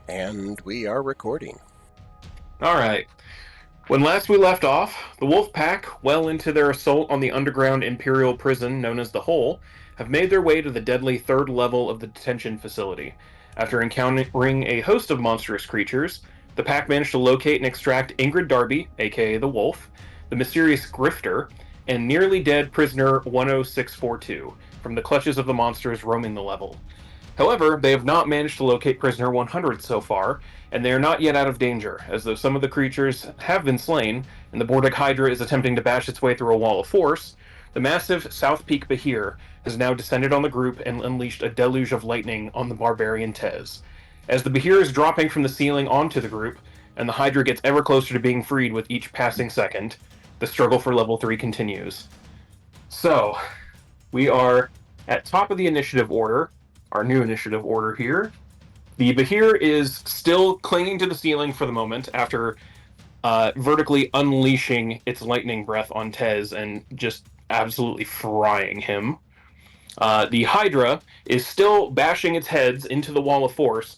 And we are recording. Alright. When last we left off, the Wolf Pack, well into their assault on the underground Imperial prison known as the Hole, have made their way to the deadly third level of the detention facility. After encountering a host of monstrous creatures, the pack managed to locate and extract Ingrid Darby, aka the Wolf, the mysterious Grifter, and nearly dead prisoner 10642 from the clutches of the monsters roaming the level. However, they have not managed to locate prisoner 100 so far, and they are not yet out of danger, as though some of the creatures have been slain, and the Bordic Hydra is attempting to bash its way through a wall of force. The massive South Peak Bahir has now descended on the group and unleashed a deluge of lightning on the barbarian Tez. As the Bahir is dropping from the ceiling onto the group, and the Hydra gets ever closer to being freed with each passing second, the struggle for level 3 continues. So, we are at top of the initiative order, our new initiative order here. The Bahir is still clinging to the ceiling for the moment after vertically unleashing its lightning breath on Tez and just absolutely frying him. The Hydra is still bashing its heads into the wall of force,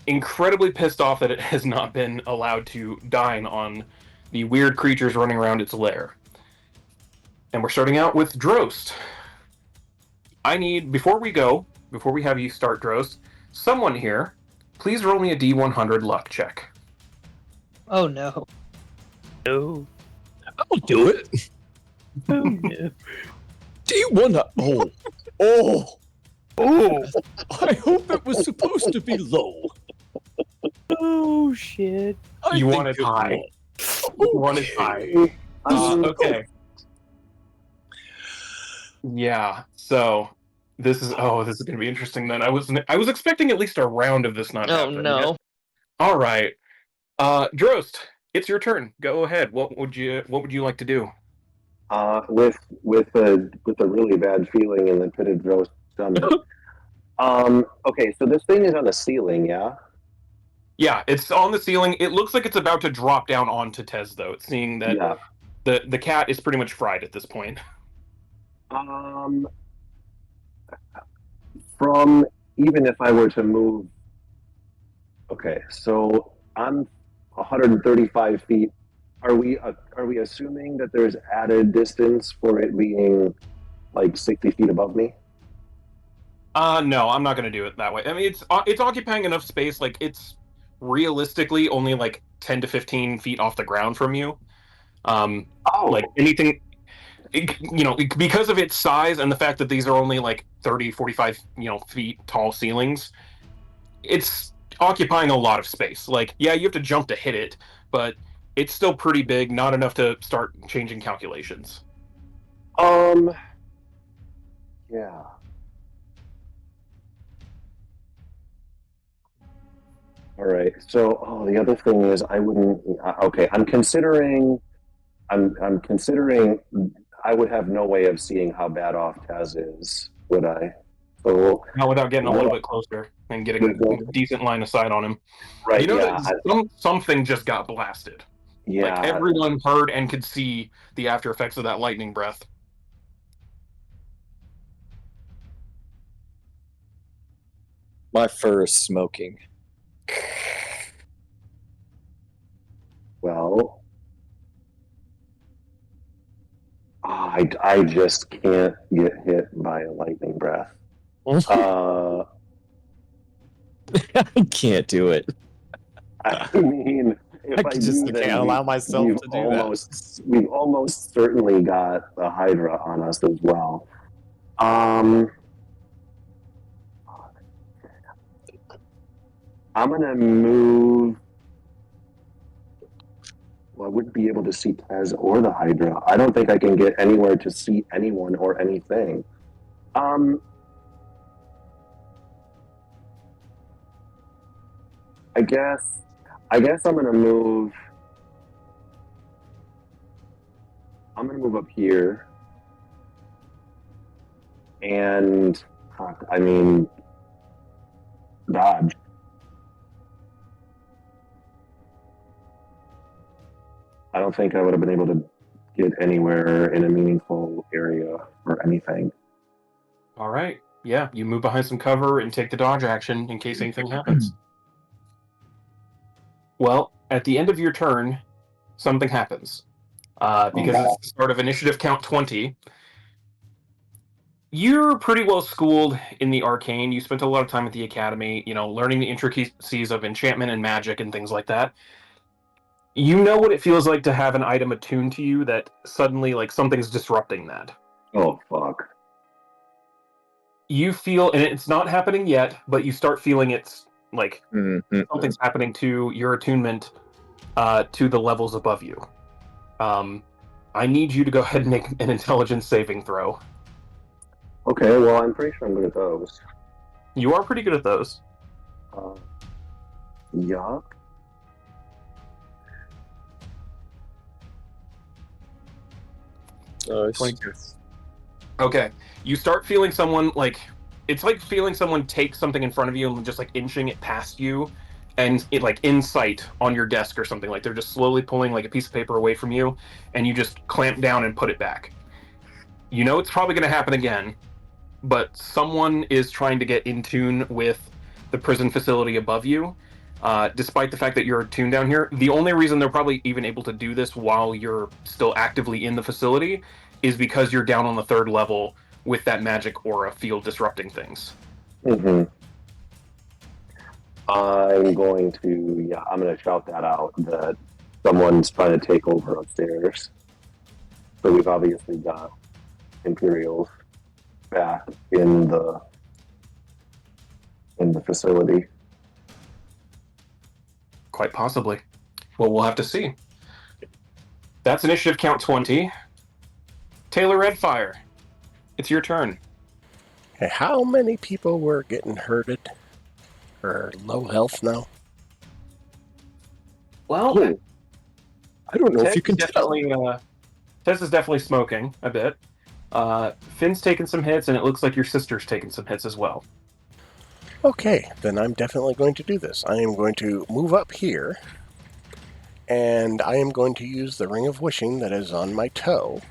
incredibly pissed off that it has not been allowed to dine on the weird creatures running around its lair. And we're starting out with Drost. I need, before we have you start, Drost, someone here, please roll me a D100 luck check. Oh no. No. I'll do it. Oh, no. D1. Oh. Oh. I hope it was supposed to be low. Oh, shit. You want it high. You want it high. Okay. Yeah, so this is going to be interesting then. I was expecting at least a round of this not happening. No. All right. Drost, it's your turn. Go ahead. What would you like to do? With a really bad feeling in the pit of Drost's stomach. Okay, so this thing is on the ceiling, yeah? Yeah, it's on the ceiling. It looks like it's about to drop down onto Tez, though. It's seeing that the cat is pretty much fried at this point. From even if I were to move. Okay, so I'm 135 feet. Are we assuming that there's added distance for it being like 60 feet above me? No, I'm not going to do it that way. I mean, it's occupying enough space. Like, it's realistically only like 10 to 15 feet off the ground from you. Like anything, because of its size and the fact that these are only like 30, 45, feet tall ceilings, it's occupying a lot of space. Like, yeah, you have to jump to hit it, but it's still pretty big, not enough to start changing calculations. Yeah. All right. So, the other thing is, I wouldn't. Okay, I'm considering. I would have no way of seeing how bad off Taz is, would I? So not without getting a little bit closer and getting a decent line of sight on him. Right. Something just got blasted. Yeah. Like, everyone heard and could see the after effects of that lightning breath. My fur is smoking. Well, I just can't get hit by a lightning breath. I can't do it. I mean, if I can't allow myself to do that. We've almost certainly got the Hydra on us as well. I'm gonna move. Well, I wouldn't be able to see Tez or the Hydra. I don't think I can get anywhere to see anyone or anything. I guess I'm gonna move. I'm gonna move up here, and dodge. I don't think I would have been able to get anywhere in a meaningful area or anything. All right. Yeah, you move behind some cover and take the dodge action in case anything happens. Well, at the end of your turn, something happens. Because it's the start of initiative count 20. You're pretty well schooled in the arcane. You spent a lot of time at the academy, learning the intricacies of enchantment and magic and things like that. You know what it feels like to have an item attuned to you that suddenly, something's disrupting that. Oh, fuck. You feel, and it's not happening yet, but you start feeling it's something's happening to your attunement to the levels above you. I need you to go ahead and make an intelligence saving throw. Okay, well, I'm pretty sure I'm good at those. You are pretty good at those. Yup. Nice. 22. Okay. You start feeling someone, it's like feeling someone take something in front of you and just, inching it past you, and it, in sight on your desk or something. They're just slowly pulling, a piece of paper away from you, and you just clamp down and put it back. You know it's probably going to happen again, but someone is trying to get in tune with the prison facility above you, despite the fact that you're attuned down here. The only reason they're probably even able to do this while you're still actively in the facility is because you're down on the 3rd level with that magic aura field disrupting things. Mm-hmm. I'm going to shout that out, that someone's trying to take over upstairs. So we've obviously got Imperials back in the facility. Quite possibly. Well, we'll have to see. That's initiative count 20. Taylor Redfire, it's your turn. Okay, how many people were getting hurted or low health now? Well, I don't know if you can tell. Tess is definitely smoking a bit. Finn's taking some hits, and it looks like your sister's taking some hits as well. Okay, then I'm definitely going to do this. I am going to move up here, and I am going to use the Ring of Wishing that is on my toe,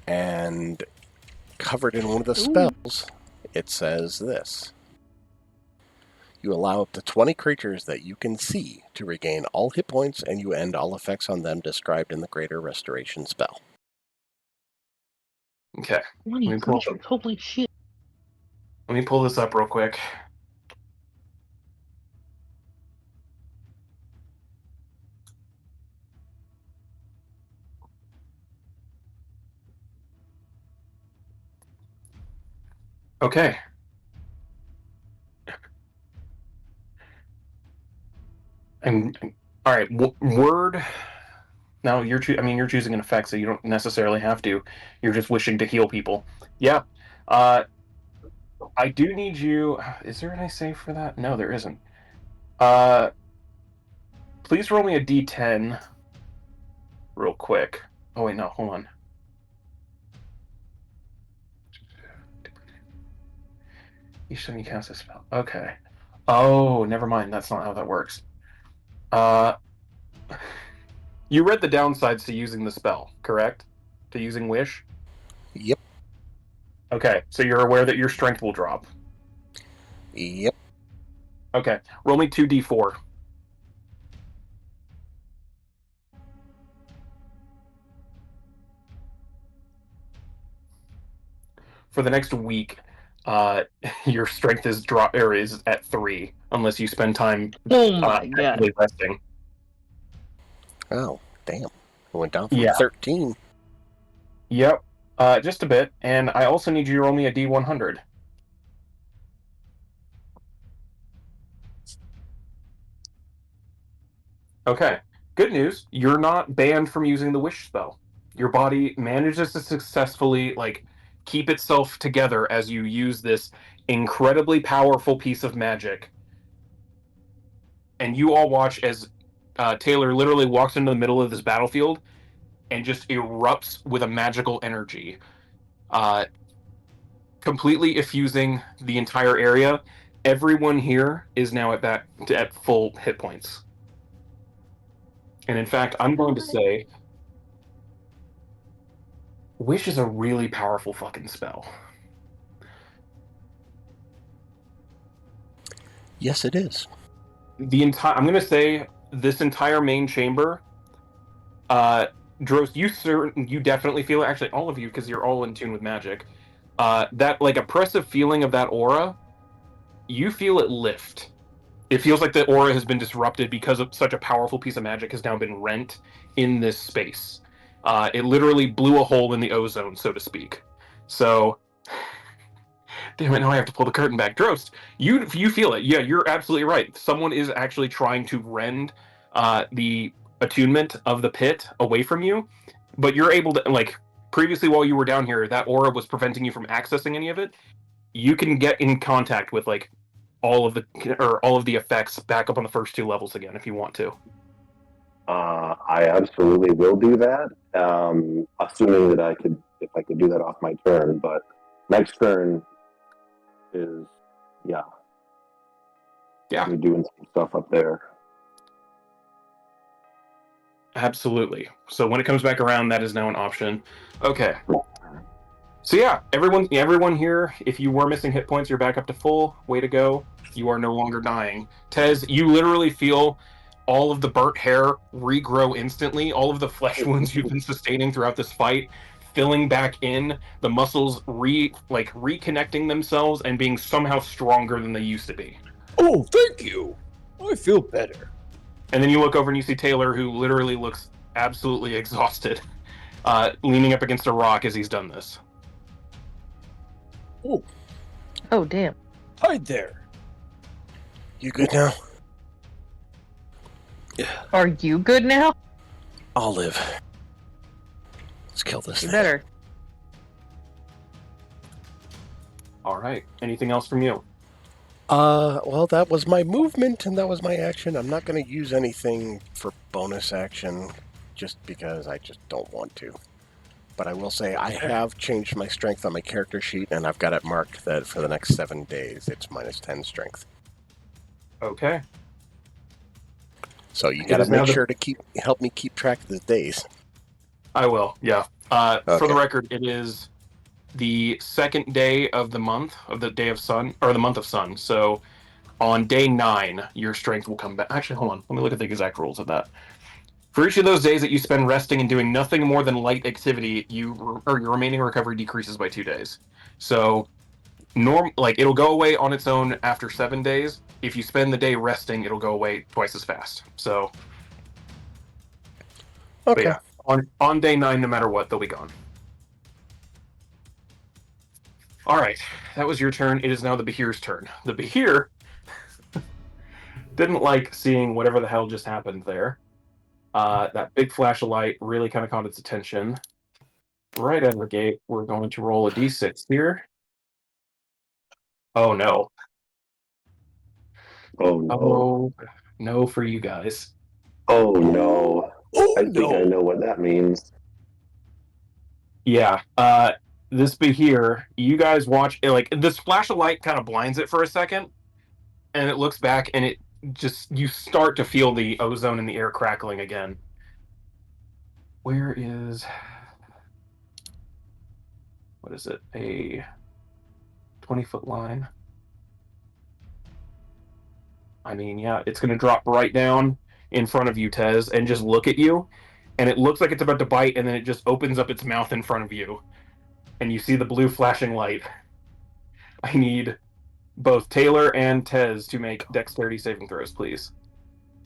and covered in one of the spells, it says this. You allow up to 20 creatures that you can see to regain all hit points, and you end all effects on them described in the Greater Restoration spell. Okay. 20 creatures, holy shit. Let me pull this up real quick. Okay. And all right, word. Now you're choosing an effect, so you don't necessarily have to. You're just wishing to heal people. Yeah. I do need you. Is there any save for that? No, there isn't. Please roll me a d10 real quick. Oh wait, no, hold on. Each time you cast a spell. Okay. Oh, never mind. That's not how that works. You read the downsides to using the spell, correct? To using Wish? Yep. Okay, so you're aware that your strength will drop. Yep. Okay, roll me 2d4. For the next week, your strength is at 3, unless you spend time actively resting. Oh, damn. I went down from 13. Yep, just a bit. And I also need you to roll me a d100. Okay, good news. You're not banned from using the Wish spell. Your body manages to successfully, keep itself together as you use this incredibly powerful piece of magic. And you all watch as Taylor literally walks into the middle of this battlefield and just erupts with a magical energy, completely effusing the entire area. Everyone here is now at full hit points. And in fact, I'm going to say Wish is a really powerful fucking spell. Yes, it is. I'm going to say this entire main chamber, Drost, you definitely feel it. Actually, all of you, because you're all in tune with magic. That like oppressive feeling of that aura, you feel it lift. It feels like the aura has been disrupted because of such a powerful piece of magic has now been rent in this space. It literally blew a hole in the ozone, so to speak. So, damn it, now I have to pull the curtain back. Drost, you feel it. Yeah, you're absolutely right. Someone is actually trying to rend the attunement of the pit away from you, but you're able to, like, previously while you were down here, that aura was preventing you from accessing any of it. You can get in contact with, like, all of the effects back up on the first 2 levels again if you want to. I absolutely will do that, assuming that if I could do that off my turn. But next turn is yeah, we're doing some stuff up there. Absolutely. So when it comes back around, that is now an option. Okay. So yeah, everyone here, if you were missing hit points, you're back up to full. Way to go. You are no longer dying. Tez, you literally feel all of the burnt hair regrow instantly, all of the flesh wounds you've been sustaining throughout this fight filling back in, the muscles reconnecting themselves and being somehow stronger than they used to be. Oh, thank you. I feel better. And then you look over and you see Taylor, who literally looks absolutely exhausted, leaning up against a rock as he's done this. Oh, damn. Hi there. You good now? Are you good now? I'll live. Let's kill this You thing. better. All right. Anything else from you? Well, that was my movement, and that was my action. I'm not going to use anything for bonus action, just because I just don't want to. But I will say I have changed my strength on my character sheet, and I've got it marked that for the next 7 days, it's minus 10 strength. Okay. So you got to make sure to help me keep track of the days. I will, yeah. For the Okay. record, it is the 2nd day of the month, of the day of sun, or the month of sun. So on day 9, your strength will come back. Actually, hold on. Let me look at the exact rules of that. For each of those days that you spend resting and doing nothing more than light activity, your remaining recovery decreases by 2 days. So, it'll go away on its own after 7 days. If you spend the day resting, it'll go away twice as fast. So, Okay. But yeah, on day 9, no matter what, they'll be gone. All right, that was your turn. It is now the Behir's turn. The Behir didn't like seeing whatever the hell just happened there. That big flash of light really kind of caught its attention. Right out of the gate, we're going to roll a d6 here. Oh no. Oh no. Oh no for you guys. Oh no. Oh, I think I know what that means. Yeah. This Behir, you guys watch it, like this flash of light kind of blinds it for a second, and it looks back, and it just, you start to feel the ozone in the air crackling again. Where is, what is it, a 20-foot line? I mean, yeah, it's going to drop right down in front of you, Tez, and just look at you, and it looks like it's about to bite, and then it just opens up its mouth in front of you, and you see the blue flashing light. I need both Taylor and Tez to make dexterity saving throws, please.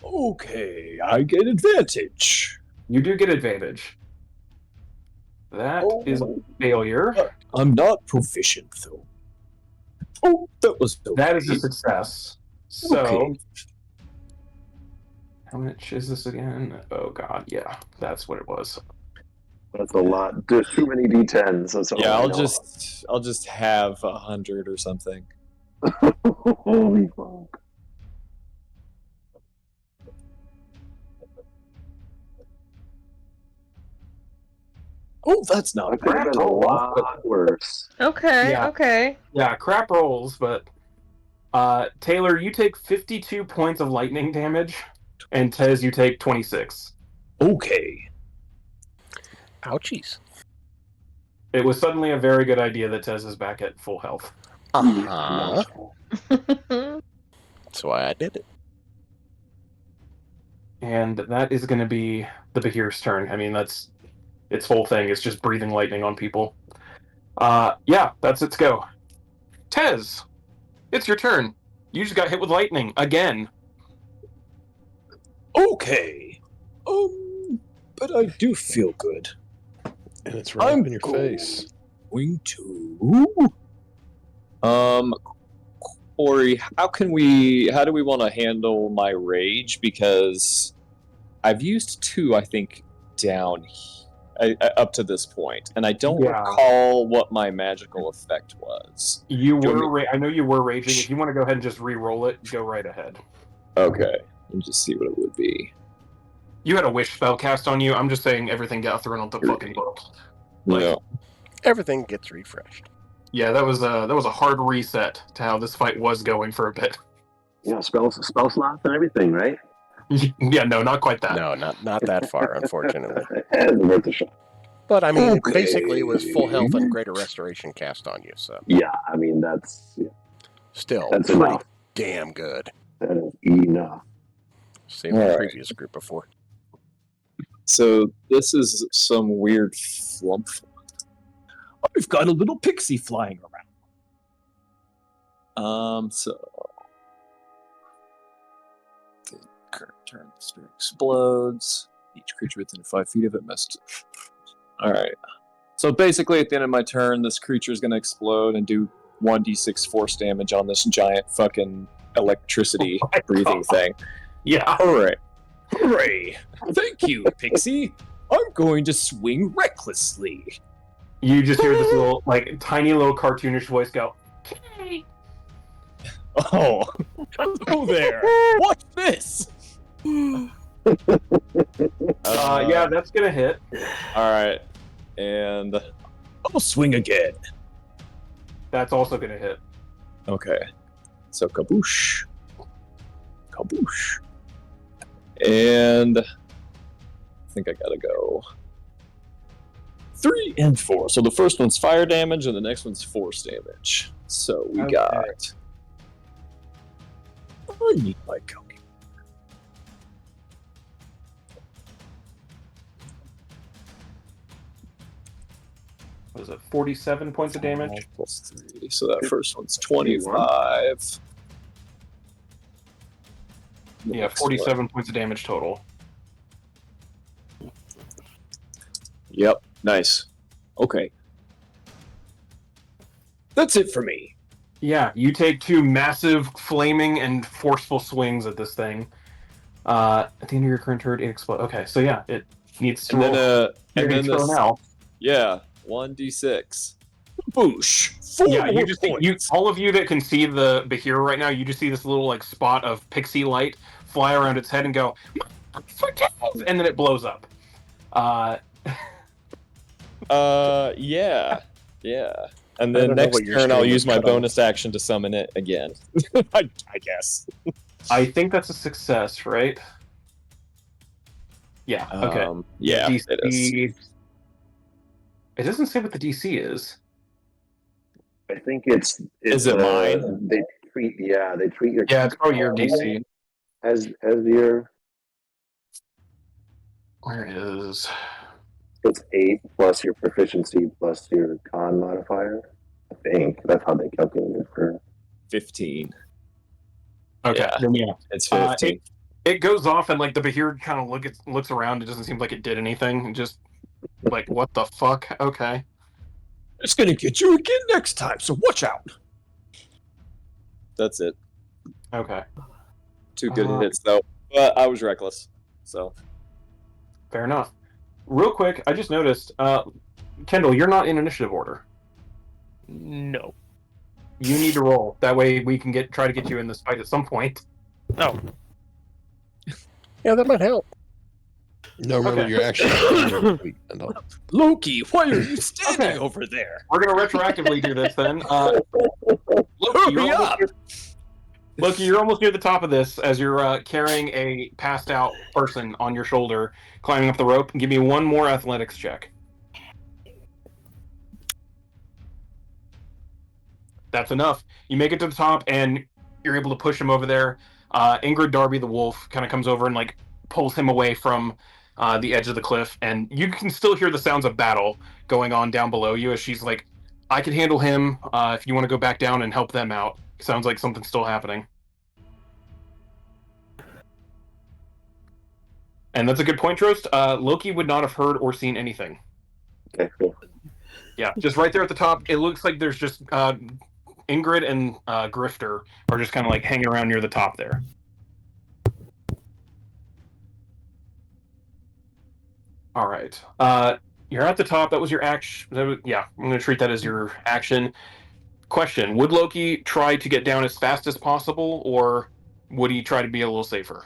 Okay, I get advantage. You do get advantage. That is a failure. I'm not proficient, though. Oh, that was okay. That is a success. So, Okay. how much is this again? Oh god, yeah, that's what it was. That's a lot. There's too many d10s. That's all Yeah, I I'll know. just have 100 or something. Holy fuck. Oh, that's not That could have been a lot worse. Okay, Yeah. okay. Yeah, crap rolls, but Taylor, you take 52 points of lightning damage, and Tez, you take 26. Okay. Ouchies. It was suddenly a very good idea that Tez is back at full health. Uh-huh. That's why I did it. And that is going to be the Bahir's turn. I mean, that's its whole thing. It's just breathing lightning on people. Yeah, that's its go. Tez, it's your turn. You just got hit with lightning again. Okay. But I do feel good. And it's right I'm up in your face. Going to. Corey, how do we want to handle my rage? Because I've used 2, I think, down up to this point, and I don't recall what my magical effect was. I know you were raging. If you want to go ahead and just re-roll it, go right ahead. Okay, and just see what it would be. You had a wish spell cast on you. I'm just saying everything got thrown on the fucking book. No. Everything gets refreshed. Yeah, that was a hard reset to how this fight was going for a bit. Yeah, spell slots and everything, right? Yeah, no, not quite that. No, not that far, unfortunately. It's worth a shot. But I mean, Okay. basically, it was full health and greater restoration cast on you. So Yeah, I mean that's still that's pretty enough. damn good. That is enough. Same with the Alright. previous group before. So this is some weird flump. I've got a little pixie flying around. So the current turn, the spirit explodes. Each creature within 5 feet of it must. All right. So basically, at the end of my turn, this creature is going to explode and do 1d6 force damage on this giant fucking electricity breathing thing. Yeah. Hooray! Thank you, Pixie. I'm going to swing recklessly. You just hear this little, tiny little cartoonish voice go, "Okay." Oh, hello there. Watch this. Yeah, that's gonna hit. All right, and I'll swing again. That's also gonna hit. Okay, so kaboosh, kaboosh, and I think I gotta go 3 and 4. So the first one's fire damage, and the next one's force damage. So we got. I need my calculator. What is it? 47 points of damage. Plus 3. So that first one's 25. Yeah, Next 47 points of damage total. Yep, nice. Okay. That's it for me. Yeah, you take 2 massive, flaming, and forceful swings at this thing. At the end of your current turn, it explodes. Okay, so yeah, it needs to And roll. then, You're gonna throw now. yeah, 1d6. Boosh. 4 Yeah, more you just see, points. all of you that can see the Bahir right now, you just see this little spot of pixie light fly around its head and go, and then it blows up. Yeah. And I then don't know next what your turn, I'll screen use was my cut off. bonus action to summon it again. I guess. I think that's a success, right? Yeah. Okay. Yeah, DC, it is. It doesn't say what the DC is. I think it's Is it mine? They treat your Yeah, it's probably your DC. as your. Where is? It's 8 plus your proficiency plus your con modifier. I think that's how they calculate it for. 15. Okay. Yeah. Then yeah. It's 15. It goes off and the Bahir kind of looks around. It doesn't seem like it did anything. Just what the fuck? Okay. It's gonna get you again next time, so watch out. That's it. Okay. 2 good hits though, but I was reckless. So Fair enough. Real quick, I just noticed, Kendall, you're not in initiative order. No. You need to roll. That way we can try to get you in this fight at some point. Oh. Yeah, that might help. No, remember, Okay. you're actually. Loki, why are you standing Okay. over there? We're gonna retroactively do this then. Loki, you're almost near the top of this as you're carrying a passed out person on your shoulder, climbing up the rope. Give me one more athletics check. That's enough. You make it to the top, and you're able to push him over there. Ingrid Darby, the wolf, kind of comes over and pulls him away from the edge of the cliff, and you can still hear the sounds of battle going on down below you as she's like, I can handle him if you want to go back down and help them out. Sounds like something's still happening. And that's a good point, Trost. Loki would not have heard or seen anything. Okay, cool. Yeah, just right there at the top. It looks like there's just Ingrid and Grifter are just kind of like hanging around near the top there. All right. You're at the top. That was your action. Yeah, I'm going to treat that as your action. Question: would Loki try to get down as fast as possible, or would he try to be a little safer?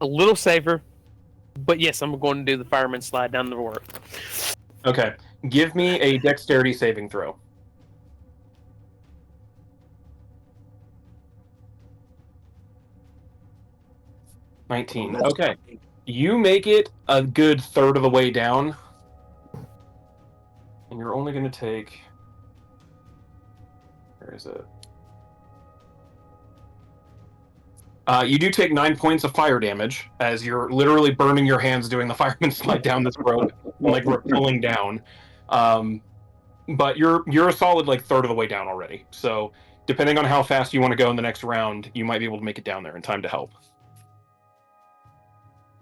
A little safer, but yes, I'm going to do the fireman slide down the work. Okay. Give me a dexterity saving throw. 19. Okay. You make it a good third of the way down. And you're only going to take... Where is it? You do take 9 points of fire damage, as you're literally burning your hands doing the fireman slide down this rope, like we're pulling down. But you're a solid like third of the way down already. So depending on how fast you want to go in the next round, you might be able to make it down there in time to help.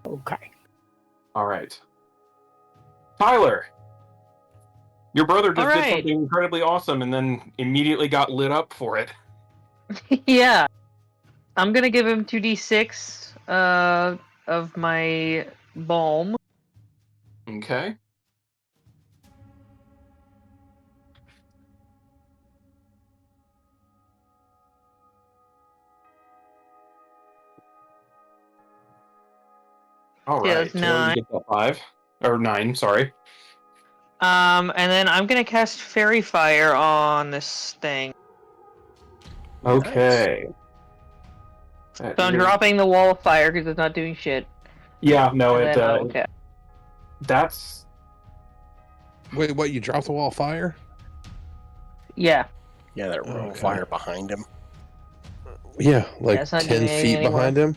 Okay. All right. Tyler, your brother just did All right. something incredibly awesome and then immediately got lit up for it. Yeah. I'm gonna give him 2d6 of my balm. Okay. All Yeah, right. it's So what do 9. you get that 5? Or 9, sorry. And then I'm gonna cast Fairy Fire on this thing. Okay. So I'm dropping the wall of fire because it's not doing shit. Yeah, no, And then okay. That's... Wait, what? You dropped the wall of fire? Yeah. Yeah, that row of fire behind him. Yeah, like it's not 10 doing feet anything anymore. behind him.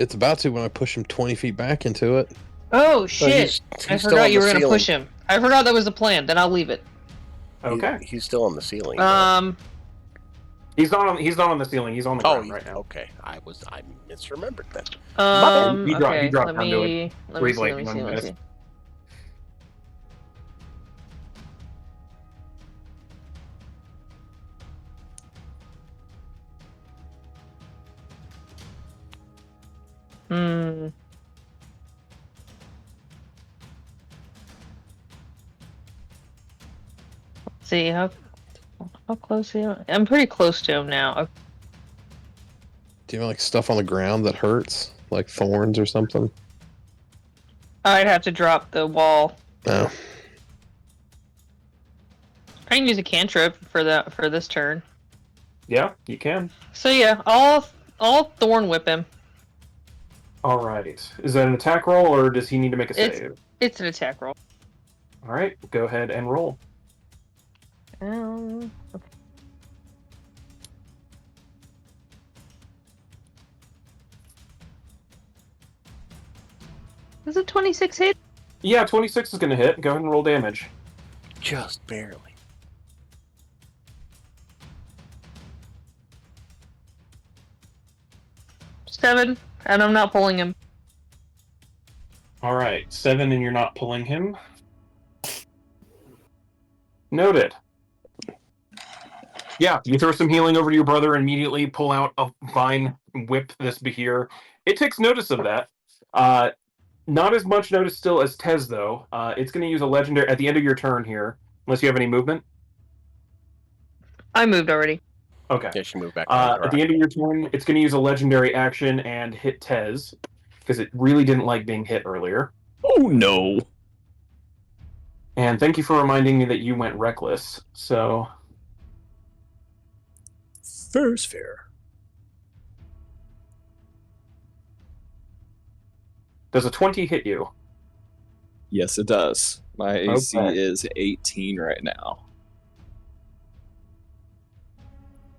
It's about to when I push him 20 feet back into it. Oh shit! He's I still forgot on you the were gonna ceiling. push him. I forgot that was the plan. Then I'll leave it. Okay. He's still on the ceiling. though. He's not on the ceiling. He's on the ground right now. Okay. I misremembered that. He dropped Okay. down Let to me Breathe see. like Let me one see. Let me minute. see. Hmm. Let's see how close am I? I'm pretty close to him now. Do you have like stuff on the ground that hurts? Like thorns or something? I'd have to drop the wall. No. I can use a cantrip for this turn. Yeah, you can. So yeah, I'll thorn whip him. All right. Is that an attack roll, or does he need to make a save? It's an attack roll. All right, go ahead and roll. Okay. Does a 26 hit? Yeah, 26 is going to hit. Go ahead and roll damage. Just barely. 7, and I'm not pulling him. All right, 7, and you're not pulling him. Noted. Yeah, you throw some healing over to your brother, immediately pull out a vine, whip this Behir. It takes notice of that. Not as much notice still as Tez, though. It's going to use a legendary at the end of your turn here, unless you have any movement. I moved already. Okay. Yeah, she moved back. At the end of your turn, it's going to use a legendary action and hit Tez, because it really didn't like being hit earlier. Oh no! And thank you for reminding me that you went reckless. So, Fair's fair. does a 20 hit you? Yes, it does. My AC Okay. is 18 right now.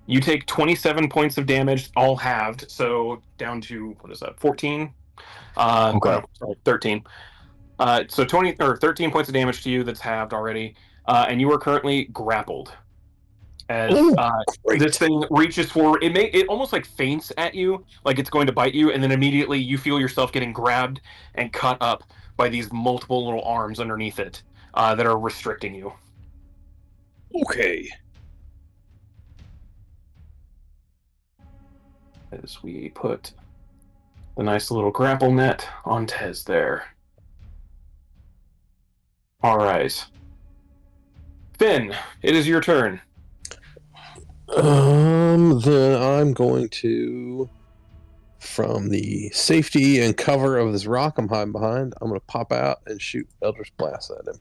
You take 27 points of damage, all halved, so down to, what is that, 14? Okay. No, sorry, 13. So 20 or 13 points of damage to you that's halved already, and you are currently grappled. As this thing reaches forward, it almost like feints at you, like it's going to bite you, and then immediately you feel yourself getting grabbed and cut up by these multiple little arms underneath it that are restricting you. Okay. As we put the nice little grapple net on Tez there. All right. Finn, it is your turn. Then I'm going to, from the safety and cover of this rock I'm hiding behind, I'm going to pop out and shoot Eldritch Blast at him.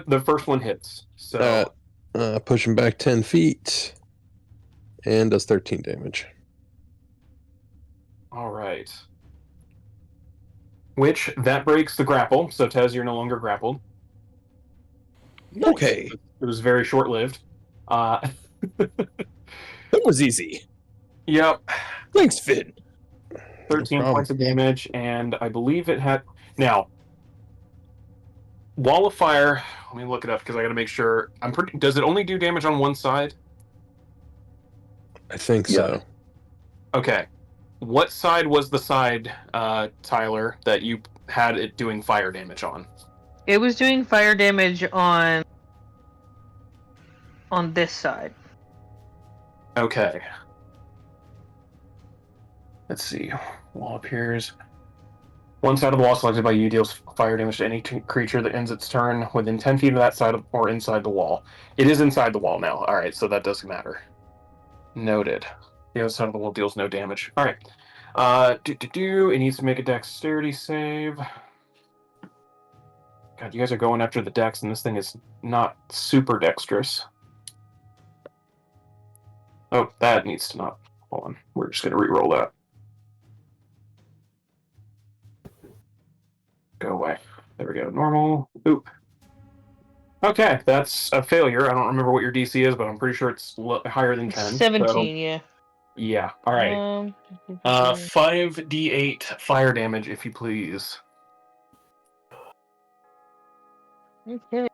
The first one hits. So Push him back 10 feet and does 13 damage. all right. Which that breaks the grapple. So Tez, you're no longer grappled. Okay. It was very short-lived. That was easy. Yep. Thanks, Finn. 13 problem. points of damage, and I believe it had... Now, Wall of Fire... Let me look it up, because I gotta make sure... Does it only do damage on one side? I think Yeah. so. Okay. What side was the side, Tyler, that you had it doing fire damage on? It was doing fire damage on this side. Okay. Let's see. Wall appears. One side of the wall selected by you deals fire damage to any creature that ends its turn within 10 feet of that side or inside the wall. It is inside the wall now. All right, so that doesn't matter. Noted. The other side of the wall deals no damage. All right. It needs to make a dexterity save. God, you guys are going after the dex, and this thing is not super dexterous. Oh, that needs to not. Hold on. We're just going to re-roll that. Go away. There we go. Normal. Oop. Okay, that's a failure. I don't remember what your DC is, but I'm pretty sure it's higher than 10. 17, so- yeah. Yeah. All right. 5d8 fire damage, if you please. Okay.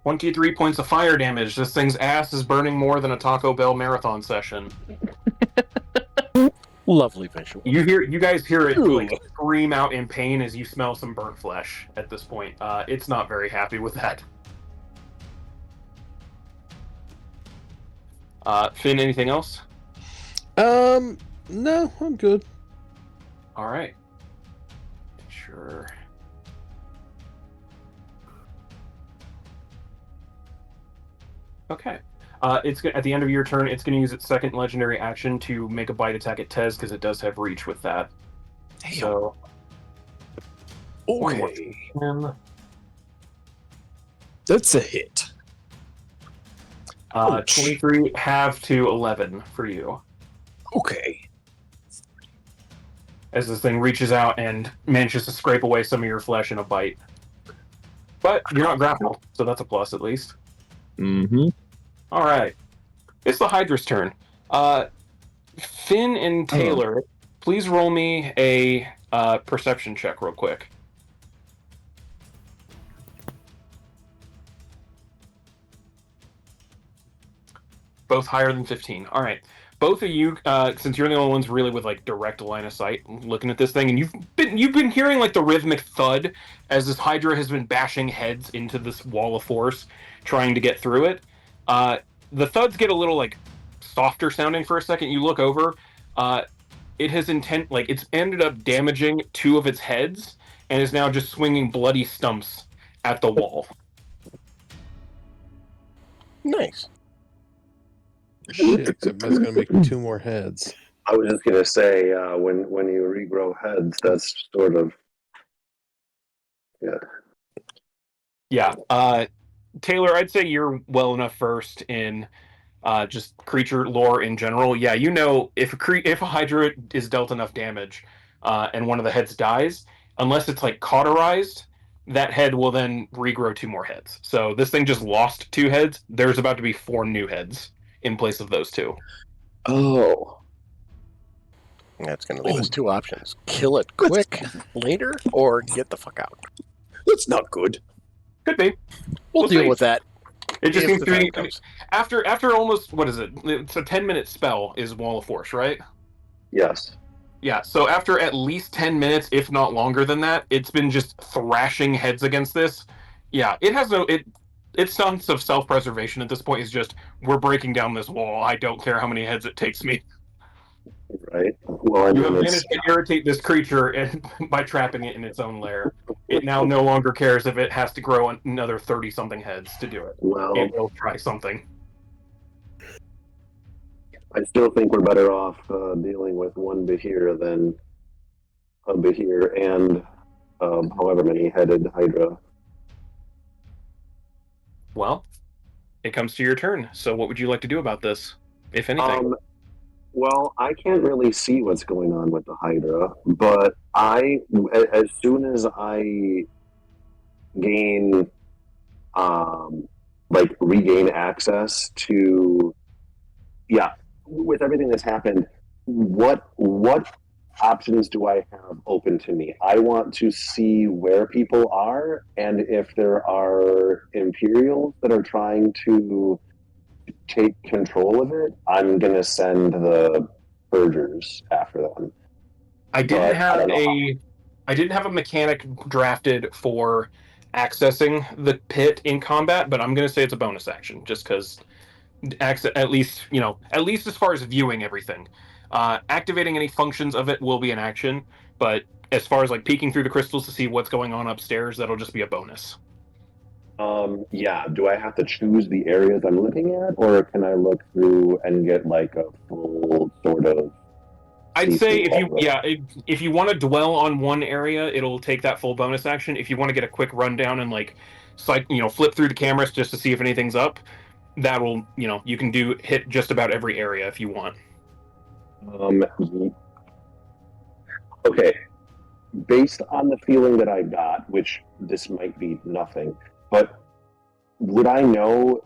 $23 points of fire damage. This thing's ass is burning more than a Taco Bell marathon session. Lovely visual. You guys hear it Ooh. like scream out in pain as you smell some burnt flesh at this point. It's not very happy with that. Finn, anything else? No, I'm good. All right. Sure. Okay. It's at the end of your turn. It's going to use its second legendary action to make a bite attack at Tez because it does have reach with that. Damn. So Okay. 10, That's a hit. Ouch. 23 half to 11 for you. Okay. As this thing reaches out and manages to scrape away some of your flesh in a bite. But you're not grappled, so that's a plus at least. Mm-hmm. All right. It's the Hydra's turn. Finn and Taylor, please roll me a perception check real quick. Both higher than 15. All right. Both of you, since you're the only ones really with like direct line of sight looking at this thing, and you've been hearing like the rhythmic thud as this Hydra has been bashing heads into this wall of force, trying to get through it. The thuds get a little like softer sounding for a second. You look over, it has it's ended up damaging 2 of its heads and is now just swinging bloody stumps at the wall. Nice. Shit, except that's going to make 2 more heads. I was just gonna say, when you regrow heads, that's sort of Yeah. Taylor, I'd say you're well enough versed in just creature lore in general. Yeah, you know, if a Hydra is dealt enough damage, and one of the heads dies, unless it's like cauterized, that head will then regrow 2 more heads. So this thing just lost 2 heads. There's about to be 4 new heads in place of those 2. Oh. That's going to leave us 2 options. Kill it quick later, or get the fuck out. That's not good. Could be. We'll deal see. with that. It just if seems the to time be comes. after almost, what is it? It's a 10-minute spell is Wall of Force, right? Yes. Yeah. So after at least 10 minutes, if not longer than that, it's been just thrashing heads against this. Yeah, it has no its sense of self-preservation at this point is just, we're breaking down this wall. I don't care how many heads it takes me. Right. Well, I You mean, have it's managed to irritate this creature and by trapping it in its own lair. It now no longer cares if it has to grow another 30-something heads to do it. well. It will try something. I still think we're better off dealing with one Behir than a Behir and however many headed Hydra. Well, it comes to your turn. So what would you like to do about this, if anything? Well, I can't really see what's going on with the Hydra, but as soon as I gain, regain access to, with everything that's happened, what options do I have open to me? I want to see where people are, and if there are Imperials that are trying to take control of it, I'm gonna send the Purgers after them. I didn't But I have don't know I didn't have a mechanic drafted for accessing the pit in combat, but I'm going to say it's a bonus action, just because at least as far as viewing everything. Activating any functions of it will be an action, but as far as like peeking through the crystals to see what's going on upstairs, that'll just be a bonus. do I have to choose the areas I'm looking at, or can I look through and get like a full sort of I'd say see-through if you want to dwell on one area, it'll take that full bonus action. If you want to get a quick rundown and flip through the cameras just to see if anything's up, that'll you can hit just about every area if you want. Okay, based on the feeling that I got, which this might be nothing, but would I know,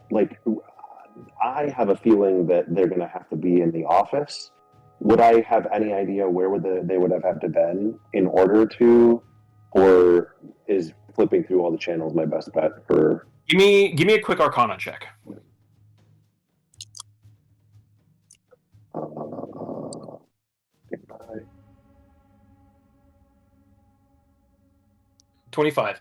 I have a feeling that they're going to have to be in the office. Would I have any idea where they would have had to been in order to, or is flipping through all the channels my best bet for? Give me a quick Arcana check. Uh, 25.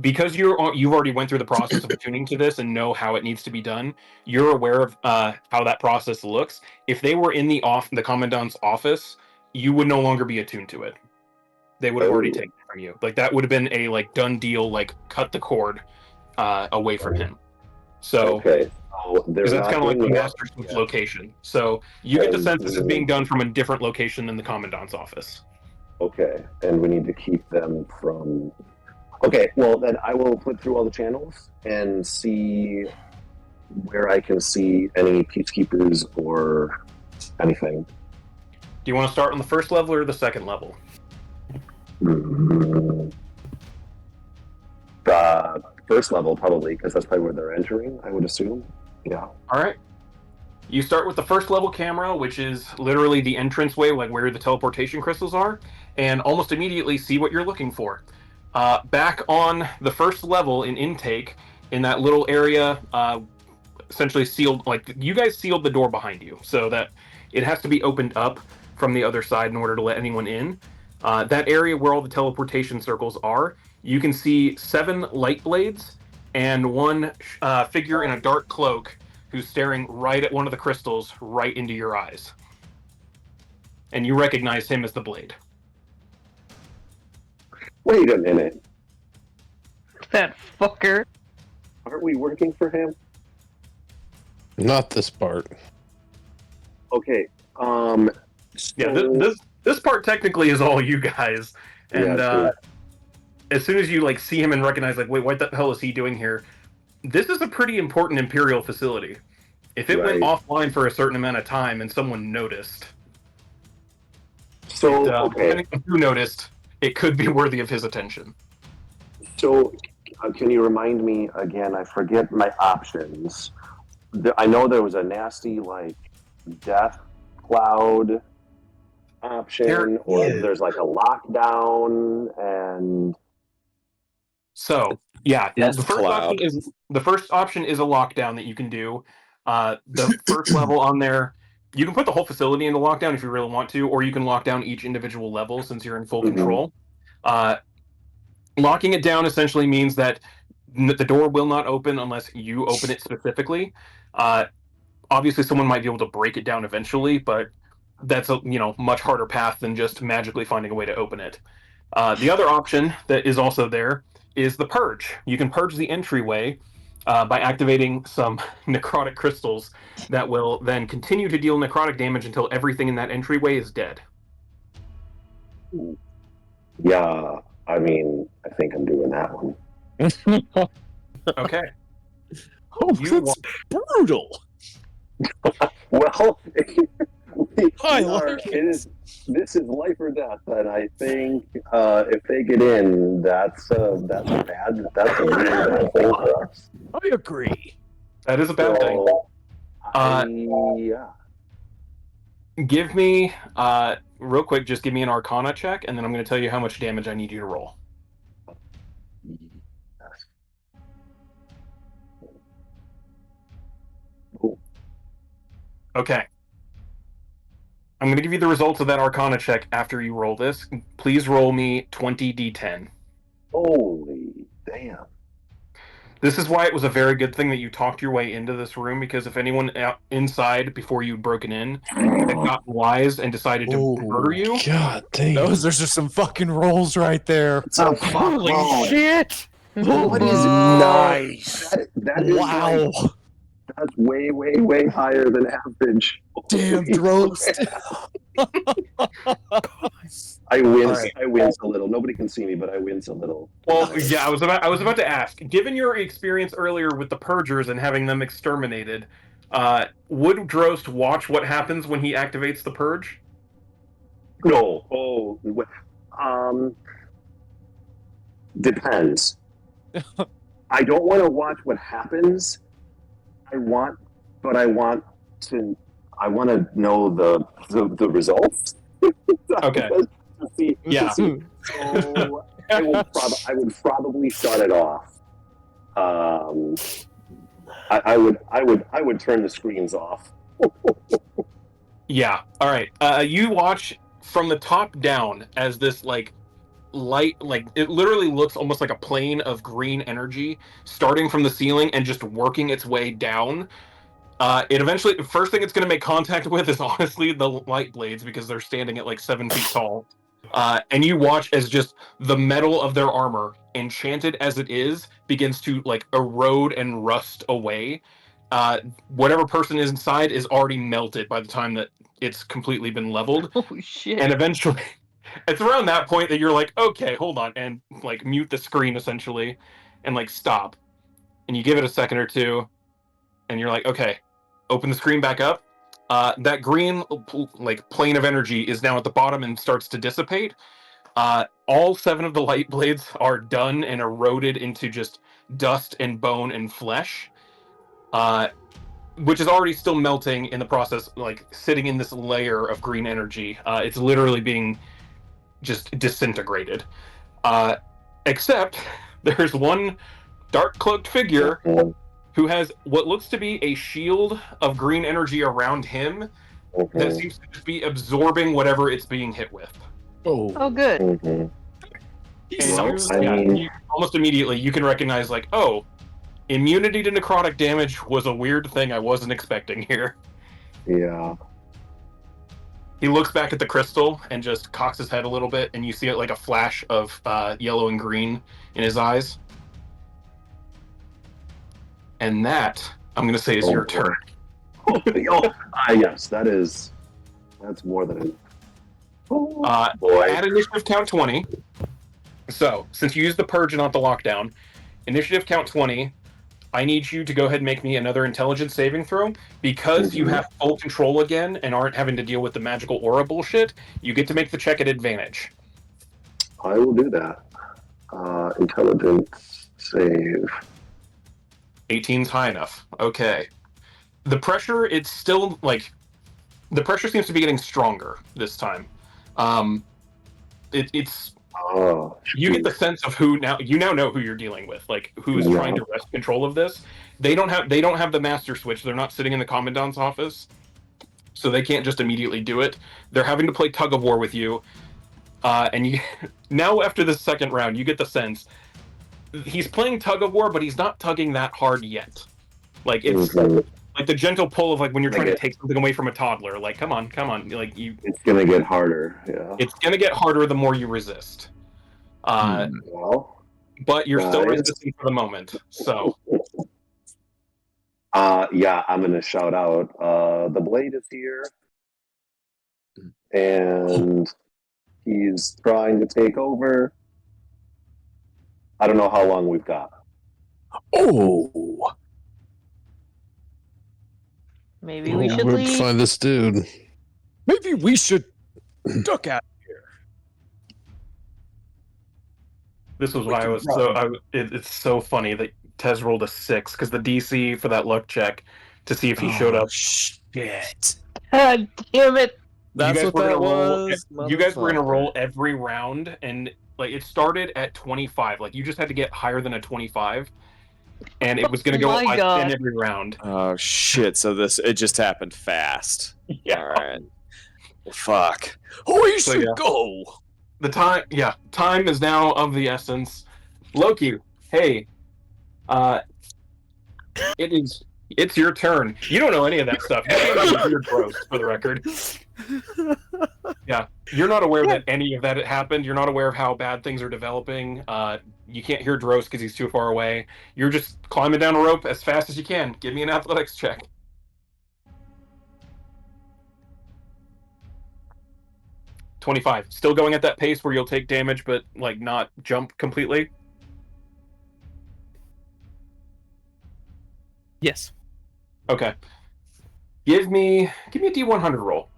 Because you've already went through the process of attuning to this and know how it needs to be done, you're aware of how that process looks. If they were in the commandant's office, you would no longer be attuned to it. They would have already taken it from you. Like, that would have been a done deal, cut the cord away from him. So okay, because that's kind of like the master switch location. So you get the sense this is being done from a different location than the commandant's office. Okay, and we need to keep them from. Okay, well then I will flip through all the channels and see where I can see any peacekeepers or anything. Do you want to start on the first level or the second level? First level, probably, because that's probably where they're entering, I would assume. Yeah. All right. You start with the first level camera, which is literally the entranceway, like where the teleportation crystals are, and almost immediately see what you're looking for. Back on the first level in intake, in that little area, essentially sealed, you guys sealed the door behind you, so that it has to be opened up from the other side in order to let anyone in. That area where all the teleportation circles are, you can see 7 light blades and one figure in a dark cloak who's staring right at one of the crystals, right into your eyes. And you recognize him as the Blade. Wait a minute. That fucker. Aren't we working for him? Not this part. Okay. Yeah, this part technically is all you guys. And as soon as you see him and recognize, wait, what the hell is he doing here? This is a pretty important Imperial facility. If it went Right. offline for a certain amount of time and someone noticed, So, okay. depending on who noticed, it could be worthy of his attention. So, can you remind me again? I forget my options. I know there was a nasty, like, death cloud option, there's like a lockdown, and So, yeah, Death the first cloud. option is a lockdown that you can do. The first level on there, you can put the whole facility into lockdown if you really want to, or you can lock down each individual level since you're in full control. Locking it down essentially means that the door will not open unless you open it specifically. Obviously, someone might be able to break it down eventually, but that's a much harder path than just magically finding a way to open it. The other option that is also there is the purge. You can purge the entryway by activating some necrotic crystals that will then continue to deal necrotic damage until everything in that entryway is dead. yeah, I mean, I think I'm doing that one. Okay. Oh, that's brutal. Well, I like it. This is life or death, and I think if they get in, that's a really bad thing for us. I agree. That is a bad thing. Yeah. Give me, real quick, just give me an Arcana check, and then I'm going to tell you how much damage I need you to roll. Cool. Okay. I'm going to give you the results of that Arcana check after you roll this. Please roll me 20d10. Holy damn. This is why it was a very good thing that you talked your way into this room, because if anyone inside before you'd broken in had gotten wise and decided to murder you... God damn. Those are just some fucking rolls right there. Holy shit! What is Nice. that is Wow. like, that's way, way, way higher than average. Damn, Drost. I wince. Right. I wince a little. Nobody can see me, but I wince a little. Well, yeah, I was about to ask. Given your experience earlier with the Purgers and having them exterminated, would Drost watch what happens when he activates the Purge? No. Depends. I don't want to watch what happens. I want to know the results. Okay. Yeah. So I would probably shut it off. I would turn the screens off. Yeah. All right. You watch from the top down as this light, it literally looks almost like a plane of green energy starting from the ceiling and just working its way down. It eventually, first thing it's going to make contact with is honestly the light blades, because they're standing at like 7 feet tall. And you watch as just the metal of their armor, enchanted as it is, begins to like erode and rust away. Whatever person is inside is already melted by the time that it's completely been leveled. Oh shit! And eventually, it's around that point that you're like, okay, hold on, and like mute the screen essentially, and like stop. And you give it a second or two, and you're like, okay, open the screen back up. That green like plane of energy is now at the bottom and starts to dissipate. All 7 of the light blades are done and eroded into just dust and bone and flesh, which is already still melting in the process, like sitting in this layer of green energy. It's literally being just disintegrated. Except there's one dark cloaked figure who has what looks to be a shield of green energy around him that seems to just be absorbing whatever it's being hit with. Oh, good. And you almost immediately you can recognize, like, oh, immunity to necrotic damage was a weird thing I wasn't expecting here. Yeah. He looks back at the crystal and just cocks his head a little bit, and you see it like a flash of yellow and green in his eyes. And that, I'm going to say, is your turn. Yes, that's more than At initiative count 20. So, since you used the purge and not the lockdown, initiative count 20, I need you to go ahead and make me another intelligence saving throw. Because you Mhm. have full control again and aren't having to deal with the magical aura bullshit, you get to make the check at advantage. I will do that. Intelligence save. 18's high enough. Okay. The pressure, it's still, like, the pressure seems to be getting stronger this time. It's Oh, you get the sense of who now know who you're dealing with, like who's Yeah. trying to wrest control of this. They don't have the master switch. They're not sitting in the commandant's office, so they can't just immediately do it. They're having to play tug of war with you. And you now after the second round, you get the sense he's playing tug of war, but he's not tugging that hard yet. Like it's Mhm. like the gentle pull of like when you're Like trying to it- take something away from a toddler. Like come on, like you. It's gonna get harder. Yeah. It's gonna get harder the more you resist. Well, But you're still guys. resisting for the moment. So Yeah, I'm gonna shout out. The blade is here, and he's trying to take over. I don't know how long we've got. Oh, Maybe we should we'll leave. find this dude. Maybe we should duck out of here. this was why I was it's so funny that Tez rolled a 6 because the DC for that luck check to see if he showed up. Shit. God damn it! That's what that was. You guys were gonna motherfucker. roll every round, and like it started at 25. Like you just had to get higher than a 25, and it was gonna Oh go my up by God. 10 every round. Oh shit! So it just happened fast. Yeah. All right. Well, fuck. We So, should yeah. go. The time is now of the essence. Loki, hey, it's your turn. You don't know any of that stuff. You can't even hear gross, for the record. Yeah, you're not aware that any of that happened. You're not aware of how bad things are developing. You can't hear Dross because he's too far away. You're just climbing down a rope as fast as you can. Give me an athletics check. 25. Still going at that pace where you'll take damage, but like not jump completely. Yes. Okay. Give me a D100 roll.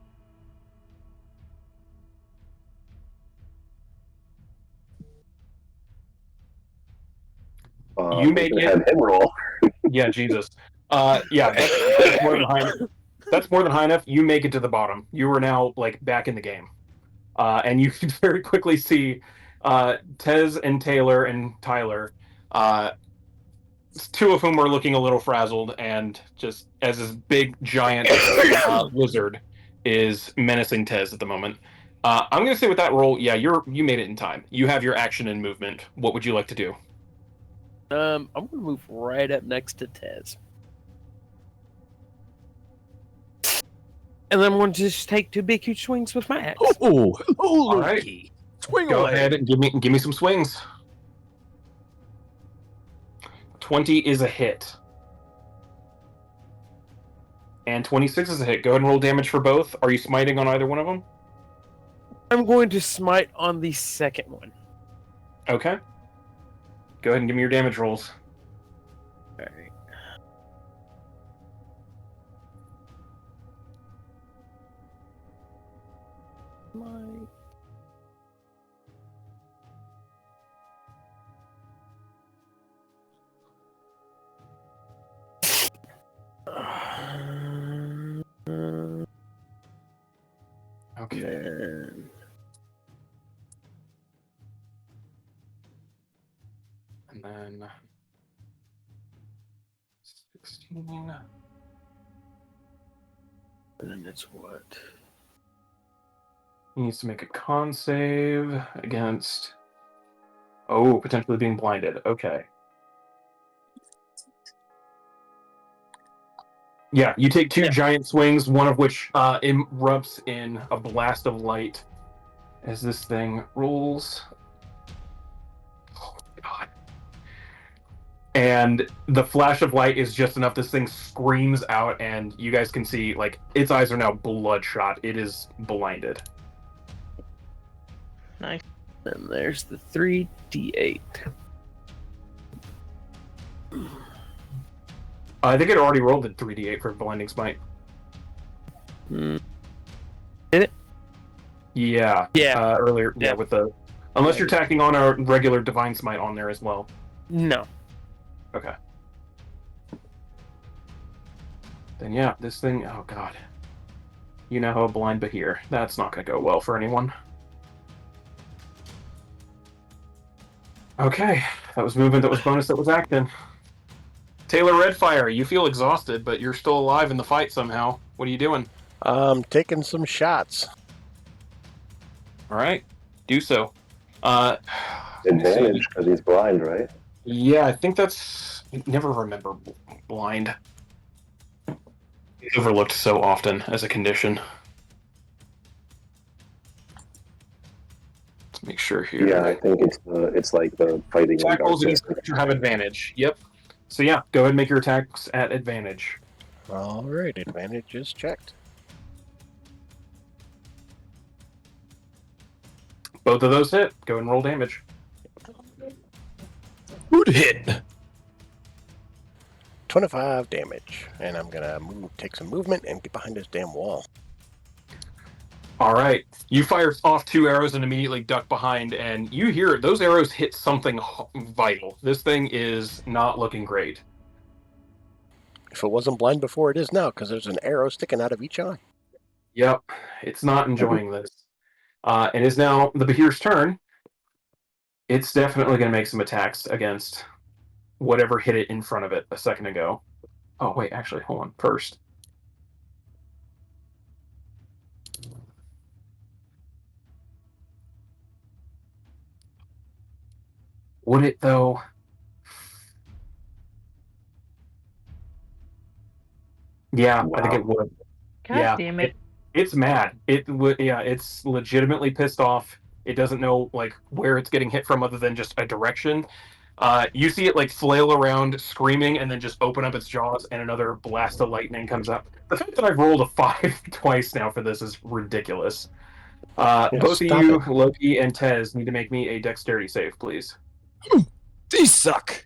You make it. Have him roll. Yeah, Jesus. Yeah, that's more than high enough. That's more than high enough. You make it to the bottom. You are now like back in the game, and you can very quickly see Tez and Taylor and Tyler. Two of whom are looking a little frazzled, and just as this big giant lizard is menacing Tez at the moment. I'm going to say with that roll, yeah, you made it in time. You have your action and movement. What would you like to do? I'm gonna move right up next to Tez. And then I'm going to just take two big huge swings with my axe. Oh, hello, All right. Loki. Swing Go away. ahead and give me some swings. 20 is a hit. And 26 is a hit. Go ahead and roll damage for both. Are you smiting on either one of them? I'm going to smite on the second one. Okay. Go ahead and give me your damage rolls. Alright. Smite. Okay. Man. And then 16. And then it's what? He needs to make a con save against. Oh, potentially being blinded. Okay. Yeah, you take two giant swings, one of which erupts in a blast of light as this thing rolls. Oh, God. And the flash of light is just enough. This thing screams out, and you guys can see, like, its eyes are now bloodshot. It is blinded. Nice. Then there's the 3d8. I think it already rolled at 3d8 for Blinding Smite. Did it? Yeah. Yeah. Earlier, yeah, Yeah. with the... Unless you're tacking on a regular Divine Smite on there as well. No. Okay. Then yeah, this thing... Oh, God. You know how a blind Bahir. That's not going to go well for anyone. Okay. That was movement, that was bonus, that was action. Taylor Redfire, you feel exhausted, but you're still alive in the fight somehow. What are you doing? Taking some shots. All right. Do so. Advantage because he's blind, right? Yeah, I think that's... I never remember blind. It's overlooked so often as a condition. Let's make sure here. Yeah, I think it's like the fighting. Attack rolls against creature have advantage. Yep. So yeah, go ahead and make your attacks at advantage. All right, advantage is checked. Both of those hit. Go and roll damage. Who'd hit? 25 damage. And I'm going to take some movement and get behind this damn wall. All right. You fire off 2 arrows and immediately duck behind, and you hear those arrows hit something vital. This thing is not looking great. If it wasn't blind before, it is now, because there's an arrow sticking out of each eye. Yep. It's not enjoying this. It is now the Bahir's turn. It's definitely going to make some attacks against whatever hit it in front of it a second ago. Oh, wait, actually, hold on. First. Would it, though? Yeah, Wow. I think it would. God Yeah, damn it. It's mad. It would. Yeah, it's legitimately pissed off. It doesn't know like where it's getting hit from, other than just a direction. You see it like flail around, screaming, and then just open up its jaws, and another blast of lightning comes up. The fact that I've rolled a 5 twice now for this is ridiculous. Yeah, Both of stop you, it. Loki and Tez, need to make me a dexterity save, please. These suck.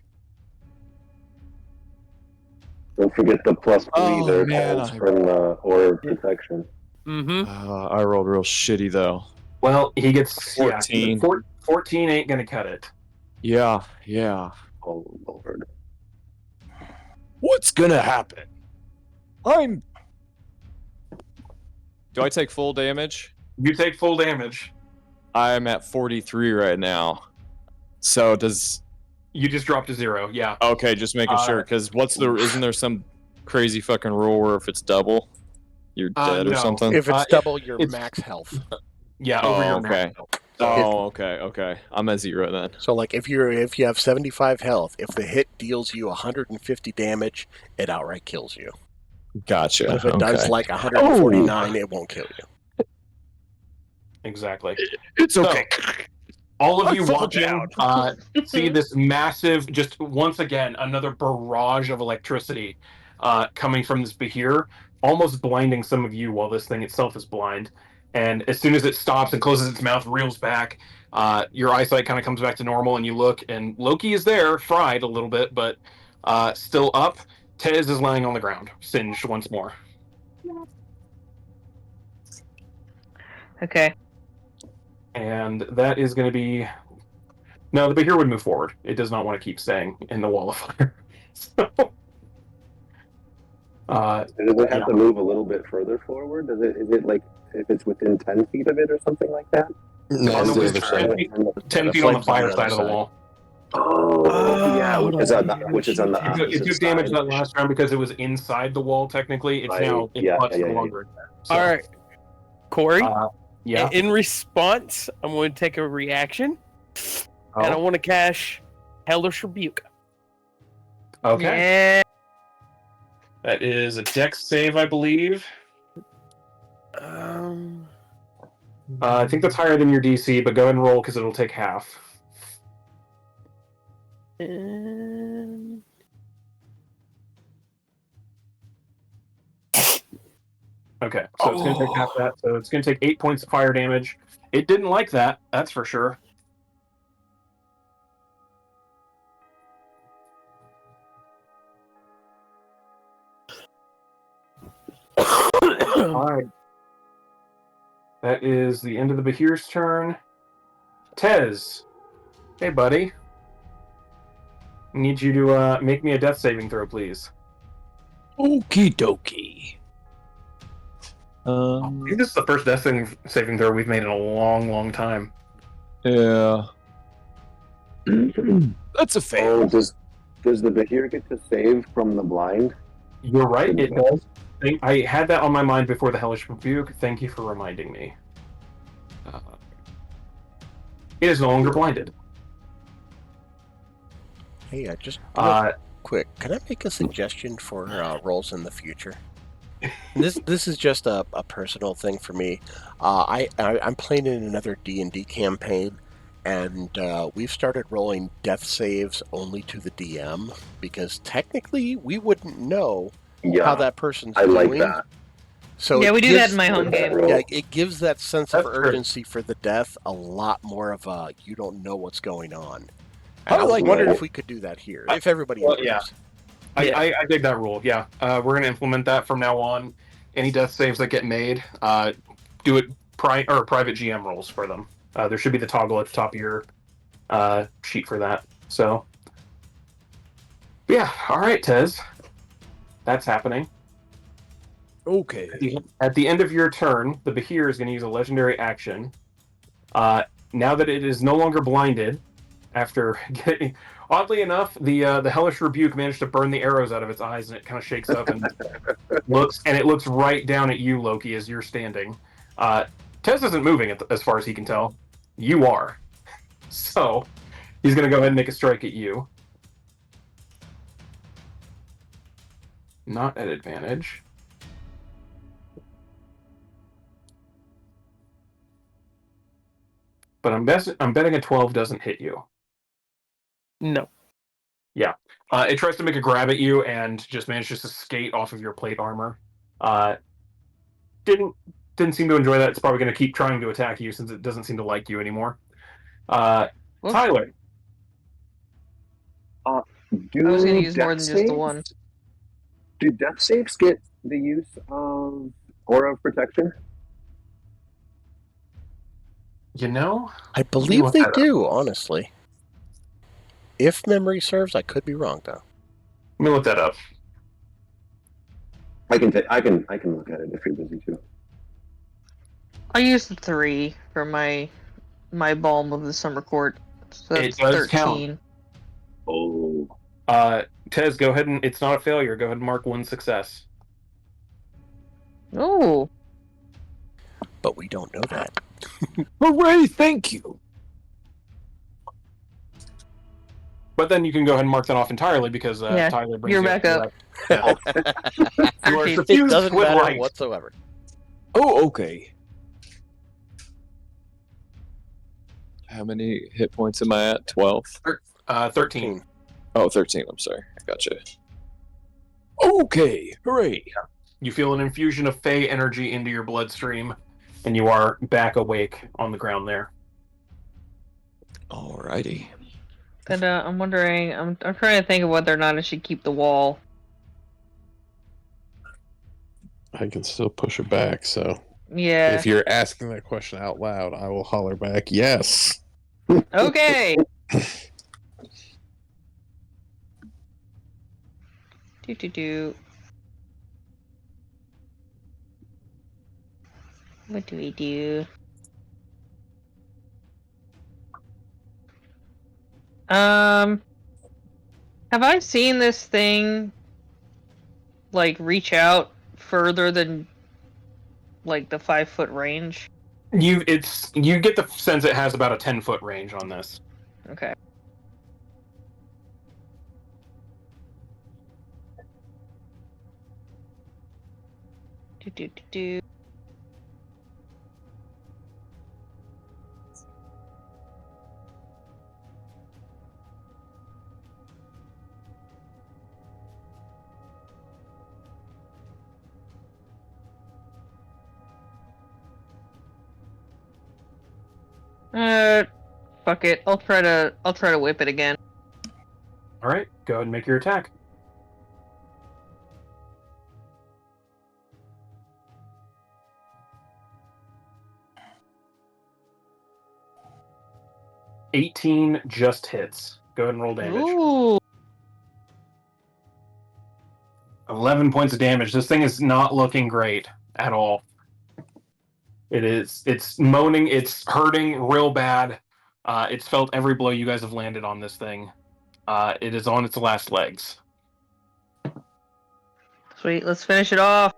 Don't forget the +3 Oh, there man, calls from Aura of Protection. Mm-hmm. I rolled real shitty though. Well, he gets 14. Yeah, 14 ain't gonna cut it. Yeah. Oh Lord! What's gonna happen? Do I take full damage? You take full damage. I'm at 43 right now. So does... You just drop to 0. Yeah. Okay, just making sure, because isn't there some crazy fucking rule where if it's double, you're dead or No. something? If it's double your it's- max health. Yeah, over your okay. max. Okay. I'm at 0 then. So, like, if you have 75 health, if the hit deals you 150 damage, it outright kills you. Gotcha. But if it does okay. like 149, it won't kill you. Exactly. It's okay. All of I you fall watching see this massive, just once again, another barrage of electricity coming from this Bahir, almost blinding some of you while this thing itself is blind. And as soon as it stops and closes its mouth, reels back, your eyesight kind of comes back to normal, and you look, and Loki is there, fried a little bit, but still up. Tez is lying on the ground, singed once more. Okay. And that is going to be... No, the Bahir would move forward. It does not want to keep staying in the wall of fire. So, Does it have to move a little bit further forward? Is it like if it's within 10 feet of it or something like that? No, On it's the the other other side. side. 10 the feet on the flame's fire other side of the wall. Oh, yeah, which is on the It opposite took damage side. that last round because it was inside the wall, technically. It's Right. now it Yeah, butts yeah, no yeah. longer. So, All right, Corey. yeah. In response, I'm going to take a reaction, and I Oh, want to cast Hellish Rebuke. okay. Yeah. That is a dex save, I believe. I think that's higher than your DC, but go ahead and roll because it'll take half. And... Okay, so it's going to take half that. So it's going to take 8 points of fire damage. It didn't like that, that's for sure. Alright. That is the end of the Bahir's turn. Tez. Hey, buddy. I need you to make me a death saving throw, please. Okie dokie. I think this is the first death saving throw we've made in a long, long time. Yeah. That's a fail. Oh, does the Bahir get to save from the blind? You're right, it does. I had that on my mind before the Hellish Rebuke. Thank you for reminding me. It is no longer blinded. Hey, I just Uh, quick. Can I make a suggestion for roles in the future? This is just a personal thing for me. I'm playing in another D&D campaign, and we've started rolling death saves only to the DM because technically we wouldn't know how that person's I doing. like that. So Yeah, it we do that gives- in my home game. Yeah, it gives that sense of That's true. urgency for the death a lot more of a you don't know what's going on. I And I was like wondering that. if we could do that here, if everybody Well, agrees. yeah. I dig that rule, yeah. We're going to implement that from now on. Any death saves that get made, do it private GM rolls for them. There should be the toggle at the top of your sheet for that. So, yeah, all right, Tez. That's happening. Okay. At the end of your turn, the Bahir is going to use a legendary action. Now that it is no longer blinded, after getting... Oddly enough, the Hellish Rebuke managed to burn the arrows out of its eyes, and it kind of shakes up and looks right down at you, Loki, as you're standing. Tez isn't moving as far as he can tell. You are. So, he's going to go ahead and make a strike at you. Not at advantage. But I'm betting a 12 doesn't hit you. No. Yeah. It tries to make a grab at you and just manages to skate off of your plate armor. Didn't seem to enjoy that. It's probably going to keep trying to attack you since it doesn't seem to like you anymore. Tyler. I was going to use more than just the one. Do death saves get the use of Aura of Protection? You know? I believe they do, honestly. If memory serves, I could be wrong though. Let me look that up. I can look at it if you're busy too. I used 3 for my Balm of the Summer Court. So that's It does 13. count. Oh. Tez, go ahead and... It's not a failure. Go ahead and mark 1 success. Oh. But we don't know that. Hooray! Thank you. But then you can go ahead and mark that off entirely because Yeah, Tyler brings you're you back up. Yeah. You are It It suffused doesn't with matter light. whatsoever. Oh, okay. How many hit points am I at? 12? 13. Oh, 13. I'm sorry. I gotcha. Okay. Hooray. You feel an infusion of Fey energy into your bloodstream, and you are back awake on the ground there. Alrighty. And I'm wondering, I'm trying to think of whether or not I should keep the wall. I can still push it back, so Yeah. if you're asking that question out loud, I will holler back, yes. Okay. Do. What do we do? Have I seen this thing like reach out further than like the 5-foot range? You get the sense it has about a 10-foot range on this. Okay. Do. Fuck it. I'll try to whip it again. All right, go ahead and make your attack. 18 just hits. Go ahead and roll damage. Ooh. 11 points of damage. This thing is not looking great at all. It's moaning, it's hurting real bad. It's felt every blow you guys have landed on this thing. It is on its last legs. Sweet, let's finish it off.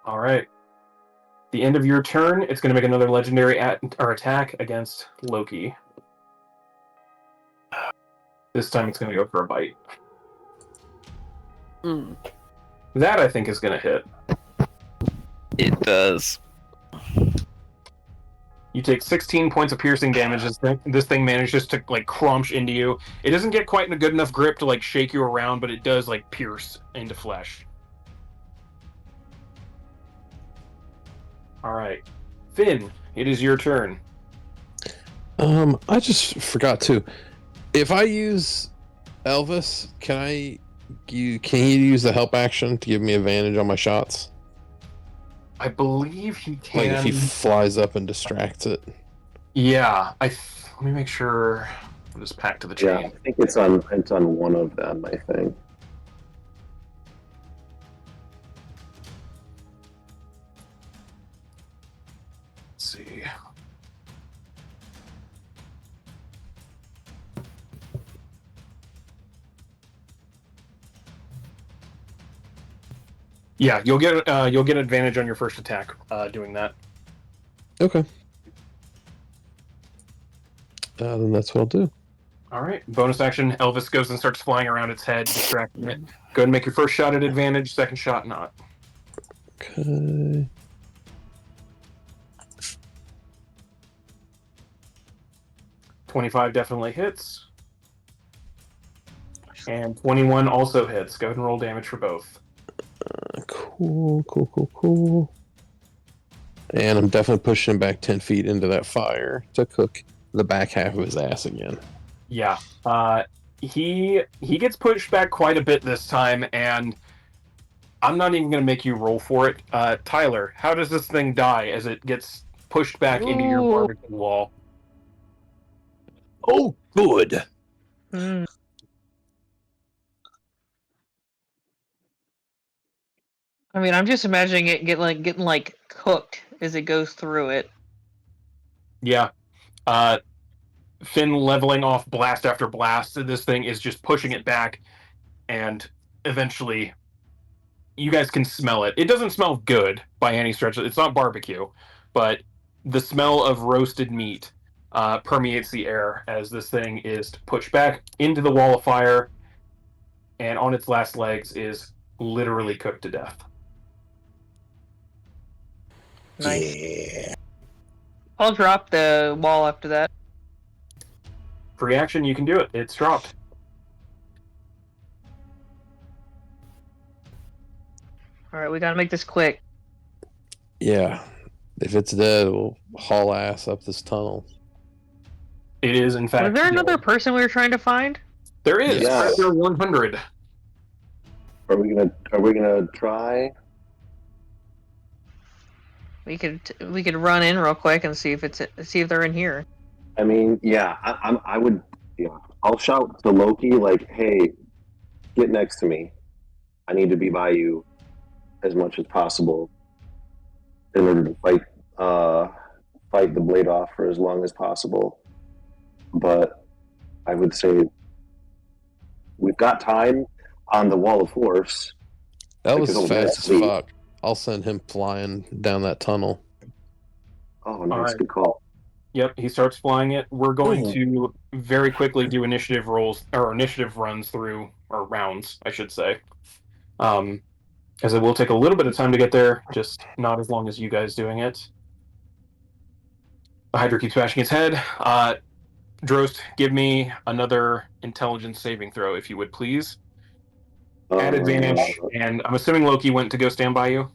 All right. The end of your turn, it's going to make another legendary attack against Loki. This time it's going to go for a bite. That, I think, is going to hit. It does. You take 16 points of piercing damage as this thing manages to like crunch into you. It doesn't get quite in a good enough grip to like shake you around, but it does like pierce into flesh. All right, Finn, it is your turn. I just forgot to. If I use Elvis, can you use the help action to give me advantage on my shots? I believe he can. Like if he flies up and distracts it. Yeah, let me make sure. I'll just pack to the chain. Yeah, I think it's on one of them, I think. Let's see. Yeah, you'll get advantage on your first attack doing that. Okay. Then that's what I'll do. All right. Bonus action. Elvis goes and starts flying around its head, distracting it. Go ahead and make your first shot at advantage. Second shot, not. Okay. $25 definitely hits. And 21 also hits. Go ahead and roll damage for both. Cool. And I'm definitely pushing him back 10 feet into that fire to cook the back half of his ass again. Yeah. He gets pushed back quite a bit this time, and I'm not even going to make you roll for it. Tyler, how does this thing die as it gets pushed back into your barbecue wall? Oh, good. I mean, I'm just imagining it getting cooked as it goes through it. Yeah. Finn leveling off blast after blast. This thing is just pushing it back, and eventually you guys can smell it. It doesn't smell good by any stretch. It's not barbecue, but the smell of roasted meat permeates the air as this thing is pushed back into the wall of fire, and on its last legs is literally cooked to death. Nice. Yeah. I'll drop the wall after that. Free action, you can do it. It's dropped. Alright, we gotta make this quick. Yeah. If it's dead, we'll haul ass up this tunnel. It is, in fact. Was there another dead. person we were trying to find? There is. Yeah. Factor 100. Are we gonna try? We could run in real quick and see if they're in here. I mean, yeah, I would. Yeah, I'll shout to Loki like, "Hey, get next to me. I need to be by you as much as possible in order to fight the blade off for as long as possible." But I would say we've got time on the wall of force. That was Because fast as we- fuck. I'll send him flying down that tunnel. Oh, nice, Alright. good call. Yep, he starts flying it. We're going to very quickly do initiative runs through, or rounds, I should say. As it will take a little bit of time to get there, just not as long as you guys doing it. The Hydra keeps bashing its head. Drost, give me another intelligence saving throw, if you would please. At advantage, and I'm assuming Loki went to go stand by you?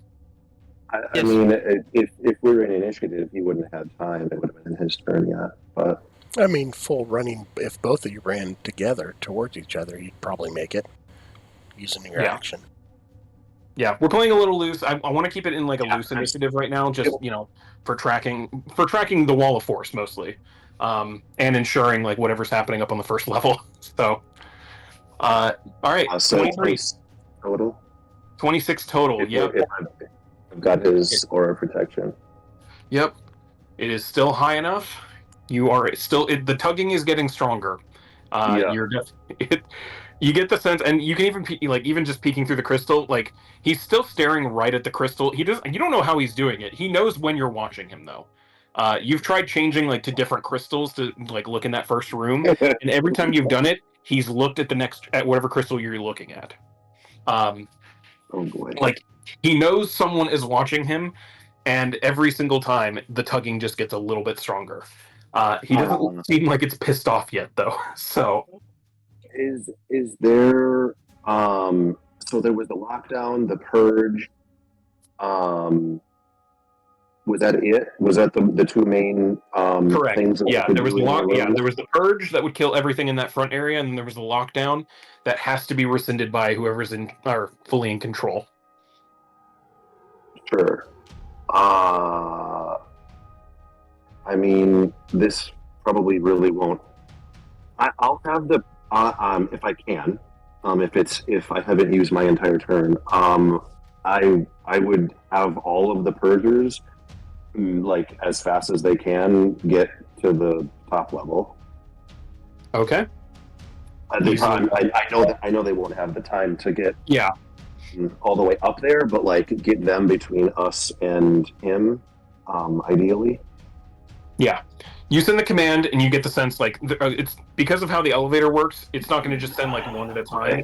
I mean, if we were in initiative, he wouldn't have had time. It would have been his turn yet. But I mean, full running, if both of you ran together towards each other, you'd probably make it using your action. Yeah, we're playing a little loose. I want to keep it in like a loose initiative right now, just for tracking the wall of force mostly. and ensuring like whatever's happening up on the first level. So, all right, So 23 total. 26 total. Yep. If I've got his aura protection. Yep. It is still high enough. You are still the tugging is getting stronger. Yeah. You're just you get the sense, and you can even like even just peeking through the crystal, like he's still staring right at the crystal. You don't know how he's doing it. He knows when you're watching him though. You've tried changing like to different crystals to like look in that first room, and every time you've done it, he's looked at whatever crystal you're looking at. Oh boy. Like he knows someone is watching him, and every single time the tugging just gets a little bit stronger. He doesn't seem like it's pissed off yet, though. So, is there? So there was the lockdown, the purge. Was that it? Was that the two main correct. things? That Yeah, we could there was do in the yeah, room? there was the purge that would kill everything in that front area, and then there was the lockdown that has to be rescinded by whoever's in or fully in control. Sure. I mean, this probably really won't. I'll have the if I can, if I haven't used my entire turn, I would have all of the purgers like as fast as they can get to the top level. Okay. At the time, I know they won't have the time to get all the way up there, but like get them between us and him, ideally. Yeah. You send the command, and you get the sense like it's because of how the elevator works. It's not going to just send like one at a time.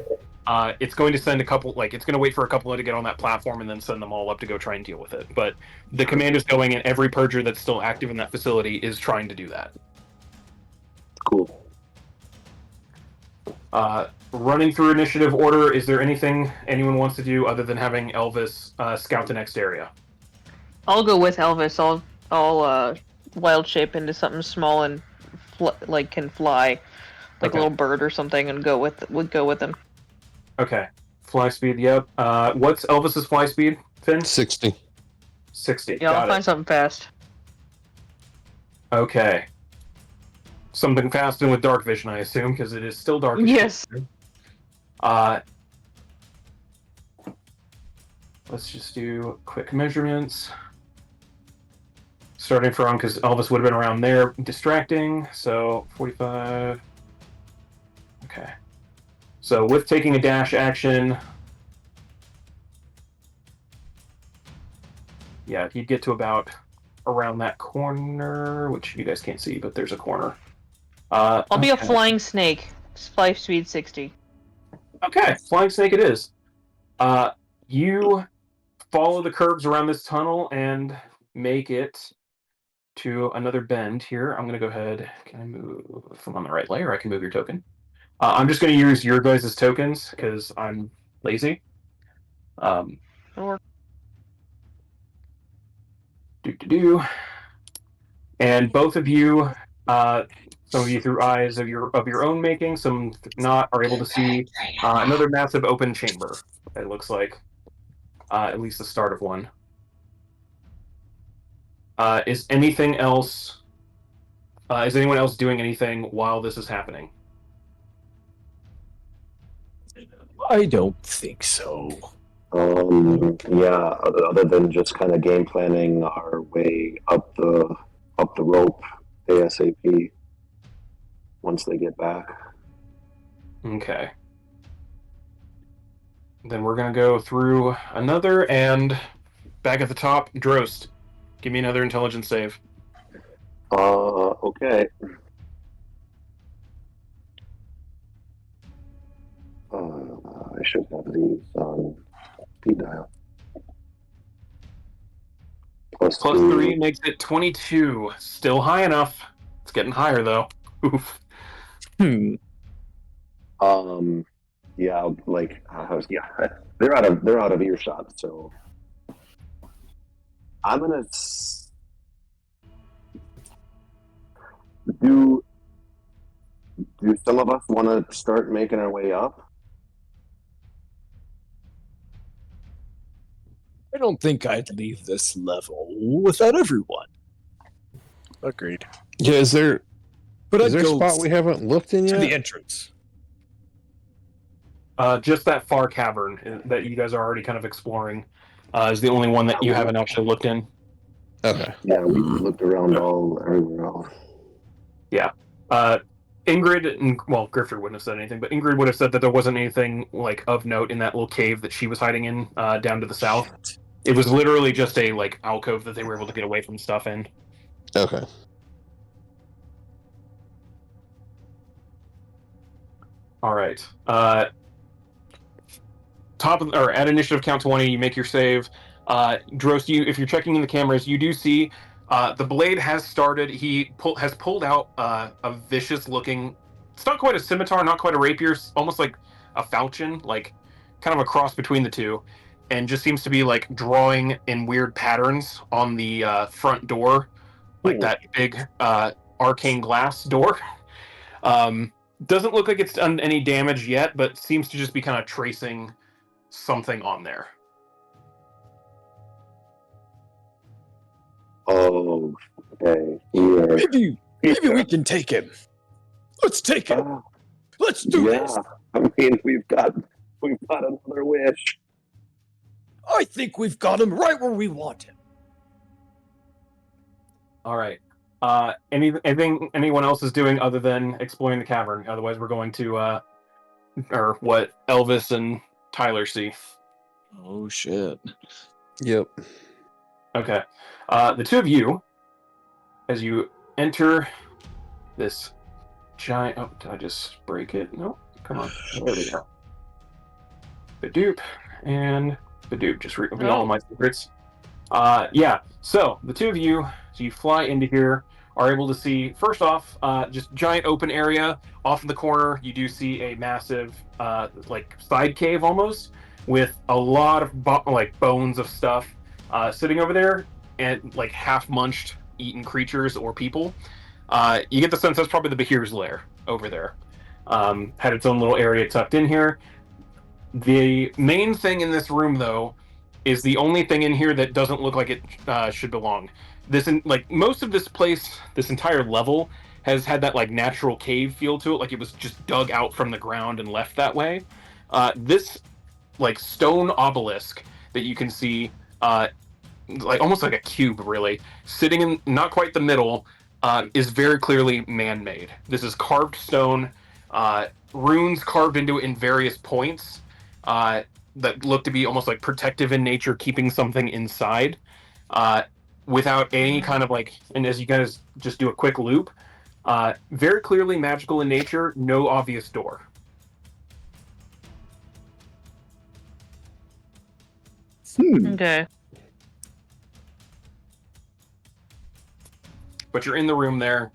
It's going to send a couple. Like it's going to wait for a couple to get on that platform, and then send them all up to go try and deal with it. But the command is going, and every purger that's still active in that facility is trying to do that. Cool. Running through initiative order, is there anything anyone wants to do other than having Elvis scout the next area? I'll go with Elvis. I'll wild shape into something small and like can fly, like a little bird or something, and go with him. Okay, fly speed. Yep. What's Elvis's fly speed, Finn? 60. 60. Yeah, Got I'll find something fast. Okay. Something fast and with dark vision, I assume, because it is still dark. Yes. Let's just do quick measurements. Starting from, because Elvis would have been around there distracting, so 45. Okay. So with taking a dash action, yeah, he'd get to about around that corner, which you guys can't see, but there's a corner. I'll be a flying snake. Fly speed 60. Okay, flying snake it is. You follow the curves around this tunnel and make it to another bend here. I'm going to go ahead. Can I move? If I'm on the right layer, I can move your token. I'm just going to use your guys' tokens because I'm lazy. And both of you, some of you through eyes of your own making, some not, are able to see another massive open chamber. It looks like, at least the start of one. Is anything else? Is anyone else doing anything while this is happening? I don't think so. Yeah, other than just kind of game planning our way up the rope ASAP once they get back. Okay. Then we're gonna go through another, and back at the top, Drost. Give me another intelligence save. Okay. I should have these on speed dial. Plus 3 makes it 22. Still high enough. It's getting higher though. Oof. Yeah, like they're out of earshot, so I'm gonna do some of us want to start making our way up? I don't think I'd leave this level without everyone. Agreed. Yeah, is there But Is I'd there a go spot we haven't looked in to yet? the entrance. Just that far cavern that you guys are already kind of exploring is the only one that you haven't actually looked in. Okay. Yeah, we looked around everywhere else. Yeah. Ingrid, and well, Grifter wouldn't have said anything, but Ingrid would have said that there wasn't anything like of note in that little cave that she was hiding in down to the south. Shit. It was literally just a like alcove that they were able to get away from stuff in. Okay. All right. Top of, or at initiative count 20, you make your save. Drost, if you're checking in the cameras, you do see the blade has started. He has pulled out a vicious looking. It's not quite a scimitar, not quite a rapier, almost like a falchion, like kind of a cross between the two, and just seems to be like drawing in weird patterns on the front door, like that big arcane glass door. Doesn't look like it's done any damage yet, but seems to just be kind of tracing something on there. Oh, okay. Yeah. Maybe we can take him. Let's take him. Let's do this. I mean, we've got another wish. I think we've got him right where we want him. All right. Anything anyone else is doing other than exploring the cavern? Otherwise, we're going to or what Elvis and Tyler see. Oh shit. Yep. Okay. The two of you, as you enter this giant. Oh, did I just break it? No. Come on. There we go. Badoop and Badoop. Just reveal all my secrets. Yeah. So the two of you, as you fly into here, are able to see. First off, just giant open area off in the corner. You do see a massive, like side cave almost, with a lot of bones of stuff sitting over there, and like half munched, eaten creatures or people. You get the sense that's probably the Behir's lair over there. Had its own little area tucked in here. The main thing in this room, though, is the only thing in here that doesn't look like it should belong. Like most of this place, this entire level has had that like natural cave feel to it, like it was just dug out from the ground and left that way. This like stone obelisk that you can see, like almost like a cube, really, sitting in not quite the middle, is very clearly man-made. This is carved stone, runes carved into it in various points. That look to be almost like protective in nature, keeping something inside, without any kind of like. And as you guys just do a quick loop, very clearly magical in nature, no obvious door. Okay. But you're in the room there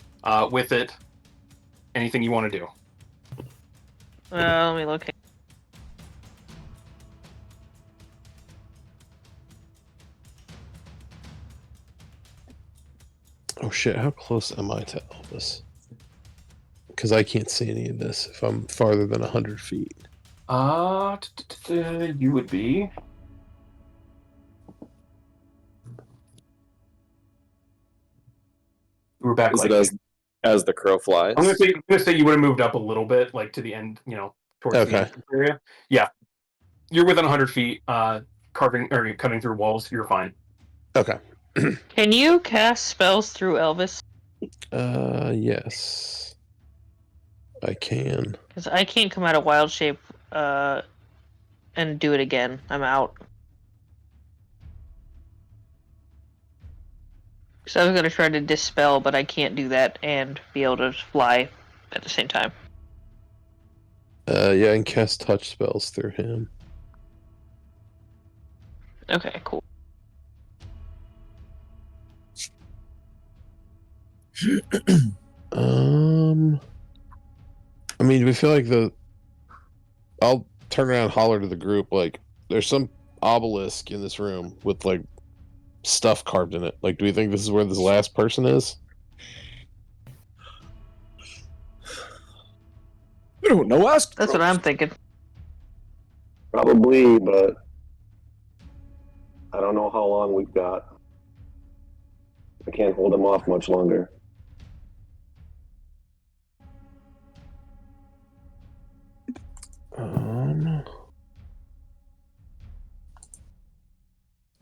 with it. Anything you want to do? Let me look. Oh shit, how close am I to Elvis? Because I can't see any of this if I'm farther than 100 feet. You would be. We're back. Is Like, it as the crow flies? I'm gonna say you would have moved up a little bit, like to the end, towards the end area. Yeah, you're within 100 feet. Carving or cutting through walls, you're fine. Okay. Can you cast spells through Elvis? Yes. I can. Because I can't come out of wild shape and do it again. I'm out. So I was going to try to dispel, but I can't do that and be able to fly at the same time. Yeah, I can cast touch spells through him. Okay, cool. I mean, we feel like I'll turn around and holler to the group, like, there's some obelisk in this room with, like, stuff carved in it. Like, do we think this is where this last person is? We don't know. Ask. That's what I'm thinking. Probably, but I don't know how long we've got. I can't hold him off much longer.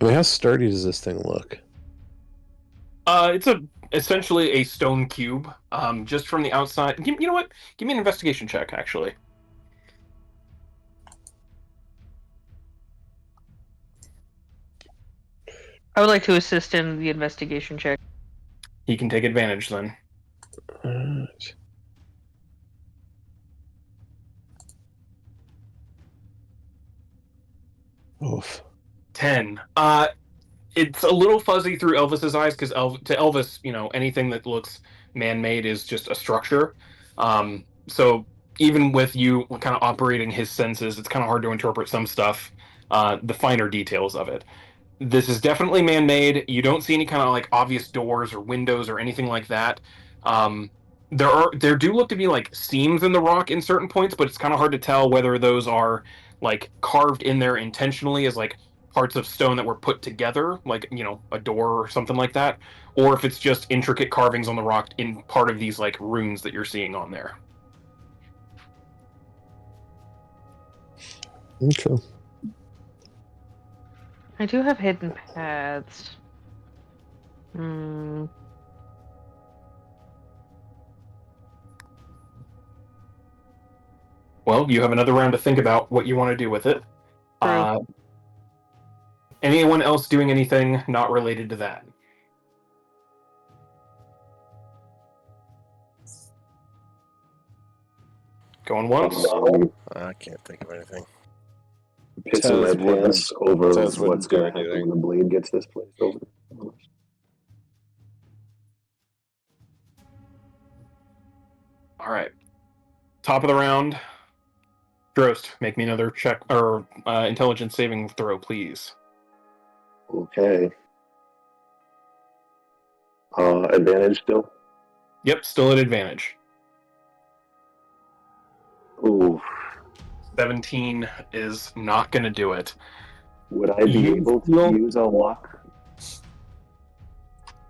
I mean, how sturdy does this thing look? It's essentially a stone cube. Just from the outside. You know what? Give me an investigation check, actually. I would like to assist in the investigation check. He can take advantage then. Alright. Oof. 10. It's a little fuzzy through Elvis's eyes because to Elvis, anything that looks man-made is just a structure. So even with you kind of operating his senses, it's kind of hard to interpret some stuff, the finer details of it. This is definitely man-made. You don't see any kind of like obvious doors or windows or anything like that. There do look to be like seams in the rock in certain points, but it's kind of hard to tell whether those are like carved in there intentionally as like parts of stone that were put together, like a door or something like that, or if it's just intricate carvings on the rock in part of these like runes that you're seeing on there. Okay. I do have hidden paths. Hmm. Well, you have another round to think about what you want to do with it. True. Anyone else doing anything not related to that? Going once? I can't think of anything. Pissing my pants over Tez wouldn't what's going to do happen anything. when the blade gets displaced over. All right. Top of the round. Drost, make me another check or intelligence saving throw, please. Okay. Advantage still? Yep, still at advantage. Ooh. 17 is not going to do it. Would I be You able to feel- use a luck?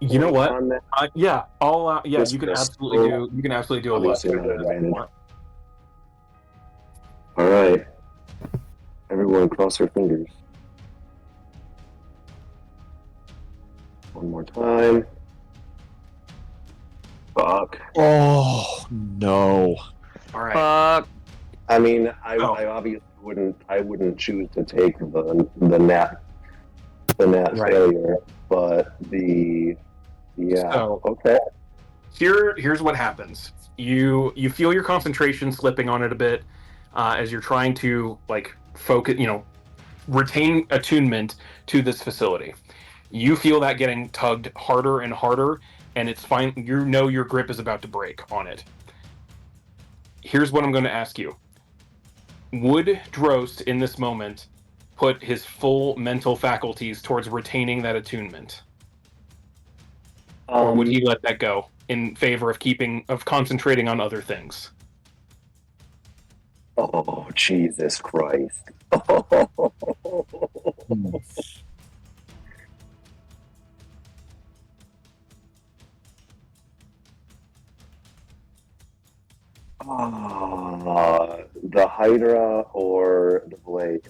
You know what? On that? Yeah, Just you can for absolutely skill. do. You can absolutely do a luck. Obviously not advantage. All right. Everyone cross your fingers. One more time. Fuck. Oh no! All right. Fuck. I mean, I Oh. obviously wouldn't choose to take the nat Right. failure, but So- okay. Here's what happens. You feel your concentration slipping on it a bit as you're trying to like focus, retain attunement to this facility. You feel that getting tugged harder and harder, and it's fine. You know your grip is about to break on it. Here's what I'm going to ask you. Would Drost, in this moment, put his full mental faculties towards retaining that attunement? Or would he let that go in favor of concentrating on other things? Oh, Jesus Christ. The Hydra or the Blade?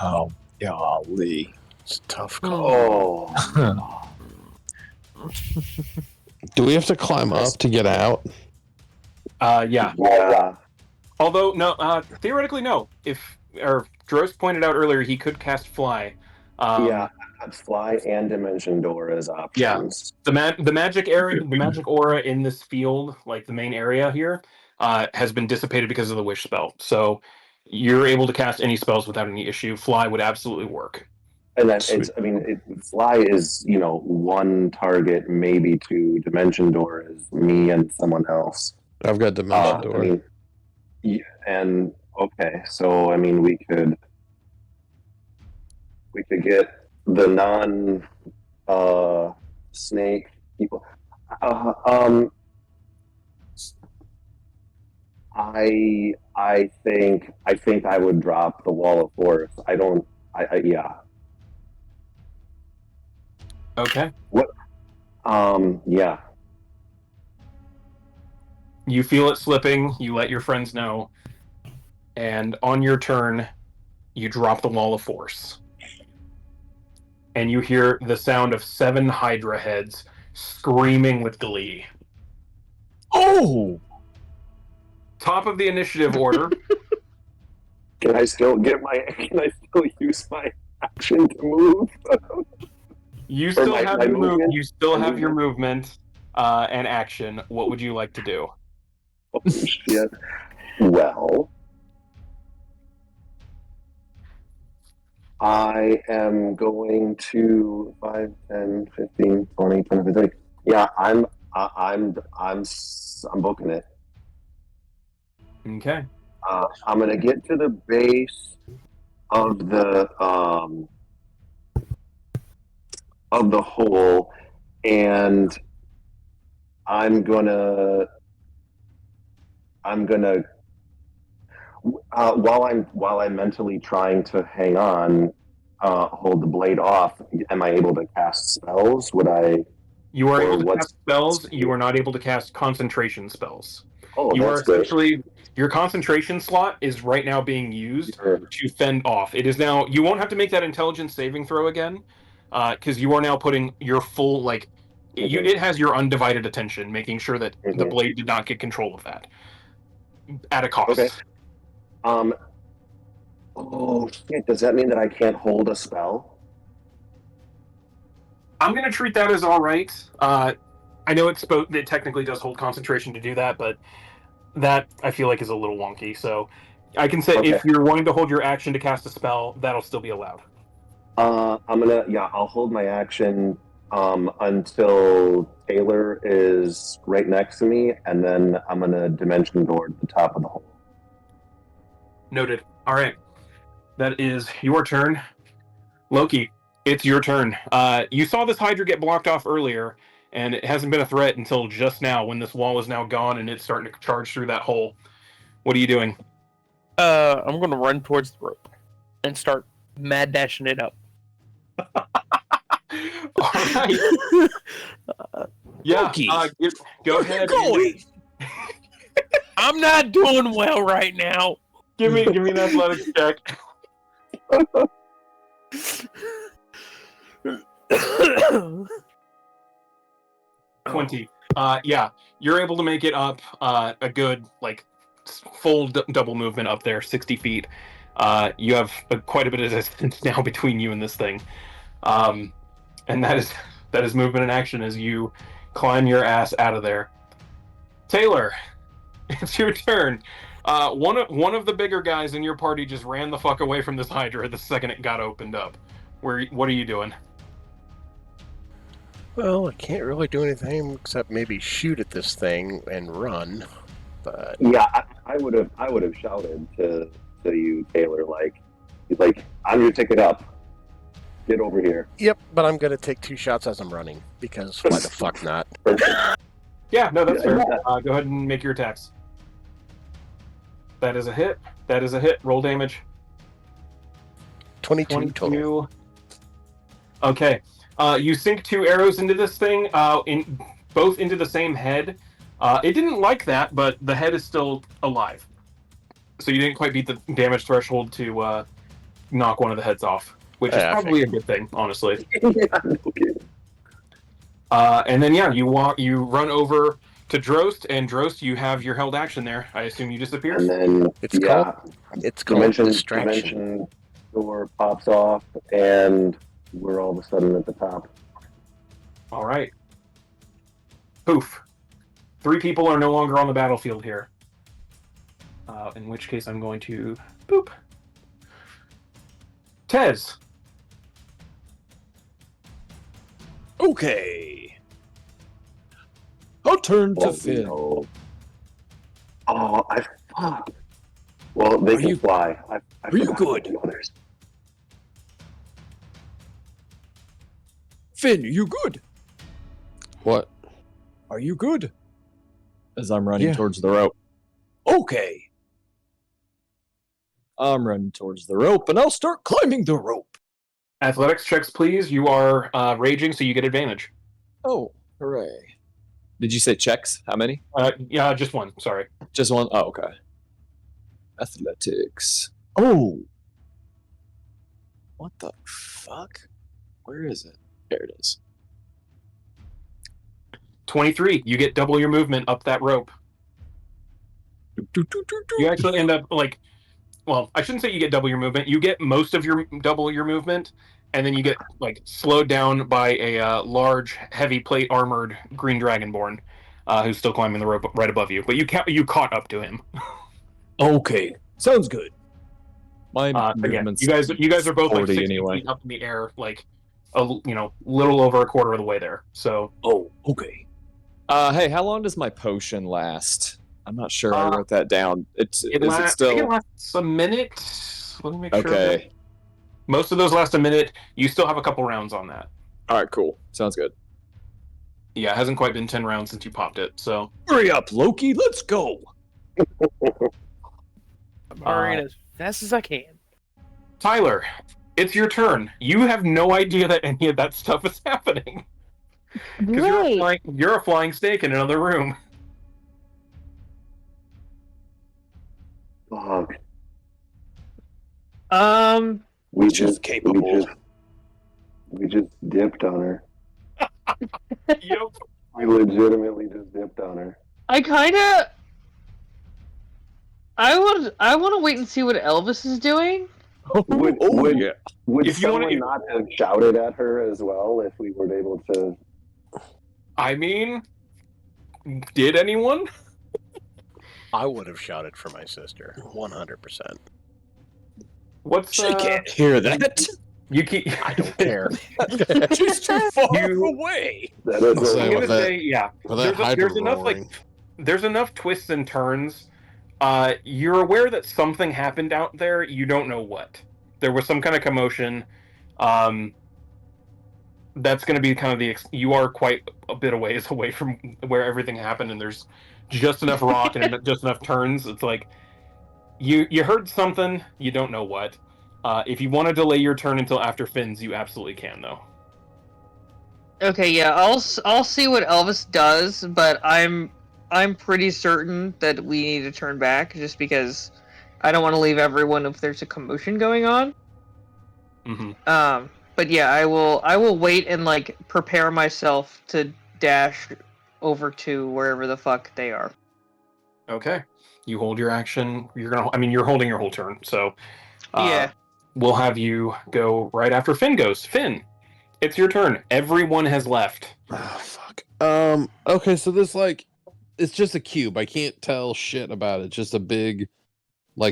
Oh golly! It's a tough call. Oh. Do we have to climb up to get out? Yeah. Yeah. Although, no, theoretically, no. Drost pointed out earlier, he could cast Fly. Yeah, that's Fly and Dimension Door as options. The magic area, the magic aura in this field, like the main area here, has been dissipated because of the wish spell. So you're able to cast any spells without any issue. Fly would absolutely work. And then Sweet. Fly is, one target, maybe two. Dimension Door is me and someone else. I've got dimension door. Okay, so we could get the non snake people. I think I would drop the Wall of Force. Yeah. Okay. Yeah. You feel it slipping. You let your friends know, and on your turn, you drop the wall of force. And you hear the sound of 7 Hydra heads screaming with glee. Oh! Top of the initiative order. Can I still use my action to move? You still my have your move. movement? You still My have your movement and action. What would you like to do? Oh, shit. Well, I am going to 5, 10, 15, 20, 25, 30. Yeah, I'm booking it. Okay. I'm gonna get to the base of the hole, and I'm gonna while I'm mentally trying to hang on, hold the blade off. Am I able to cast spells? Would I? You are Or able to what's- cast spells. You are not able to cast concentration spells. Oh, You are that's great. essentially your concentration slot is right now being used Sure. to fend off. It is now. You won't have to make that intelligence saving throw again, because you are now putting your full Mhm. It has your undivided attention, making sure that the Mhm. blade did not get control of that at a cost. Okay. Oh shit! Does that mean that I can't hold a spell? I'm going to treat that as all right. I know it technically does hold concentration to do that, but that I feel like is a little wonky. So I can say Okay. if you're wanting to hold your action to cast a spell, that'll still be allowed. I'll hold my action until Taylor is right next to me, and then I'm gonna dimension door at the top of the hole. Noted. All right. That is your turn. Loki, it's your turn. You saw this Hydra get blocked off earlier, and it hasn't been a threat until just now when this wall is now gone and it's starting to charge through that hole. What are you doing? I'm gonna run towards the rope and start mad dashing it up. All right. Yeah. Loki, Go where ahead. you going? I'm not doing well right now. Give me an athletics check. 20. Yeah, you're able to make it up a good full double movement up there, 60 feet. You have quite a bit of distance now between you and this thing, and that is movement in action as you climb your ass out of there. Taylor, it's your turn. One of the bigger guys in your party just ran the fuck away from this Hydra the second it got opened up. What are you doing? Well, I can't really do anything except maybe shoot at this thing and run. But Yeah, I would have shouted to you, Taylor, like I'm your ticket up. Get over here. yep, but I'm gonna take 2 shots as I'm running because why the fuck not? Yeah, no, that's Yeah, fair. Go ahead and make your attacks. That is a hit. That is a hit. Roll damage. 22 total. Okay. You sink 2 arrows into this thing, both into the same head. It didn't like that, but the head is still alive. So you didn't quite beat the damage threshold to knock one of the heads off, which is probably a good thing, honestly. And then you run over to Drost, and Drost, you have your held action there. I assume you disappear. And then It's called distraction. Dimension door pops off, and we're all of a sudden at the top. All right. Poof. 3 people are no longer on the battlefield here. In which case I'm going to boop. Tez. Okay. I'll turn to Finn. No. Oh, I fuck. Well, they can fly. Are you good? The others. Finn, are you good? What? Are you good? As I'm running towards the rope. Okay. I'm running towards the rope, and I'll start climbing the rope. Athletics checks, please. You are raging, so you get advantage. Oh, hooray. Did you say checks? How many? Yeah, just one. Sorry. Just one? Oh, okay. Athletics. Oh! What the fuck? Where is it? There it is. 23. You get double your movement up that rope. You actually end up like, well, I shouldn't say you get double your movement. You get most of your double your movement, and then you get like slowed down by a large, heavy plate armored green dragonborn, who's still climbing the rope right above you. But you caught up to him. Okay, sounds good. My Again, movement's you guys are both like 40 60 anyway. feet up in the air, like little over a quarter of the way there. So Oh, okay. Hey, how long does my potion last? I'm not sure. I wrote that down. it Is it still? I think it lasts a minute. Let me make sure. Okay. Most of those last a minute. You still have a couple rounds on that. All right, cool. Sounds good. Yeah, it hasn't quite been 10 rounds since you popped it. So Hurry up, Loki. Let's go. I'm hurrying as fast as I can. Tyler, it's your turn. You have no idea that any of that stuff is happening. Because you're a flying snake in another room. Fuck. Which is capable. We just dipped on her. Yep. We legitimately just dipped on her. I want to wait and see what Elvis is doing. Would If you wanna- someone not have shouted at her as well if we were able to? I mean, did anyone? I would have shouted for my sister, 100%. What's She can't hear that. You keep. I don't care. She's too far away. That is So I'm with gonna that- say, yeah. with that There's hydro enough roaring. there's enough twists and turns. You're aware that something happened out there. You don't know what. There was some kind of commotion. That's going to be kind of you are quite a bit of ways away from where everything happened, and there's just enough rock and just enough turns. It's like you heard something. You don't know what. If you want to delay your turn until after Finn's, you absolutely can, though. Okay, yeah, I'll see what Elvis does, but I'm pretty certain that we need to turn back just because I don't want to leave everyone if there's a commotion going on. Mm-hmm. But yeah, I will wait and like prepare myself to dash over to wherever the fuck they are. Okay. You hold your action. You're holding your whole turn. So Yeah. We'll have you go right after Finn goes. Finn, it's your turn. Everyone has left. Oh, fuck. Okay, so this it's just a cube. I can't tell shit about it. It's just a big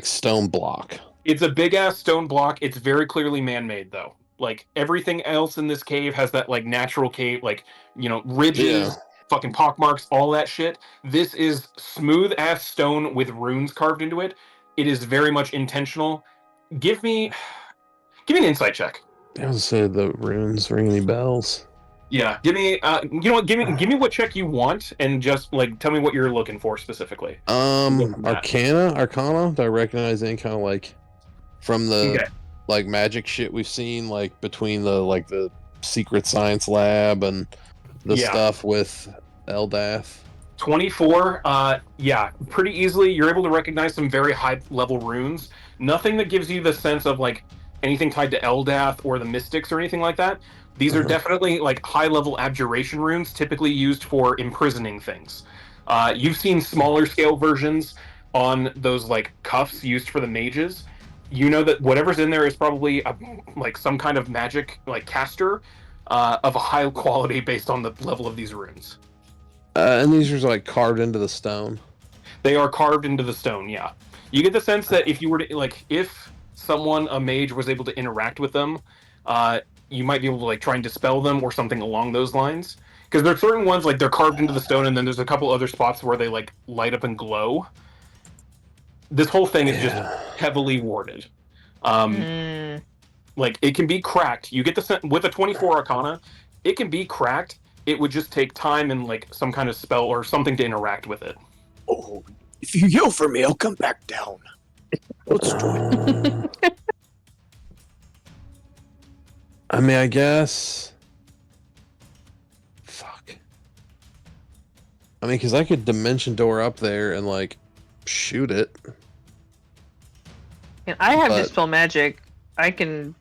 stone block. It's a big ass stone block. It's very clearly man-made though. Like everything else in this cave has that like natural cave, ridges, fucking pockmarks, all that shit. This is smooth ass stone with runes carved into it. It is very much intentional. Give me an insight check. I was say the runes ring any bells. Yeah, give me give me what check you want, and just tell me what you're looking for specifically. Arcana. Do I recognize any kind of from the Okay. Magic shit we've seen between the secret science lab and the stuff with Eldath? 24. Yeah, pretty easily. You're able to recognize some very high level runes. Nothing that gives you the sense of anything tied to Eldath or the Mystics or anything like that. These are definitely high level abjuration runes, typically used for imprisoning things. You've seen smaller scale versions on those cuffs used for the mages. You know that whatever's in there is probably some kind of magic caster of a high quality based on the level of these runes. And these are carved into the stone. They are carved into the stone. Yeah, you get the sense that if you were to if a mage was able to interact with them, you might be able to try and dispel them or something along those lines. Because there are certain ones they're carved into the stone, and then there's a couple other spots where they light up and glow. This whole thing is just heavily warded. It can be cracked. You get the sense with a 24 Arcana, it can be cracked. It would just take time and some kind of spell or something to interact with it. Oh, if you yell for me, I'll come back down. Let's do it. I mean, I guess. Fuck. I mean, because I could dimension door up there and shoot it. And I have But- Dispel Magic. I can...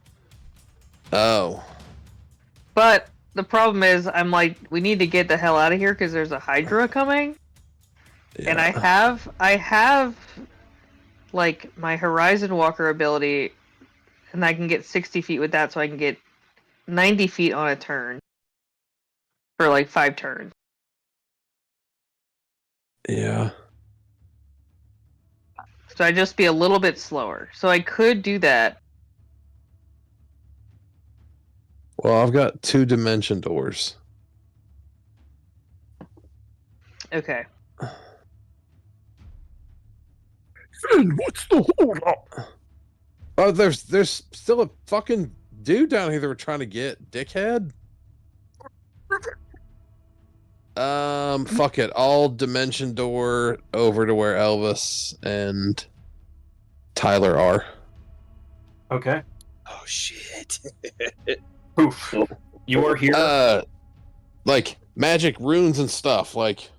Oh. But the problem is, I'm like, we need to get the hell out of here because there's a Hydra coming. Yeah. And I have, like, my Horizon Walker ability, and I can get 60 feet with that, so I can get 90 feet on a turn. For, like, 5 turns. Yeah. So I'd just be a little bit slower. So I could do that. Well, I've got 2 dimension doors. Okay. Finn, what's the hold up? Oh, there's still a fucking dude down here that we're trying to get, dickhead. Fuck it. I'll dimension door over to where Elvis and Tyler are. Okay. Oh shit. Poof. You are here. Like magic runes and stuff. Like,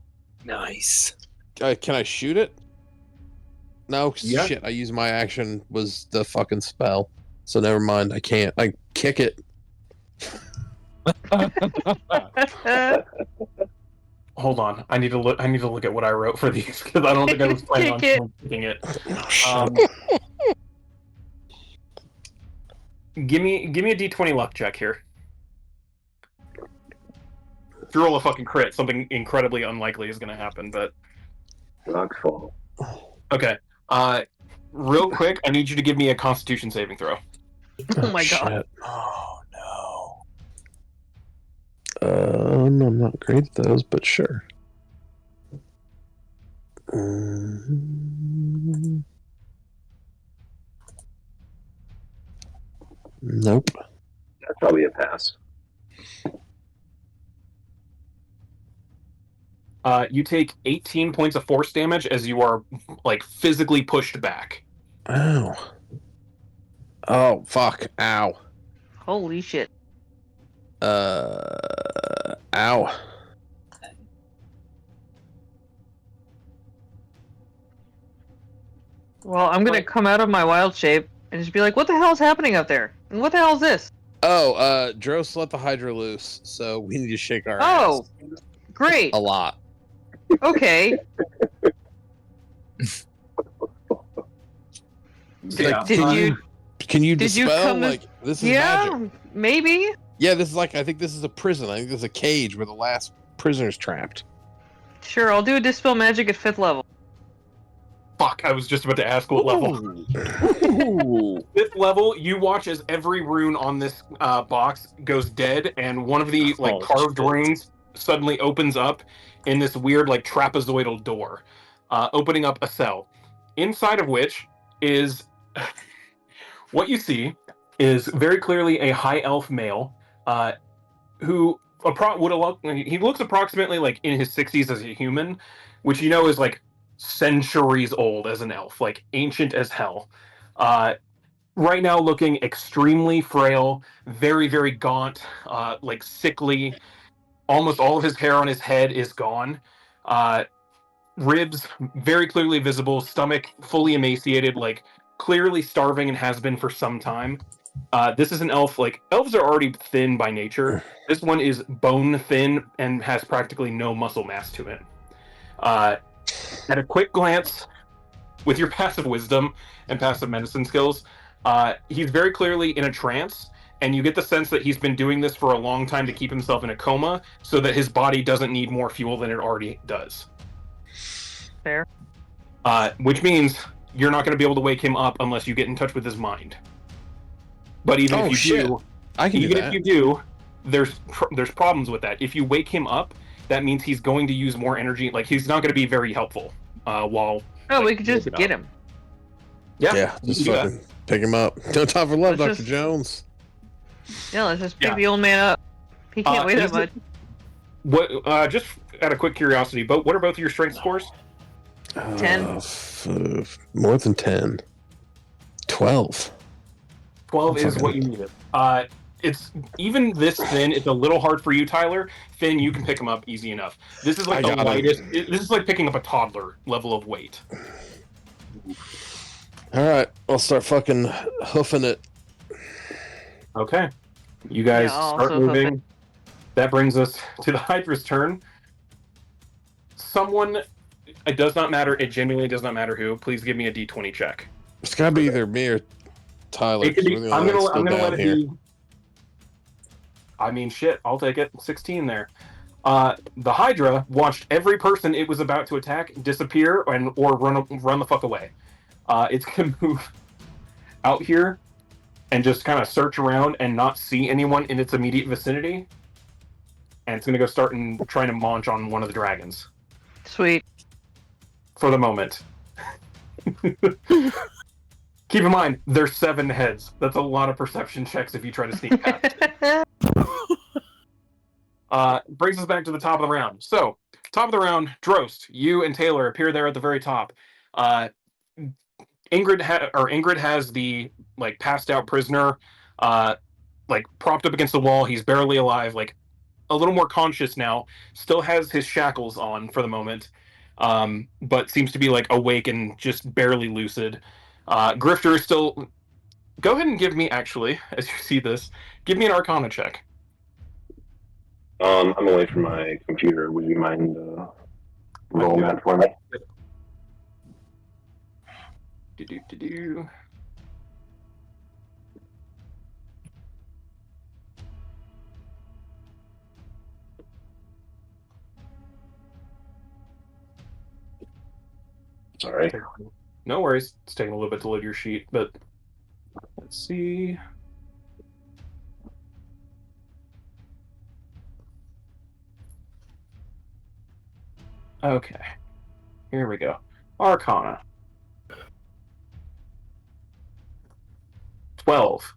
Nice. can I shoot it? No, Yeah. shit. I used my action was the fucking spell, so never mind. I can't. I kick it. Hold on. I need to look at what I wrote for these because I don't think I was planning on Kick kicking it. Oh, shit. Give me a d20 luck check here. If you roll a fucking crit, something incredibly unlikely is going to happen. But Rock fall. okay. Real quick, I need you to give me a Constitution saving throw. Oh my god. Shit. Oh no. I'm not great at those, but sure. Nope. That's probably a pass. You take 18 points of force damage as you are like physically pushed back. Ow. Oh, fuck. Ow. Holy shit. Ow. Well, I'm gonna come out of my wild shape and just be like, what the hell's happening up there? And what the hell is this? Oh, Dros let the Hydra loose, so we need to shake our Oh, ass great. a lot. Okay. Yeah. Can you Did you dispel? come to- Like, this is Yeah, magic. maybe. Yeah, this is like, I think this is a prison. I think there's a cage where the last prisoner's trapped. Sure, I'll do a Dispel Magic at 5th level. Fuck, I was just about to ask what level. Ooh. 5th level, you watch as every rune on this box goes dead, and one of the like Oh, carved shit. runes suddenly opens up in this weird like trapezoidal door, opening up a cell, inside of which is what you see is very clearly a high elf male who he looks approximately like in his 60s as a human, which you know is like centuries old as an elf, like ancient as hell. Right now looking extremely frail, very, very gaunt, like sickly. Almost all of his hair on his head is gone. Ribs very clearly visible, stomach fully emaciated, like clearly starving and has been for some time. This is an elf. Like elves are already thin by nature. This one is bone thin and has practically no muscle mass to it. At a quick glance, with your passive wisdom and passive medicine skills, he's very clearly in a trance, and you get the sense that he's been doing this for a long time to keep himself in a coma, so that his body doesn't need more fuel than it already does. Fair. Which means you're not going to be able to wake him up unless you get in touch with his mind. But even if you do, I can do even that. if you do, there's problems with that. If you wake him up, that means he's going to use more energy. Like he's not going to be very helpful. While Oh, like, we could just waking get up. him. Yeah, Just you can do that. fucking pick him up. No time for love, Let's Dr. just- Jones. Yeah, let's just pick Yeah. the old man up. He can't weigh that is much. it- What? Just out of quick curiosity, but what are both of your strength scores? 10. More than 10. 12. 12 is Fucking- what you needed. It's even this thin. It's a little hard for you, Tyler. Finn, you can pick him up easy enough. This is like I the got him. lightest. This is like picking up a toddler level of weight. All right, I'll start fucking hoofing it. Okay. You guys Yeah, I'll start also hoof it. moving. That brings us to the Hydra's turn. Someone, it does not matter, it genuinely does not matter who, please give me a d20 check. It's gotta be either me or Tyler. It could 'Cause be, we're the only ones still I'm gonna down let it here. be. I mean, shit, I'll take it. 16 there. The Hydra watched every person it was about to attack disappear or run the fuck away. It's gonna move out here and just kind of search around and not see anyone in its immediate vicinity. And it's gonna go start and trying to launch on one of the dragons. Sweet. For the moment. Keep in mind, there's 7 heads. That's a lot of perception checks if you try to sneak past. Brings us back to the top of the round. So, top of the round, Drost, you and Taylor appear there at the very top. Ingrid has the passed out prisoner, propped up against the wall. He's barely alive, a little more conscious now. Still has his shackles on for the moment, but seems to be awake and just barely lucid. Grifter is still. Go ahead and give me, actually, as you see this, give me an Arcana check. I'm away from my computer. Would you mind rolling that for me? Do. Sorry. No worries. It's taking a little bit to load your sheet, but let's see. Okay. Here we go. Arcana. 12.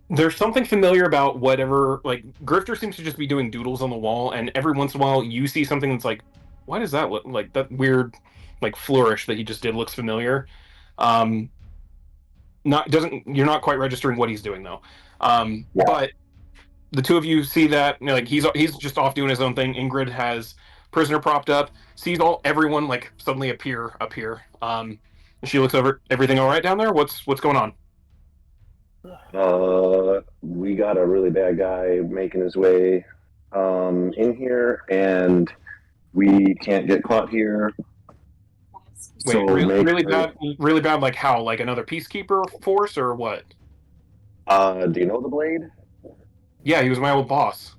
There's something familiar about whatever, Grifter seems to just be doing doodles on the wall, and every once in a while you see something that's why does that look like that weird, flourish that he just did looks familiar. You're not quite registering what he's doing though. Yeah. But the two of you see that, he's just off doing his own thing. Ingrid has prisoner propped up, sees everyone suddenly appear up here. She looks over, everything all right down there? What's going on? We got a really bad guy making his way in here, and we can't get caught here. Wait, So really bad, like how? Like another peacekeeper force or what? Do you know the Blade? Yeah, he was my old boss.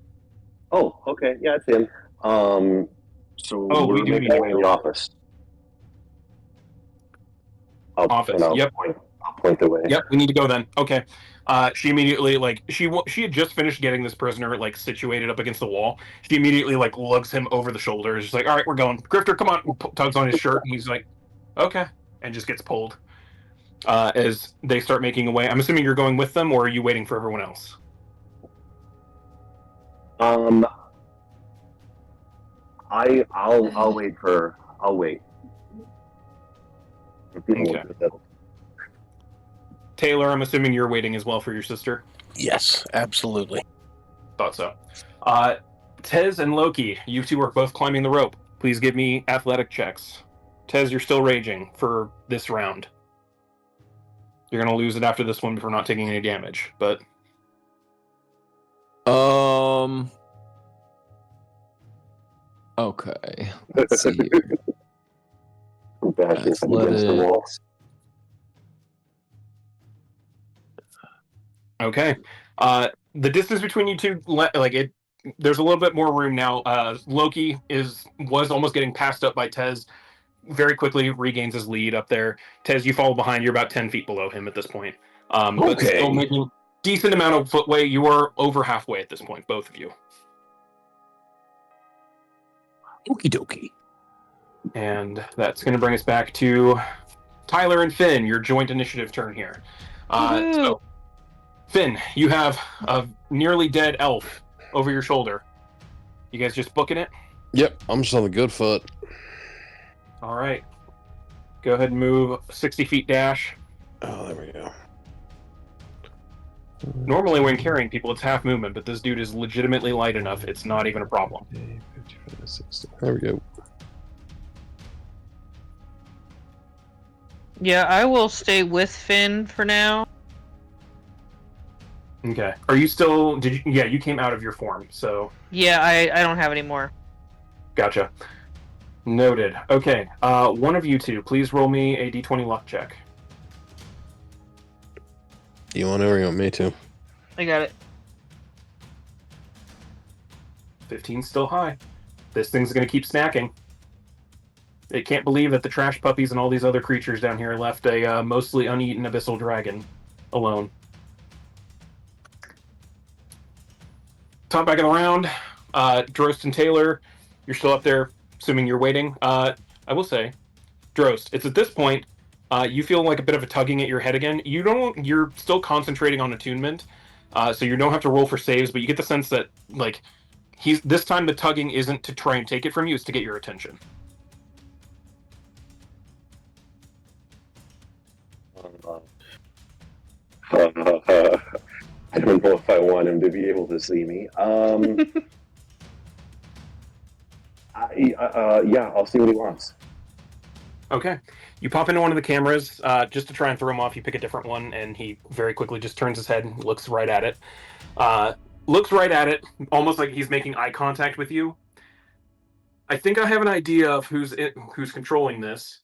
Oh, okay, yeah, it's him. So we we're do making need our way in the office. I'll Yep. I'll point the way. Yep, we need to go then. Okay. She immediately she had just finished getting this prisoner situated up against the wall. She immediately lugs him over the shoulders. She's like, "All right, we're going. Grifter, come on!" Tugs on his shirt, and he's like, "Okay," and just gets pulled. As they start making a way, I'm assuming you're going with them, or are you waiting for everyone else? I'll wait. Okay. Taylor, I'm assuming you're waiting as well for your sister. Yes, absolutely. Thought so. Tez and Loki, you two are both climbing the rope. Please give me athletic checks. Tez, you're still raging for this round. You're going to lose it after this one for not taking any damage, but... Okay. Let's see here. Bashing against the wall. Okay. The distance between you two, there's a little bit more room now. Loki was almost getting passed up by Tez. Very quickly regains his lead up there. Tez, you follow behind. You're about 10 feet below him at this point. But still making decent amount of footway. You are over halfway at this point, both of you. Okie dokie. And that's going to bring us back to Tyler and Finn, your joint initiative turn here. So, Finn, you have a nearly dead elf over your shoulder. You guys just booking it? Yep, I'm just on the good foot. All right. Go ahead and move 60 feet dash. Oh, there we go. Normally when carrying people, it's half movement, but this dude is legitimately light enough. It's not even a problem. There we go. Yeah, I will stay with Finn for now. Okay. Are you still? Did you? Yeah, you came out of your form, so Yeah, I don't have any more. gotcha. Noted. Okay. One of you two, please roll me a d20 luck check. Do you want to or you want me to? I got it. 15's still high. This thing's gonna keep snacking. It can't believe that the trash puppies and all these other creatures down here left a mostly uneaten abyssal dragon alone. Top back of the round. Drost and Taylor, you're still up there, assuming you're waiting. I will say, Drost, it's at this point, you feel like a bit of a tugging at your head again. You're still concentrating on attunement, so you don't have to roll for saves, but you get the sense that, like, this time the tugging isn't to try and take it from you, it's to get your attention. I don't know if I want him to be able to see me. Yeah, I'll see what he wants. Okay. You pop into one of the cameras just to try and throw him off. You pick a different one, and he very quickly just turns his head and looks right at it. Almost like he's making eye contact with you. I think I have an idea of who's controlling this,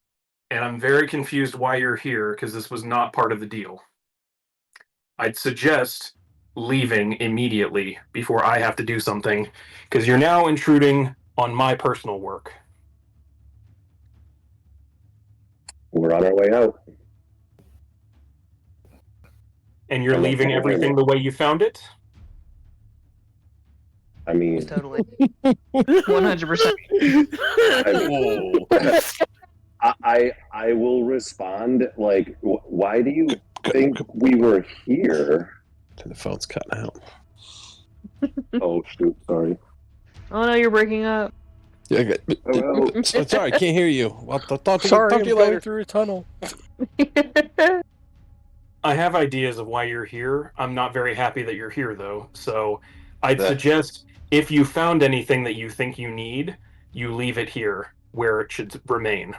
and I'm very confused why you're here, because this was not part of the deal. I'd suggest leaving immediately before I have to do something, because you're now intruding on my personal work. We're on our way out. And you're leaving everything the way you found it? I mean, Totally. 100%. I will respond like, why do you think we were here? The phone's cutting out. Oh shoot, sorry. Oh no, you're breaking up. Yeah, okay. Oh, Sorry, can't hear you. I'll talk to Sorry, you, I'm talk to you going later. through a tunnel. I have ideas of why you're here. I'm not very happy that you're here, though. So I'd suggest if you found anything that you think you need, you leave it here where it should remain.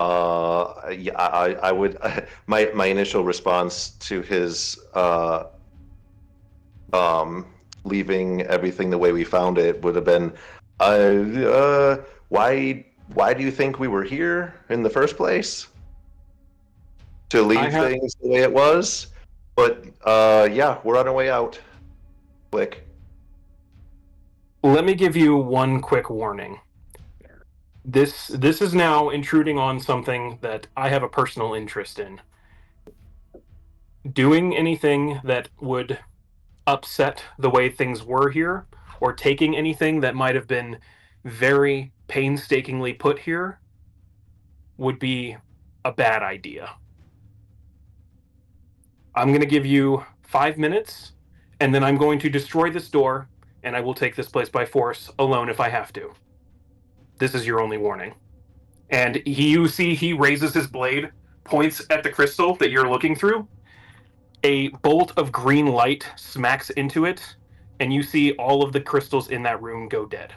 Yeah, I would. My initial response to his leaving everything the way we found it would have been, why do you think we were here in the first place? To leave things the way it was? But yeah, we're on our way out. Click. Let me give you one quick warning. This is now intruding on something that I have a personal interest in. Doing anything that would upset the way things were here, or taking anything that might have been very painstakingly put here, would be a bad idea. I'm going to give you 5 minutes, and then I'm going to destroy this door, and I will take this place by force, alone if I have to. This is your only warning. And you see he raises his blade, points at the crystal that you're looking through. A bolt of green light smacks into it, and you see all of the crystals in that room go dead.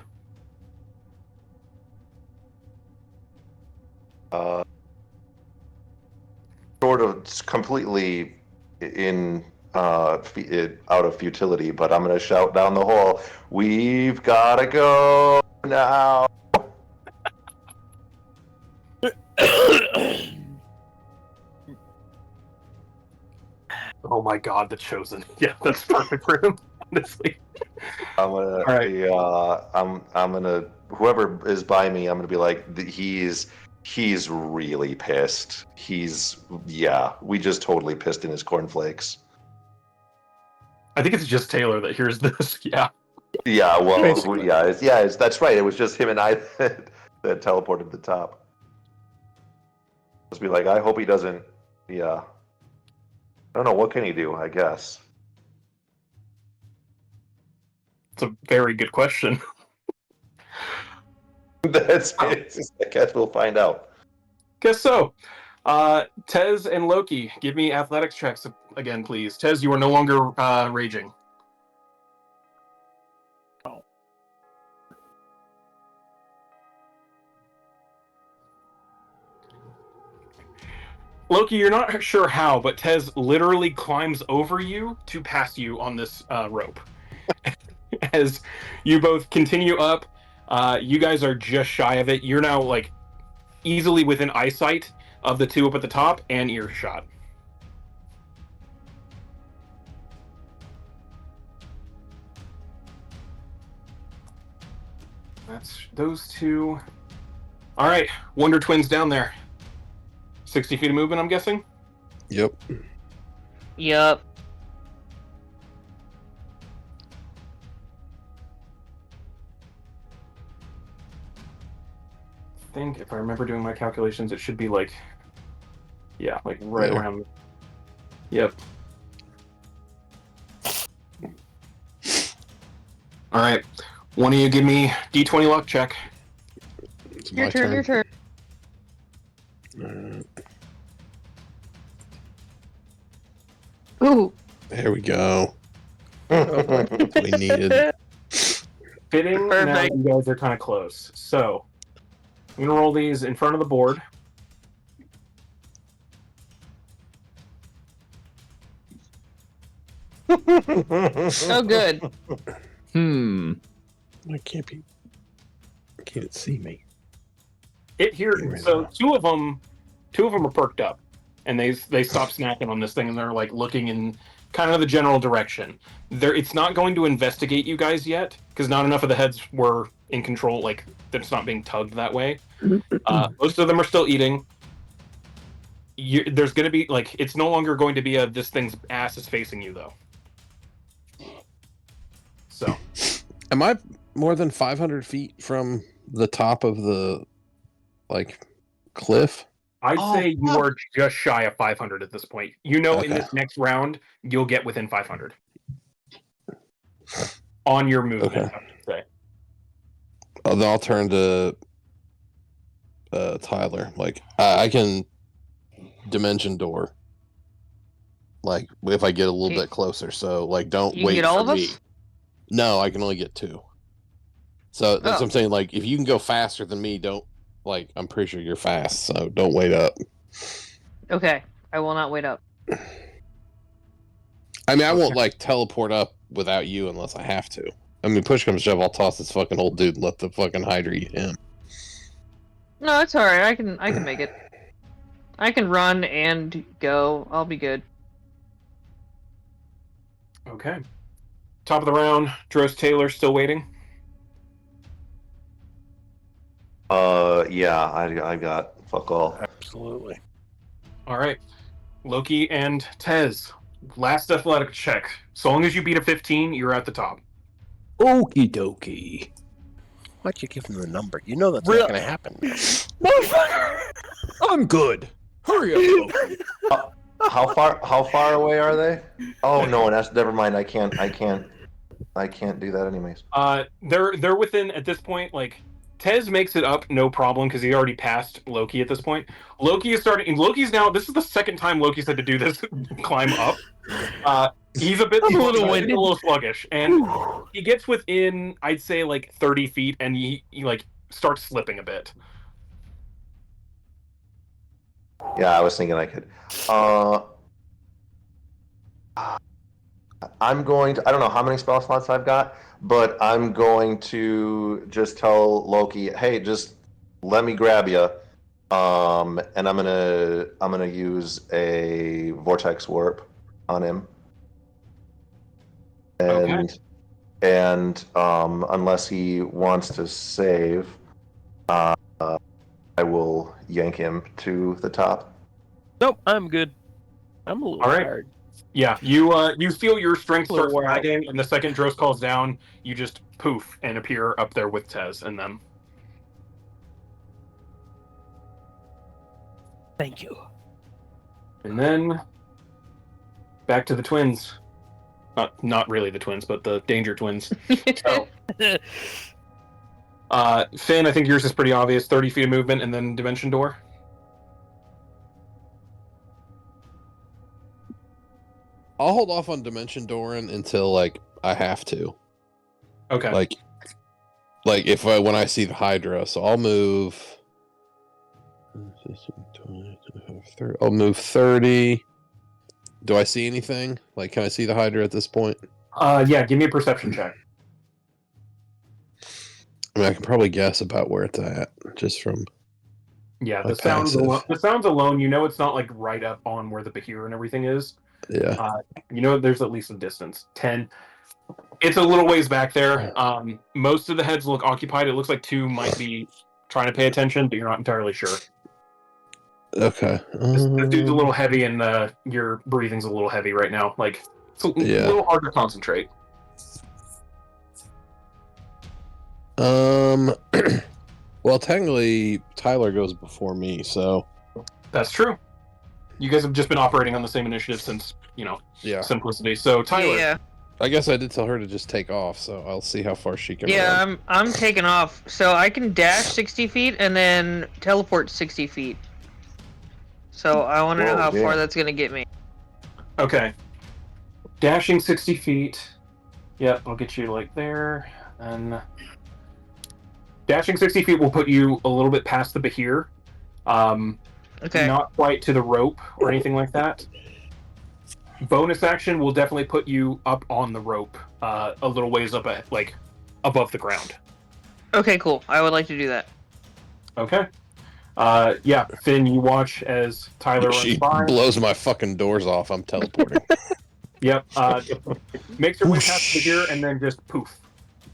Sort of completely out of futility, but I'm gonna shout down the hall, "We've gotta go now!" Oh my god, the Chosen. Yeah, that's perfect for him, honestly. I'm gonna, I'm gonna, whoever is by me, I'm gonna be like, he's really pissed. We just totally pissed in his cornflakes. I think it's just Taylor that hears this. Yeah. Yeah, well, Basically. that's right. It was just him and I that teleported to the top. Just be like, I hope he doesn't. Yeah. I don't know. What can he do? I guess. It's a very good question. That's it. I guess we'll find out. Guess so. Tez and Loki, give me athletics checks again, please. Tez, you are no longer raging. Loki, you're not sure how, but Tez literally climbs over you to pass you on this rope. As you both continue up, you guys are just shy of it. You're now like easily within eyesight of the two up at the top and earshot. That's those two. All right, Wonder Twins down there. 60 feet of movement, I'm guessing? Yep. Yup. I think if I remember doing my calculations, it should be like, yeah, like right There. around. Yep. All right. One of you give me D20 luck check. It's Your my turn, your turn. Ooh. There we go. What we needed. Fitting, now Perfect. you guys are kind of close. So, I'm going to roll these in front of the board. Oh, good. I can't be. I can't see me. So two of them are perked up, and they stop snacking on this thing, and they're like looking in kind of the general direction. It's not going to investigate you guys yet because not enough of the heads were in control. Like it's not being tugged that way. Most of them are still eating. There's going to be like it's no longer going to be this thing's ass is facing you though. So, am I more than 500 feet from the top of the cliff? I'd say you are just shy of 500 at this point. You know, in this next round, you'll get within 500 on your movement. Okay. I should say. Then I'll turn to Tyler. I can dimension door. If I get a little bit closer, so don't You wait get all for of me. us? No, I can only get 2. So that's what I'm saying. If you can go faster than me, don't. I'm pretty sure you're fast, so don't wait up. Okay, I will not wait up. I mean, I won't teleport up without you unless I have to. I mean, push comes to shove, I'll toss this fucking old dude and let the fucking Hydra eat him. No, it's alright. I can make it. I can run and go. I'll be good. Okay. Top of the round, Dross Taylor still waiting. Yeah, I got fuck all. Absolutely. All right. Loki and Tez, last athletic check. So long as you beat a 15, you're at the top. Okie dokie. Why'd you give him the number? You know that's not going to happen. I'm good. Hurry up, Loki. How far away are they? Oh no, never mind. I can't do that anyways. They're within at this point. Tez makes it up, no problem, because he already passed Loki at this point. Loki is starting. Loki's now. This is the second time Loki's had to do this climb up. He's a little sluggish, and he gets within, I'd say, 30 feet, and he starts slipping a bit. Yeah, I was thinking I could. I'm going to. I don't know how many spell slots I've got, but I'm going to just tell Loki, "Hey, just let me grab you." And I'm gonna use a vortex warp on him. And unless he wants to save, I will yank him to the top. Nope, I'm good. I'm a little tired. Yeah, you feel your strength start flagging, and the second Dross calls down, you just poof and appear up there with Tez and them. Thank you. And then back to the twins. Not really the twins, but the danger twins. So, Finn, I think yours is pretty obvious. 30 feet of movement, and then dimension door. I'll hold off on dimension dooring until I have to. Okay. When I see the Hydra, so I'll move I'll move 30. Do I see anything? Like, can I see the Hydra at this point? Yeah, give me a perception check. I mean, I can probably guess about where it's at, just from... Yeah, My the sounds passive. alone, you know it's not like right up on where the Bahir and everything is. Yeah. You know there's at least some distance. 10. It's a little ways back there. Most of the heads look occupied. It looks like 2 might be trying to pay attention, but you're not entirely sure. Okay. This dude's a little heavy, and your breathing's a little heavy right now. Like, it's a little hard to concentrate. Well, technically, Tyler goes before me, so... That's true. You guys have just been operating on the same initiative since, simplicity. So, Tyler... Yeah. I guess I did tell her to just take off, so I'll see how far she can run. Yeah, I'm taking off. So I can dash 60 feet and then teleport 60 feet. So I want to know how far that's going to get me. Okay. Dashing 60 feet. Yep, I'll get you, like, there. And... Dashing 60 feet will put you a little bit past the Bahir. Okay. Not quite to the rope or anything like that. Bonus action will definitely put you up on the rope, a little ways up, like, above the ground. Okay, cool. I would like to do that. Okay. Yeah, Finn, you watch as Tyler runs by. She blows my fucking doors off. I'm teleporting. Yep. Makes her way past the Bahir and then just poof.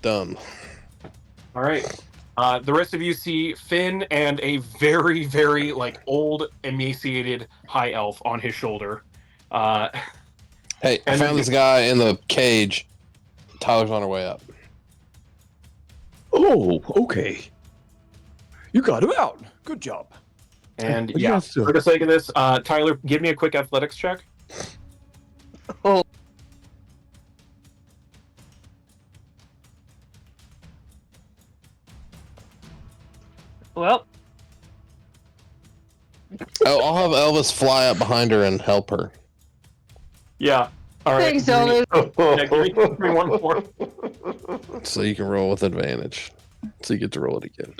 Done. All right. The rest of you see Finn and a very, very, like, old, emaciated high elf on his shoulder. Hey, I found this guy in the cage. Tyler's on her way up. Oh, okay. You got him out. Good job. And yeah, for the sake of this, Tyler, give me a quick athletics check. Oh. Well. Oh, I'll have Elvis fly up behind her and help her. Yeah. All right. Thanks, Elvis. Give me one more. So you can roll with advantage. So you get to roll it again.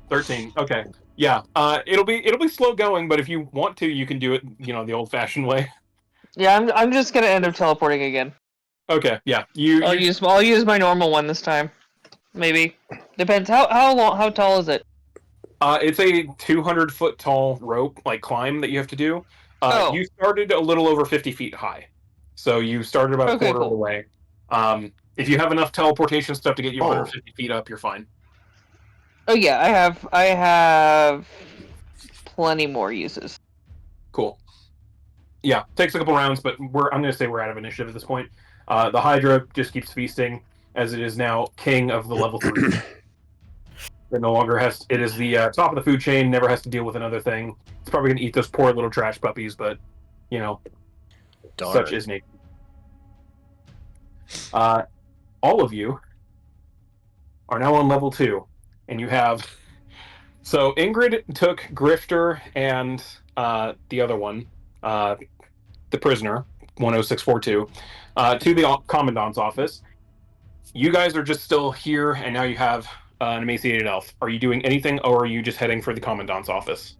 13. Okay. Yeah. It'll be slow going, but if you want to, you can do it, the old-fashioned way. Yeah, I'm just gonna end up teleporting again. Okay. Yeah. I'll use my normal one this time. Maybe. Depends. How tall is it? It's a 200-foot tall rope, like, climb that you have to do. You started a little over 50 feet high. So you started about a quarter of the way. If you have enough teleportation stuff to get you 150 feet up, you're fine. Oh yeah, I have plenty more uses. Cool. Yeah, takes a couple rounds, but I'm going to say we're out of initiative at this point. The Hydra just keeps feasting, as it is now king of the level 3. It no longer has. It is the top of the food chain. Never has to deal with another thing. It's probably going to eat those poor little trash puppies, but such is nature. All of you are now on level 2, and you have. So Ingrid took Grifter and the other one, the prisoner, 10642, to the commandant's office. You guys are just still here, and now you have an emaciated elf. Are you doing anything, or are you just heading for the commandant's office?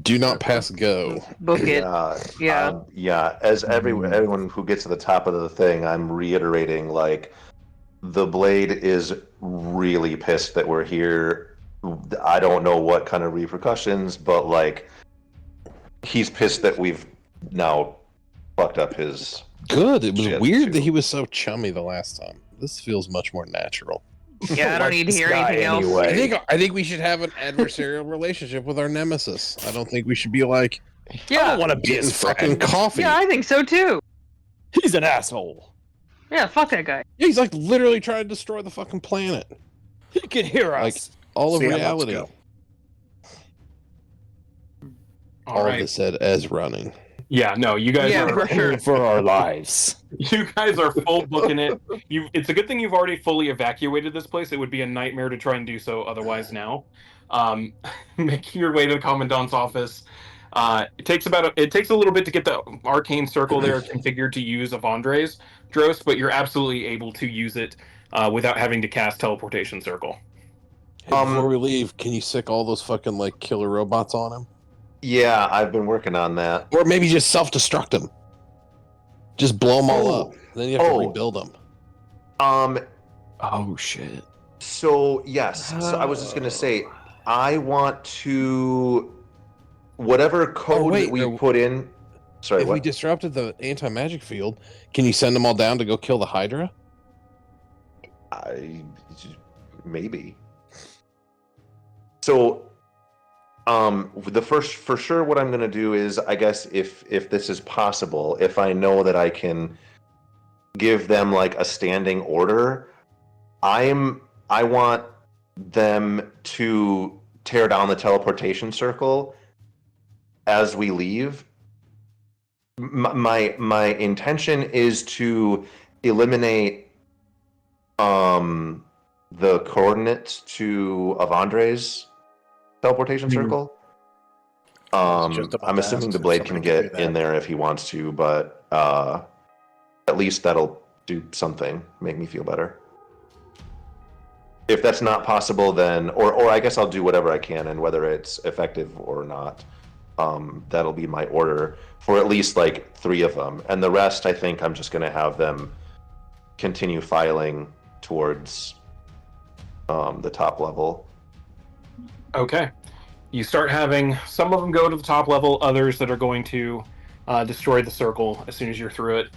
Do not pass go. Book it. Yeah. Yeah. As everyone who gets to the top of the thing, I'm reiterating, like, the Blade is really pissed that we're here. I don't know what kind of repercussions, but, like, he's pissed that we've now fucked up his. Good. It was weird that he was so chummy the last time. This feels much more natural. Yeah, I don't need to hear anything else. I think we should have an adversarial relationship with our nemesis. I don't think we should be like, yeah, I don't want to be his fucking coffee. Yeah, I think so too. He's an asshole. Yeah, fuck that guy. Yeah, he's like literally trying to destroy the fucking planet. He can hear us. Like all of reality. All right. of this said as running. Yeah, no, you guys are for sure. For our lives. You guys are full booking it. It's a good thing you've already fully evacuated this place. It would be a nightmare to try and do so otherwise now. Making your way to the commandant's office. It takes a little bit to get the arcane circle there configured to use Avandre's Dross, but you're absolutely able to use it without having to cast teleportation circle. Hey, before we leave, can you sick all those fucking like killer robots on him? Yeah, I've been working on that. Or maybe just self-destruct them. Just blow them all Oh. up. Then you have to rebuild them. Oh shit. So yes. So I was just gonna say, I want to whatever code that we put in. Sorry, If what? we disrupted the anti-magic field, can you send them all down to go kill the Hydra? Maybe. So, the first for sure, what I'm gonna do is, I guess, if this is possible, if I know that I can give them like a standing order, I want them to tear down the teleportation circle as we leave. My intention is to eliminate the coordinates of Andre's teleportation circle. I'm assuming the blade can get in there if he wants to, but at least that'll do something, make me feel better. If that's not possible, then or I guess I'll do whatever I can, and whether it's effective or not, that'll be my order for at least like 3 of them, and the rest I think I'm just gonna have them continue filing towards the top level. Okay. You start having some of them go to the top level, others that are going to destroy the circle as soon as you're through it.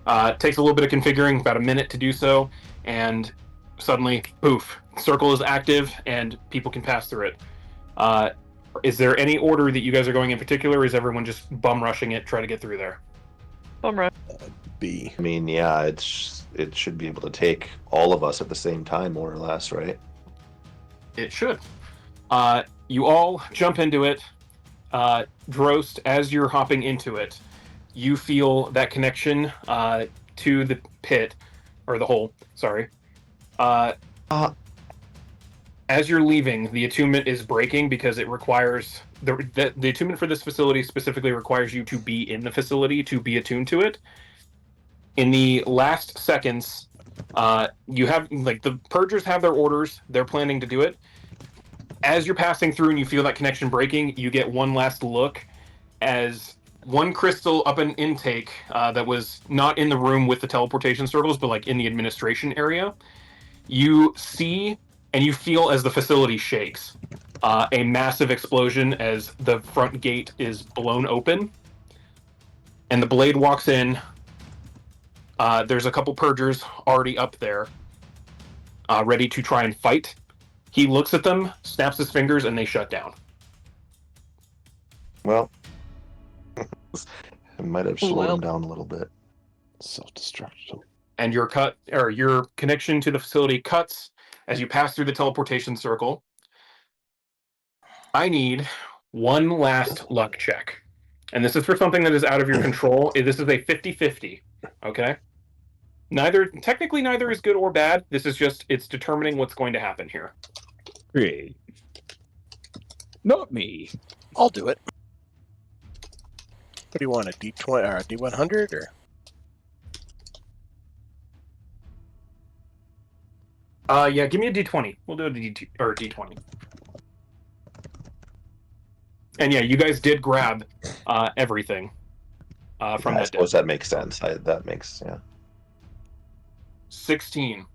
It takes a little bit of configuring, about a minute to do so, and suddenly, poof, circle is active and people can pass through it. Is there any order that you guys are going in particular, or is everyone just bum rushing it, try to get through there? Bum rush. B. I mean, yeah, it should be able to take all of us at the same time, more or less, right? It should. You all jump into it. Drost, as you're hopping into it, you feel that connection to the pit, or the hole, sorry. As you're leaving, the attunement is breaking because it requires... The attunement for this facility specifically requires you to be in the facility to be attuned to it. In the last seconds, you have... Like, the Purgers have their orders. They're planning to do it. As you're passing through and you feel that connection breaking, you get one last look as one crystal up an intake that was not in the room with the teleportation circles, but like in the administration area. You see and you feel as the facility shakes. A massive explosion as the front gate is blown open. And the blade walks in. There's a couple Purgers already up there, ready to try and fight. He looks at them, snaps his fingers, and they shut down. Well, I might have slowed him down a little bit. Self-destruction. And your connection to the facility cuts as you pass through the teleportation circle. I need one last luck check. And this is for something that is out of your control. This is a 50-50, okay? Technically neither is good or bad. This is just, it's determining what's going to happen here. Great. Not me. I'll do it. What do you want, a D20 or a D100 or? Yeah, give me a D20. We'll do a D20. And yeah, you guys did grab everything from that. I suppose that makes sense. That makes, yeah. 16.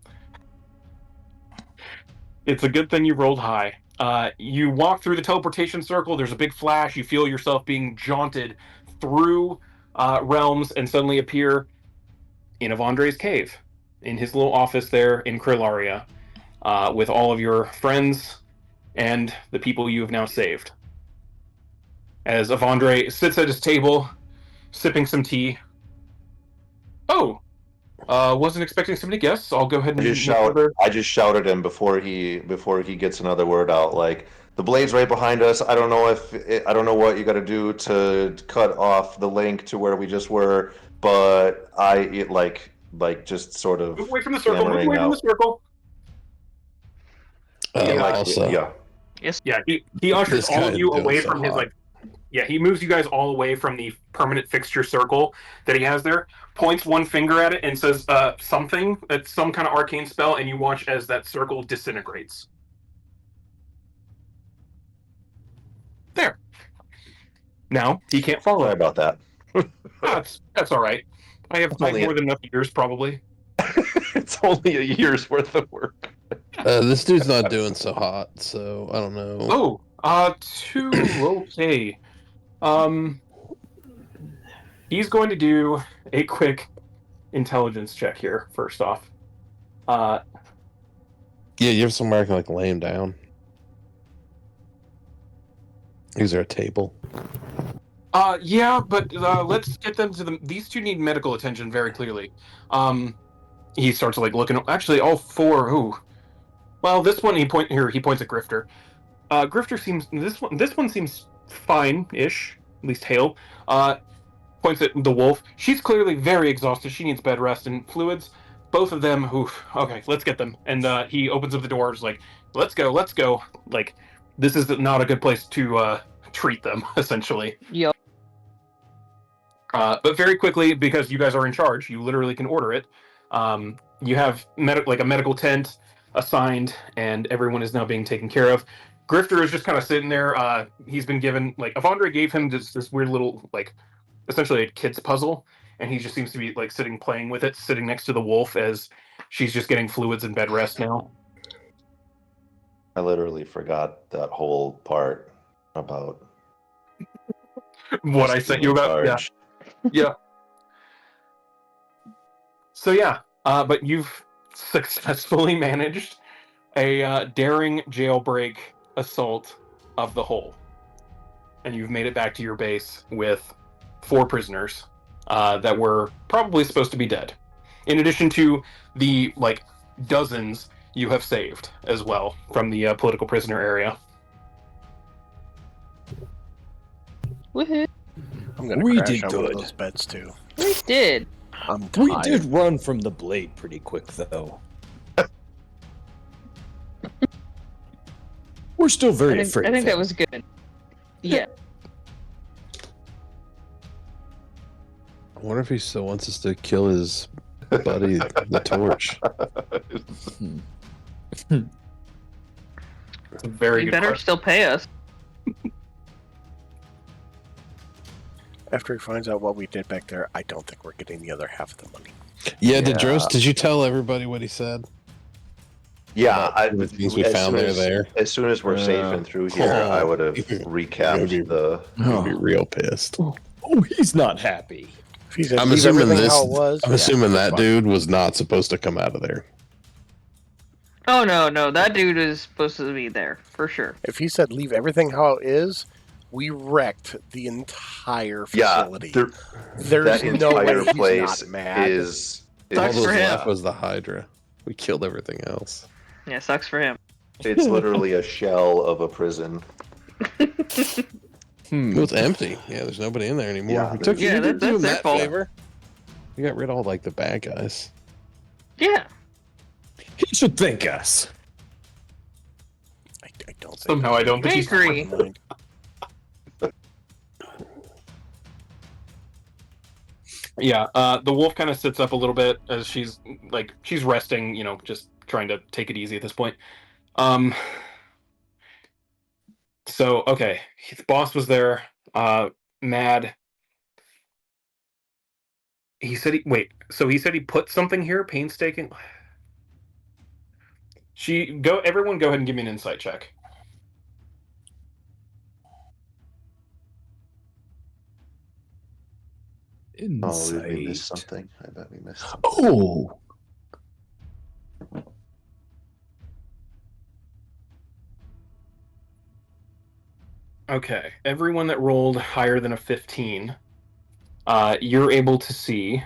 It's a good thing you rolled high. You walk through the teleportation circle. There's a big flash. You feel yourself being jaunted through realms and suddenly appear in Avandre's cave, in his little office there in Krillaria, with all of your friends and the people you have now saved. As Avandre sits at his table, sipping some tea. Oh, wasn't expecting so many guests. I'll go ahead and I just shouted him before he gets another word out. Like, the blade's right behind us. I don't know what you got to do to cut off the link to where we just were, but just sort of move away from the circle. Move away from the circle. Yeah. Yes. Yeah. He ushers all of you away from his like. Yeah, he moves you guys all away from the permanent fixture circle that he has there, points one finger at it, and says something, that's some kind of arcane spell, and you watch as that circle disintegrates. There. Now he can't follow. Sorry about that. That's all right. I have only more than enough years, probably. It's only a year's worth of work. This dude's not doing so hot, so I don't know. Oh, 2. Okay. He's going to do a quick intelligence check here. First off, Yeah, you have somewhere I can like lay him down. Is there a table? yeah, but let's get them to the. These two need medical attention very clearly. He starts like looking. Actually, all 4. Ooh. Well, this one he points at Grifter. Grifter seems this one seems fine-ish, at least Hale. Points at the wolf. She's clearly very exhausted. She needs bed rest and fluids. Both of them. Oof. Okay, let's get them. And he opens up the doors like, let's go. Like, this is not a good place to treat them. Essentially. Yep. But very quickly, because you guys are in charge, you literally can order it. You have a medical tent assigned, and everyone is now being taken care of. Grifter is just kind of sitting there. He's been given Avandre gave him this weird little essentially a kid's puzzle, and he just seems to be sitting playing with it, sitting next to the wolf as she's just getting fluids and bed rest now. I literally forgot that whole part about what I sent you about. Charge. Yeah. So yeah, but you've successfully managed a daring jailbreak assault of the Hole, and you've made it back to your base with 4 prisoners that were probably supposed to be dead, in addition to the dozens you have saved as well from the political prisoner area. Woohoo! I'm gonna We crash did on one of good. those beds too. We did. I'm We tired. did run from the blade pretty quick, though. We're still very afraid. I think of that him. was good. Yeah. I wonder if he still wants us to kill his buddy, the Torch. It's a very You good better question. still pay us. After he finds out what we did back there, I don't think we're getting the other half of the money. Yeah, did you tell everybody what he said? Yeah, The things we found there. As soon as we're safe and through here, I would have recapped the. I'd be real pissed. Oh, he's not happy. If he said, I'm "Leave assuming everything this. how it was," I'm yeah, assuming that's that fine. dude was not supposed to come out of there. Oh no, that dude is supposed to be there for sure. If he said, "Leave everything how it is," we wrecked the entire facility. Yeah, There's that no way entire he's place not mad. is. All Sucks those for him. left was the Hydra. We killed everything else. Yeah, sucks for him. It's literally a shell of a prison. It was empty. Yeah, there's nobody in there anymore. Yeah, we took Yeah, you did that's do him their that fault. favor. We got rid of all the bad guys. Yeah. He should thank us. I don't think. Somehow I don't think I he's agree. Mind. Yeah, the wolf kind of sits up a little bit as she's resting, just trying to take it easy at this point. So okay, the boss was there, mad. He said he said he put something here, painstaking. Everyone go ahead and give me an insight check. Oh, did we miss Insight. something? I bet we missed something. Oh, Okay, everyone that rolled higher than a 15, you're able to see.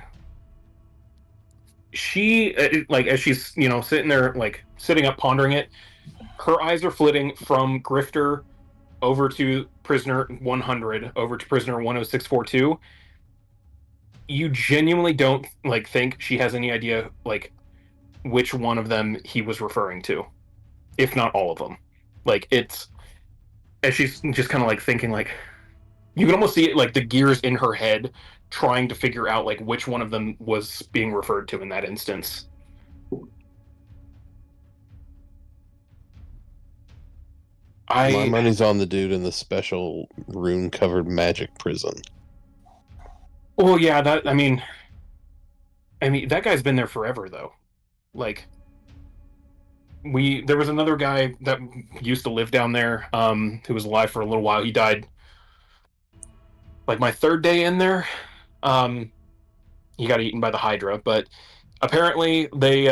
She as she's sitting there sitting up pondering it, her eyes are flitting from Grifter over to prisoner 100 over to prisoner 10642. You genuinely don't think she has any idea which one of them he was referring to, if not all of them. It's as she's just kind of thinking you can almost see it the gears in her head trying to figure out which one of them was being referred to in that instance. My money's on the dude in the special rune-covered magic prison. Well, yeah, I mean, that guy's been there forever, though. Like, there was another guy that used to live down there, who was alive for a little while. He died, like, my third day in there. He got eaten by the Hydra, but apparently they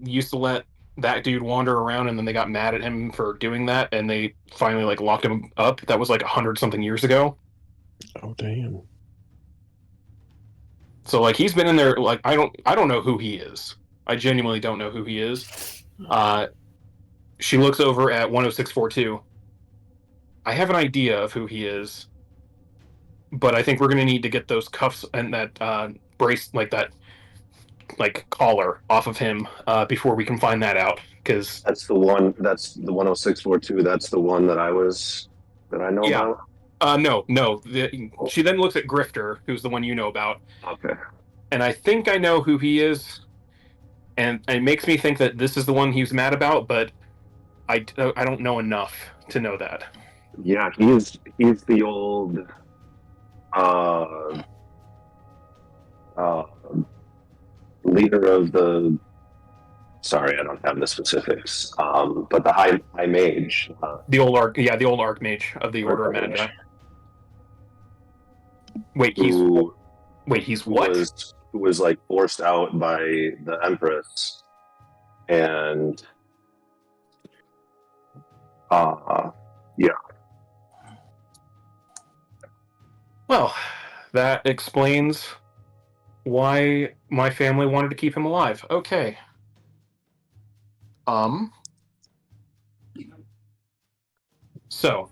used to let that dude wander around, and then they got mad at him for doing that, and they finally, like, locked him up. That was, like, 100-something years ago. Oh, damn. So, like, he's been in there, like, I don't know who he is. I genuinely don't know who he is. She looks over at 10642. I have an idea of who he is, but I think we're going to need to get those cuffs and that brace, like that, like, collar off of him before we can find that out. Because that's the one. That's the 10642. That's the one that I know about. No. She then looks at Grifter, who's the one you know about. Okay. And I think I know who he is, and it makes me think that this is the one he's mad about, but I don't know enough to know that. Yeah, he's the old leader of the. Sorry, I don't have the specifics. But the high mage. The old archmage of the Order of Magi. Wait, he's what? Who was like forced out by the Empress, and yeah. Well, that explains why my family wanted to keep him alive. Okay. So,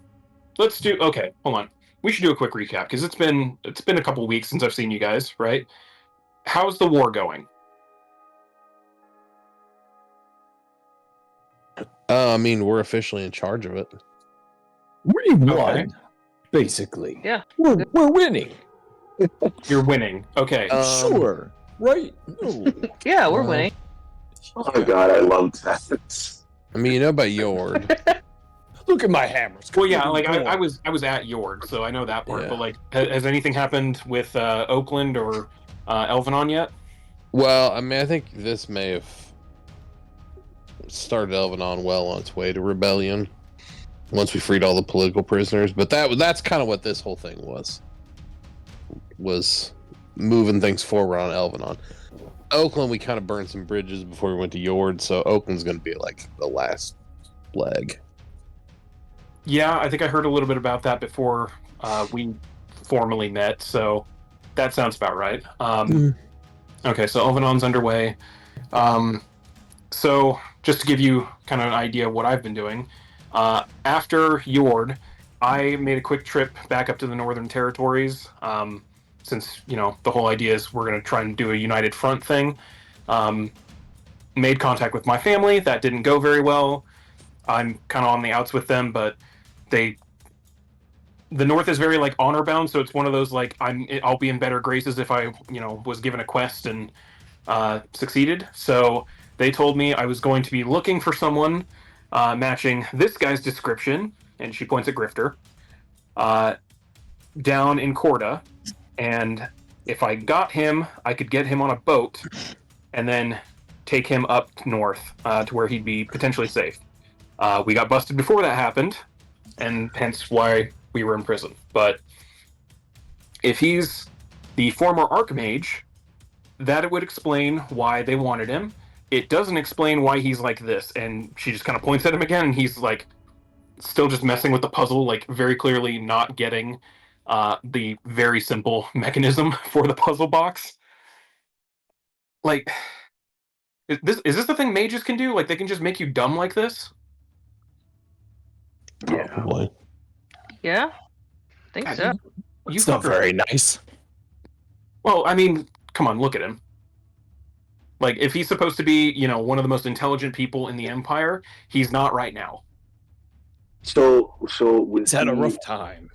let's do. Okay, hold on. We should do a quick recap because it's been a couple weeks since I've seen you guys, right? How's the war going? I mean, we're officially in charge of it. We won, basically. Yeah. We're winning. You're winning. Okay. Sure. Right? No. Yeah, we're winning. Oh my god, I love that. I mean, you know about Yord. Look at my hammers. Well, yeah, like I was at Yord, so I know that part. Yeah. But like, has anything happened with Oakland or Elvenon yet? Well, I mean, I think this may have started Elvenon well on its way to rebellion once we freed all the political prisoners. But that's kind of what this whole thing was moving things forward on Elvenon. Oakland, we kind of burned some bridges before we went to Yord, so Oakland's going to be like the last leg. Yeah, I think I heard a little bit about that before we formally met, so that sounds about right. Okay, so Elvenon's underway. So just to give you kind of an idea of what I've been doing, after Yord, I made a quick trip back up to the Northern Territories, since, the whole idea is we're going to try and do a united front thing. Made contact with my family. That didn't go very well. I'm kind of on the outs with them, but the North is very, like, honor bound, so it's one of those, like, I'll be in better graces if I, was given a quest and succeeded. So they told me I was going to be looking for someone matching this guy's description, and she points at Grifter, down in Corda, and if I got him, I could get him on a boat and then take him up north to where he'd be potentially safe. We got busted before that happened, and hence why we were in prison. But if he's the former Archmage, that would explain why they wanted him. It doesn't explain why he's like this. And she just kind of points at him again, and he's like still just messing with the puzzle, like very clearly not getting the very simple mechanism for the puzzle box. Like, is this the thing mages can do? Like, they can just make you dumb like this? Probably. Yeah, I think so. It's not very nice. Well, I mean, come on, look at him. Like, if he's supposed to be, one of the most intelligent people in the Empire, he's not right now. So He's had a rough time.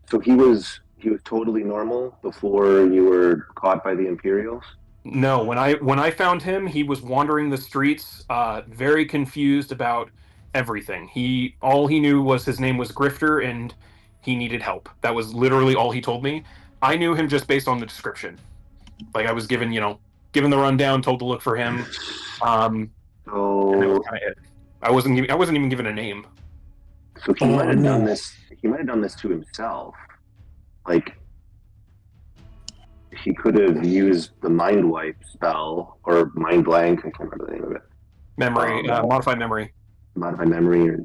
So he was totally normal before you were caught by the Imperials? No, when I found him, he was wandering the streets, very confused about everything. All he knew was his name was Grifter and he needed help. That was literally all he told me. I knew him just based on the description. Like I was given the rundown, told to look for him. And that was So, kind of it. I wasn't even given a name. so he might have done this. He might have done this to himself. Like, he could have used the mind wipe spell or mind blank. I can't remember the name of it. Memory, modified memory. Modified memory,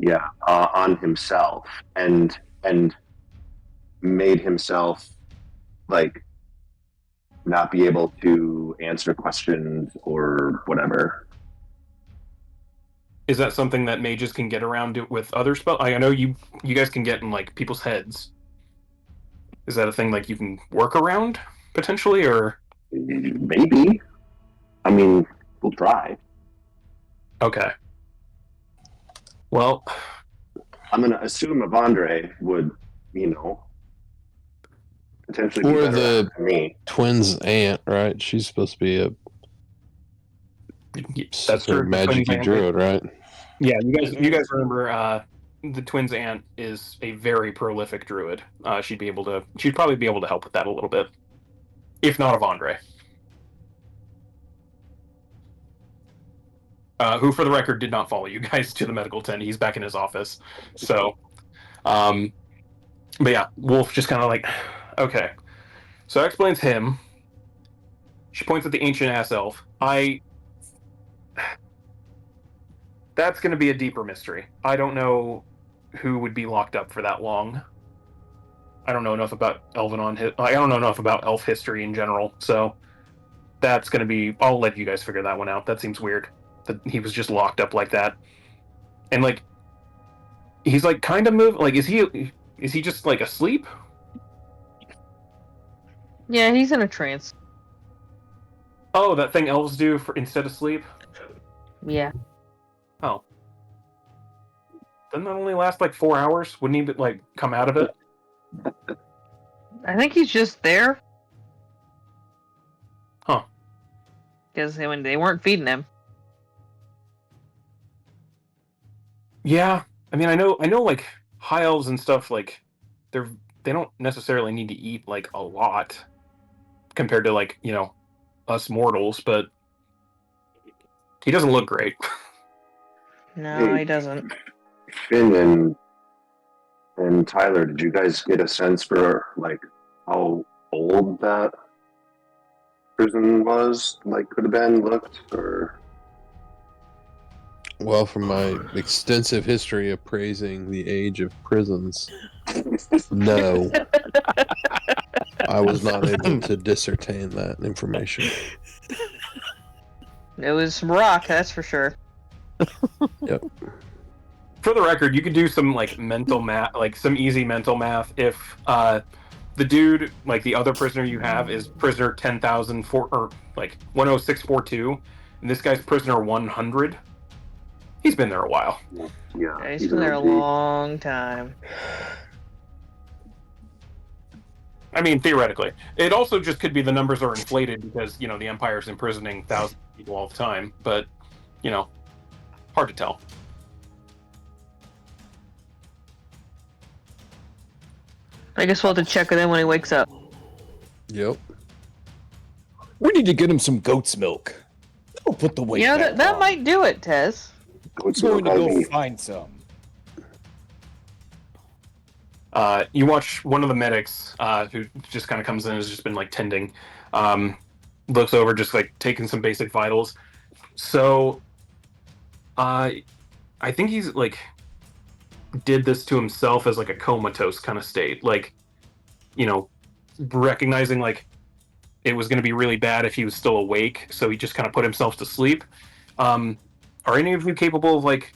on himself, and made himself like not be able to answer questions or whatever. Is that something that mages can get around with other spells? I know you guys can get in like people's heads. Is that a thing like you can work around potentially, or Maybe. I mean, we'll try. okay? Well, I'm gonna assume Avandre would, potentially be Or better the- at than me. Twins' aunt, right? She's supposed to be a that's true. magic-y druid, right? Yeah, you guys remember the twins' aunt is a very prolific druid. She'd probably be able to help with that a little bit, if not Avandre. Who, for the record, did not follow you guys to the medical tent. He's back in his office. So, but yeah, Wolf just kind of like, okay. So that explains him. She points at the ancient ass elf. That's going to be a deeper mystery. I don't know who would be locked up for that long. I don't know enough about I don't know enough about elf history in general. So that's going to be. I'll let you guys figure that one out. That seems weird. That he was just locked up like that, and like he's like kind of moving. Like is he just like asleep? Yeah, he's in a trance. Oh, that thing elves do instead of sleep. Yeah. Oh, doesn't that only last like 4 hours? Wouldn't he like come out of it? I think he's just there. Huh. Because when they weren't feeding him. Yeah, I mean, I know, like high elves and stuff. Like, they don't necessarily need to eat like a lot compared to like us mortals, but he doesn't look great. No, he doesn't. Finn and Tyler, did you guys get a sense for like how old that prison was? Like, could have been looked or? Well, from my extensive history of praising the age of prisons, no. I was not able to discertain that information. It was some rock, that's for sure. Yep. For the record, you could do some like mental math, like some easy mental math. If the dude, like the other prisoner you have, is prisoner 10,004 or like 10642, and this guy's prisoner 100. He's been there a while. Yeah, He's been there a long time. I mean, theoretically. It also just could be the numbers are inflated because, the Empire's imprisoning thousands of people all the time. But, hard to tell. I guess we'll have to check with him when he wakes up. Yep. We need to get him some goat's milk. That'll put the weight back that on. might do it, Tez. Goat's I'm going to milk, go I mean, find some. You watch one of the medics who just kind of comes in and has just been like tending, looks over, just like taking some basic vitals. So, I think he's like did this to himself as like a comatose kind of state, like, recognizing like it was going to be really bad if he was still awake, so he just kind of put himself to sleep. Are any of you capable of like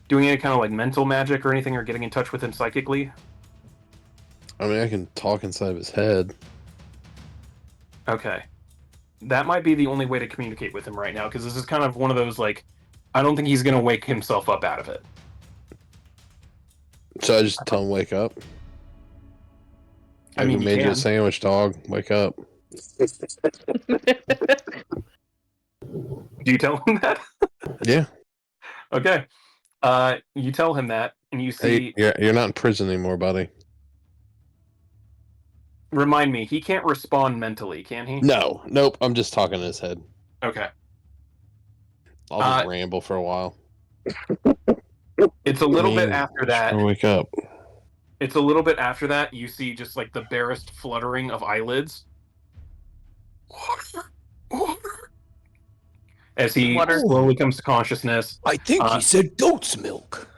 doing any kind of like mental magic or anything, or getting in touch with him psychically? I mean, I can talk inside of his head. Okay. That might be the only way to communicate with him right now, because this is kind of one of those, like, I don't think he's going to wake himself up out of it. So I just tell him, wake up. I mean, we you made you can. a sandwich, dog. Wake up. Do you tell him that? Yeah. Okay. You tell him that, and you Hey, see. you're not in prison anymore, buddy. Remind me, he can't respond mentally, can he? No, nope. I'm just talking in his head. Okay. I'll just ramble for a while. It's a little bit after that. Wake up. It's a little bit after that. You see just like the barest fluttering of eyelids. As he slowly comes to consciousness. I think he said goat's milk.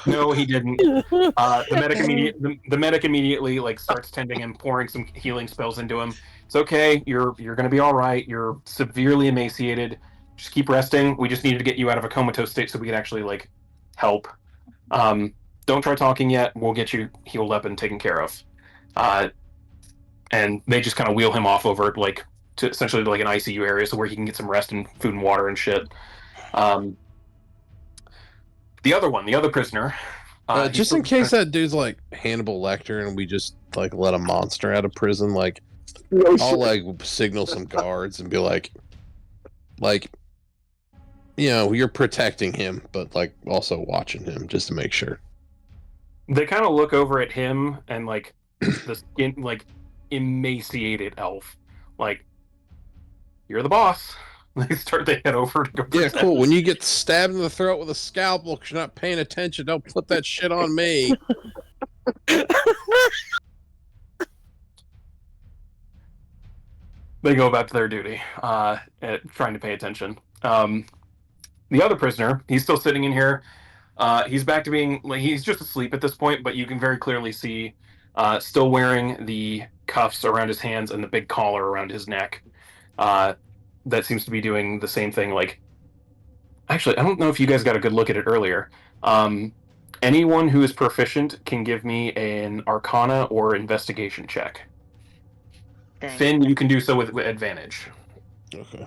No, he didn't. The medic immediately like starts tending him, pouring some healing spells into him. It's okay. You're gonna be all right. You're severely emaciated. Just keep resting. We just needed to get you out of a comatose state so we can actually like help. Don't try talking yet. We'll get you healed up and taken care of. And they just kind of wheel him off over like to essentially like an ICU area so where he can get some rest and food and water and shit. The other prisoner. Just in case that dude's like Hannibal Lecter and we just like let a monster out of prison, like I'll like signal some guards and be like, you know, you're protecting him, but like also watching him just to make sure. They kind of look over at him and like the skin, like emaciated elf, like you're the boss. They head over to go. Yeah, cool. When you get stabbed in the throat with a scalpel because you're not paying attention, don't put that shit on me. They go back to their duty, at trying to pay attention. The other prisoner, he's still sitting in here. He's back to being like he's just asleep at this point, but you can very clearly see, still wearing the cuffs around his hands and the big collar around his neck. That seems to be doing the same thing. Like, actually, I don't know if you guys got a good look at it earlier. Anyone who is proficient can give me an Arcana or Investigation check. Dang. Finn, you can do so with advantage. Okay.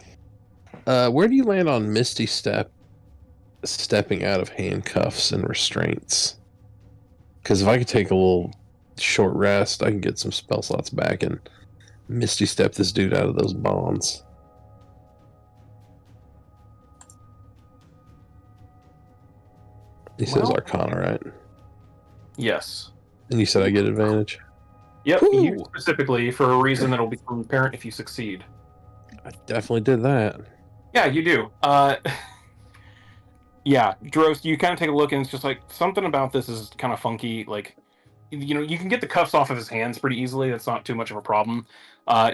Where do you land on Misty stepping out of handcuffs and restraints? Because if I could take a little short rest, I can get some spell slots back and Misty step this dude out of those bonds. He says Arcana, right? Yes. And you said I get advantage? Yep, Woo! you specifically for a reason that'll become apparent if you succeed. I definitely did that. Yeah, you do. Yeah, Drost, you kind of take a look and it's just like something about this is kind of funky. Like, you know, you can get the cuffs off of his hands pretty easily. That's not too much of a problem.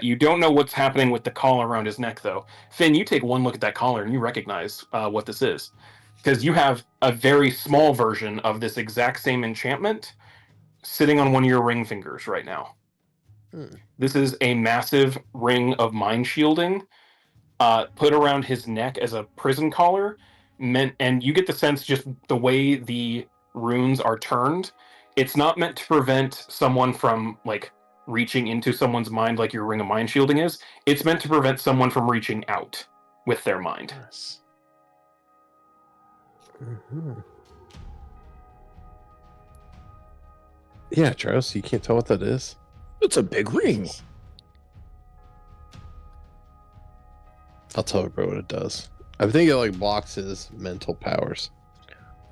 You don't know what's happening with the collar around his neck, though. Finn, you take one look at that collar and you recognize what this is. Because you have a very small version of this exact same enchantment sitting on one of your ring fingers right now. This is a massive ring of mind shielding put around his neck as a prison collar. And you get the sense just the way the runes are turned, it's not meant to prevent someone from like reaching into someone's mind like your ring of mind shielding is. It's meant to prevent someone from reaching out with their mind. Yes. Mm-hmm. Yeah, Charles, you can't tell what that is? It's a big ring. I'll tell everybody what it does. I think it like blocks his mental powers.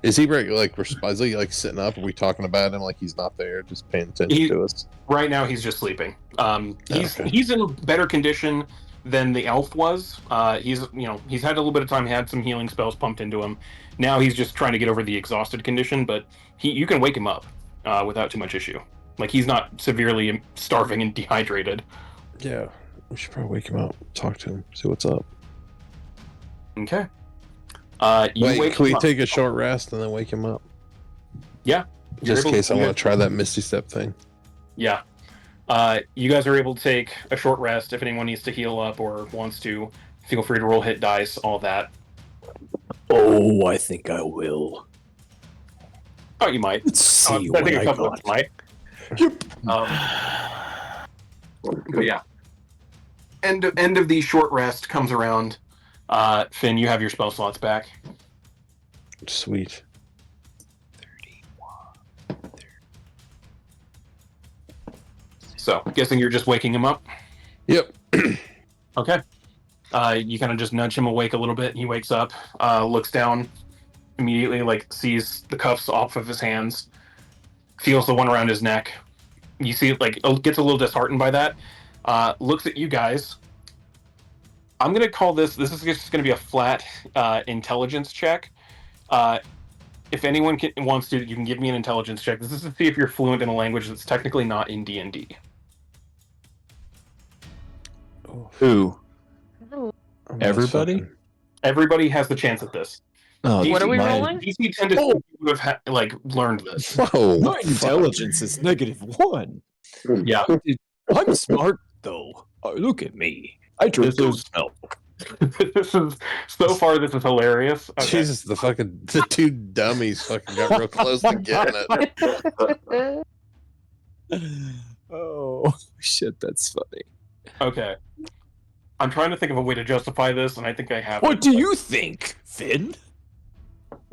Is he is he like sitting up? Are we talking about him like he's not there, just paying attention to us? Right now, he's just sleeping. He's Okay. he's in better condition than the elf was. He's had a little bit of time. He had some healing spells pumped into him. Now he's just trying to get over the exhausted condition. But you can wake him up without too much issue. Like he's not severely starving and dehydrated. Yeah, we should probably wake him up, talk to him, see what's up. Okay. Wait, can we take a short rest and then wake him up? Yeah. Just in case I want to try that Misty Step thing. Yeah. You guys are able to take a short rest. If anyone needs to heal up or wants to, feel free to roll hit dice, all that. Oh, I think I will. Oh, you might. Let's see I what think I a couple of got. us might. Yep. But yeah. End of the short rest comes around. Finn, you have your spell slots back. Sweet. 31. So, guessing you're just waking him up? Yep. Okay. You kind of just nudge him awake a little bit. He wakes up, looks down. immediately like sees the cuffs off of his hands, feels the one around his neck. You see it like gets a little disheartened by that. Looks at you guys. I'm gonna call this. This is just gonna be a flat intelligence check. If anyone wants to, you can give me an intelligence check. This is to see if you're fluent in a language that's technically not in D&D. Who? I'm Everybody? fucking- Everybody has the chance at this. Oh, What are we my- rolling? DC 10 to Oh. you have learned this. Whoa! My fuck. intelligence is -1. Yeah. I'm smart though. Oh, look at me. I drink This is- goat's milk. This is so far. This is hilarious. Okay. Jesus, the two dummies fucking got real close to getting it. Oh shit, that's funny. Okay. I'm trying to think of a way to justify this, and I think I have. What do you think, Finn?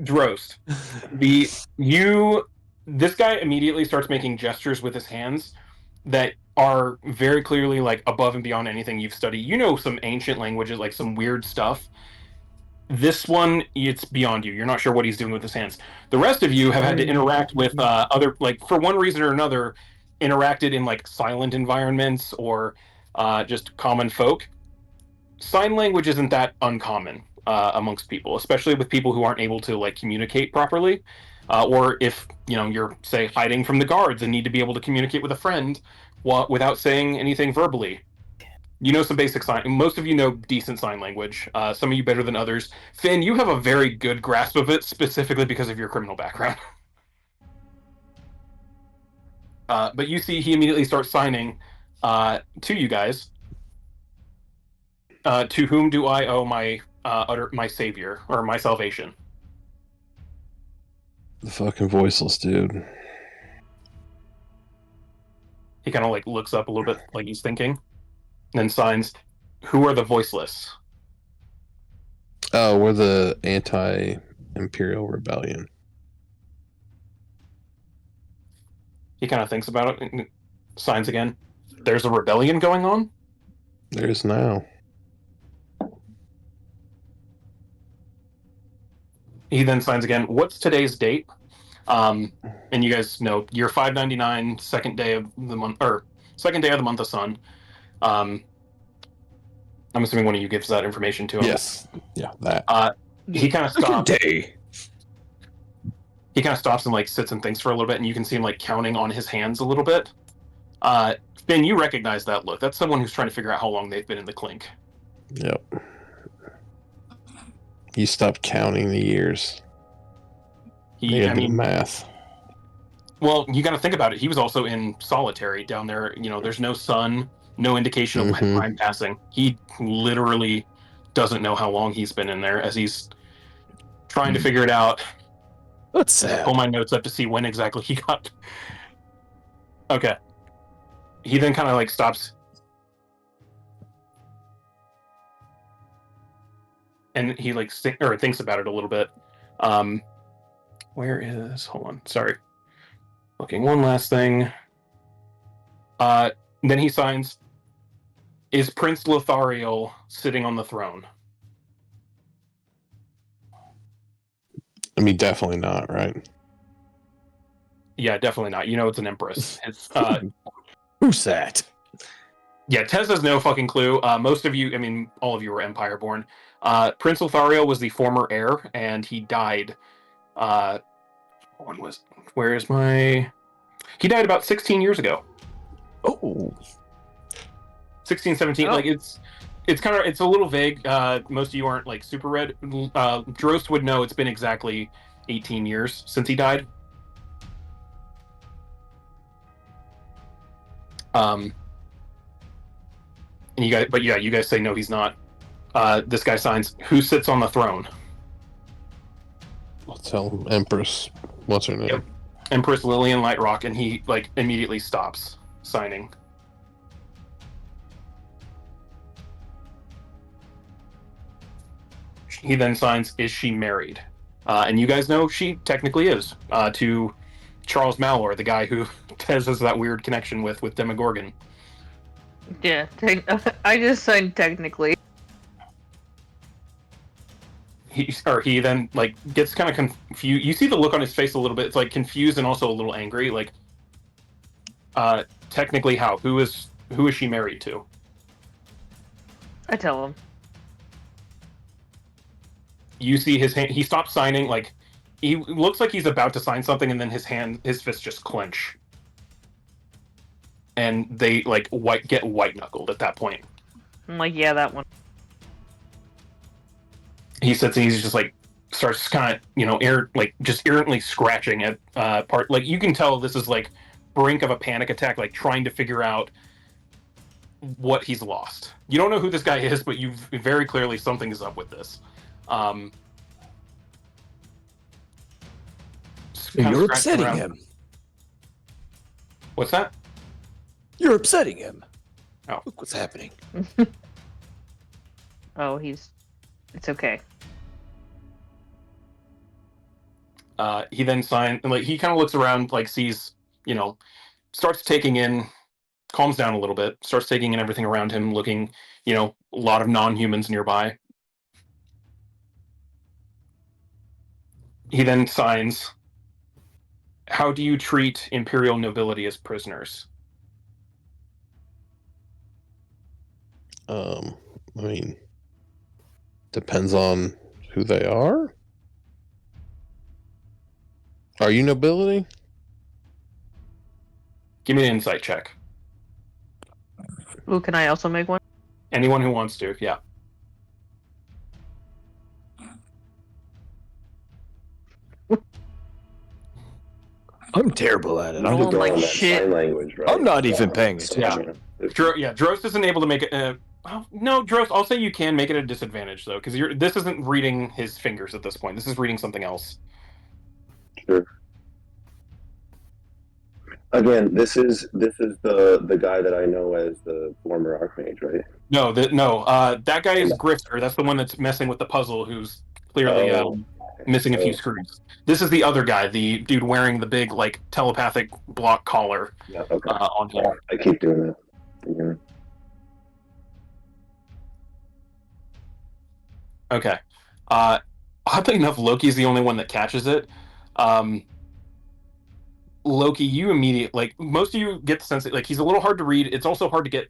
Drost. This guy immediately starts making gestures with his hands that are very clearly like above and beyond anything you've studied. You know some ancient languages, like some weird stuff. This one, it's beyond you. You're not sure what he's doing with his hands. The rest of you have had to interact with other, like, for one reason or another, interacted in like silent environments or just common folk. Sign language isn't that uncommon amongst people, especially with people who aren't able to like communicate properly, or if you're say hiding from the guards and need to be able to communicate with a friend without saying anything verbally. You know some basic sign. Most of you know decent sign language. Some of you better than others. Finn, you have a very good grasp of it, specifically because of your criminal background. But you see, he immediately starts signing to you guys. To whom do I owe my my savior or my salvation? The fucking voiceless dude. He kind of like looks up a little bit, like he's thinking, and then signs. Who are the voiceless? Oh, we're the anti-imperial rebellion. He kind of thinks about it and signs again. There's a rebellion going on? There's now. He then signs again. What's today's date? And you guys know you're 599, second day of the month, or second day of the month of sun. I'm assuming one of you gives that information to him. Yes. Yeah, that. He kind of stops. Day. He kind of stops and like sits and thinks for a little bit, and you can see him like counting on his hands a little bit. Finn, you recognize that look. That's someone who's trying to figure out how long they've been in the clink. Yep. He stopped counting the years. I mean, math. well, you got to think about it. He was also in solitary down there. There's no sun, no indication of time passing. He literally doesn't know how long he's been in there as he's trying to figure it out. That's sad. Pull my notes up to see when exactly he got. Okay. He then kind of like stops. And he like thinks about it a little bit. Where is? Hold on. Sorry. Looking one last thing. Then he signs. Is Prince Lothariel sitting on the throne? I mean, definitely not, right? Yeah, definitely not. It's an empress. It's Who's that? yeah, Tez has no fucking clue. Most of you, I mean, all of you were Empire born. Prince Lothariel was the former heir, and he died. He died about 16 years ago. Oh. 16, 17. Oh. Like it's a little vague. Most of you aren't like super read. Drost would know it's been exactly 18 years since he died. And you guys say no, he's not. This guy signs. Who sits on the throne? I'll tell him Empress. What's her name? Yep. Empress Lillian Lightrock, and he like immediately stops signing. He then signs, is she married? And you guys know she technically is, to Charles Malor, the guy who Tez has that weird connection with Demogorgon. Yeah, I just signed technically. he then like gets kind of confused. You see the look on his face a little bit. It's like confused and also a little angry. Like, technically, who is she married to? I tell him. You see his hand. He stops signing. Like, he looks like he's about to sign something, and then his fists just clench, and they like get white knuckled at that point. I'm like, yeah, that one. He sits and he's just like starts kind of just errantly scratching at part. Like, you can tell this is like brink of a panic attack, like trying to figure out what he's lost. You don't know who this guy is, but you very clearly something is up with this. You're upsetting him. What's that? You're upsetting him. Oh. Look what's happening. Oh, it's okay. He then signs, and like he kind of looks around, like sees, starts taking in, calms down a little bit, starts taking in everything around him, looking, a lot of non-humans nearby. He then signs, "How do you treat Imperial nobility as prisoners?" I mean, depends on who they are. Are you nobility? Give me an insight check. Ooh, can I also make one? Anyone who wants to, yeah. I'm terrible at it. No I'm, one Going like on that shit. sign language, right? I'm not even paying attention. Drost isn't able to make it. No, Drost. I'll say you can make it a disadvantage though, because this isn't reading his fingers at this point. This is reading something else. Sure. Again, this is the guy that I know as the former Archmage, right? No, that guy is Grifter. That's the one that's messing with the puzzle, who's clearly missing a few screws. This is the other guy, the dude wearing the big like telepathic block collar on him. I keep doing that. Yeah. Okay. Oddly enough, Loki's the only one that catches it. Loki, you immediately, most of you get the sense that he's a little hard to read. It's also hard to get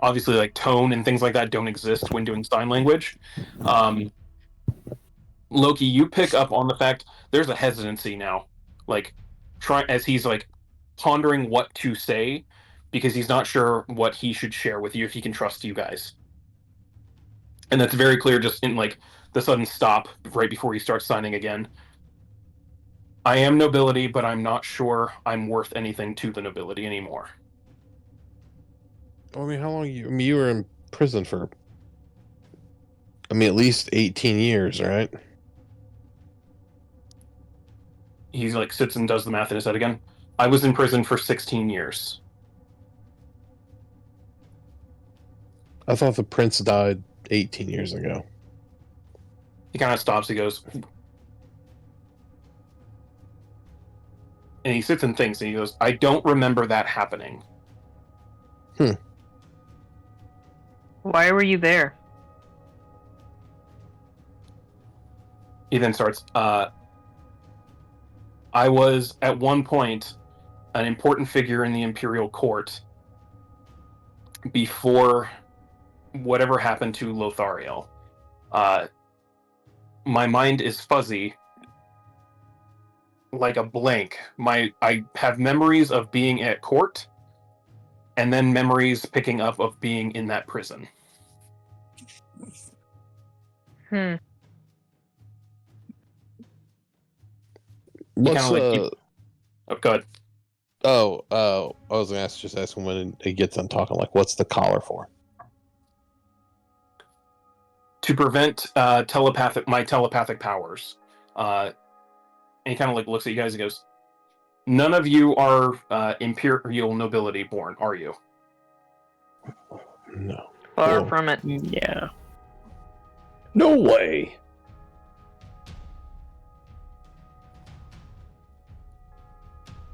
obviously tone and things like that don't exist when doing sign language. Loki, you pick up on the fact there's a hesitancy now, as he's pondering what to say, because he's not sure what he should share with you, if he can trust you guys. And that's very clear just in the sudden stop right before he starts signing again. "I am nobility, but I'm not sure I'm worth anything to the nobility anymore." I mean, how long you were in prison for? I mean, at least 18 years, right? He's sits and does the math in his head again. "I was in prison for 16 years. I thought the prince died 18 years ago. He kind of stops. He goes, and he sits and thinks, and he goes, "I don't remember that happening." Why were you there? He then starts, "I was, at one point, an important figure in the Imperial Court before whatever happened to Lothariel. My mind is fuzzy, like a blank. I have memories of being at court, and then memories picking up of being in that prison." What's Oh, go ahead. I was gonna just ask him when he gets done talking. What's the collar for? "To prevent my telepathic powers." And he kind of looks at you guys and goes, "None of you are Imperial nobility born, are you?" No. Far from it. Yeah. No way.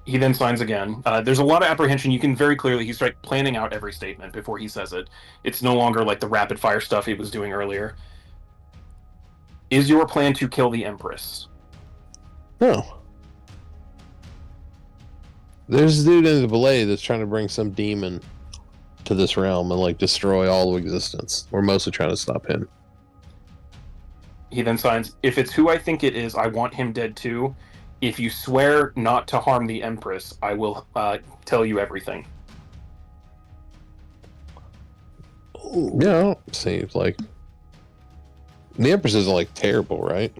He then signs again. There's a lot of apprehension. You can very clearly, he's planning out every statement before he says it. It's no longer the rapid fire stuff he was doing earlier. Is your plan to kill the Empress? No. There's a dude in the ballet that's trying to bring some demon to this realm and like destroy all of existence. We're mostly trying to stop him. He then signs, if it's who I think it is, I want him dead too. If you swear not to harm the Empress, I will tell you everything. Yeah, seems like the Empress isn't like terrible, right?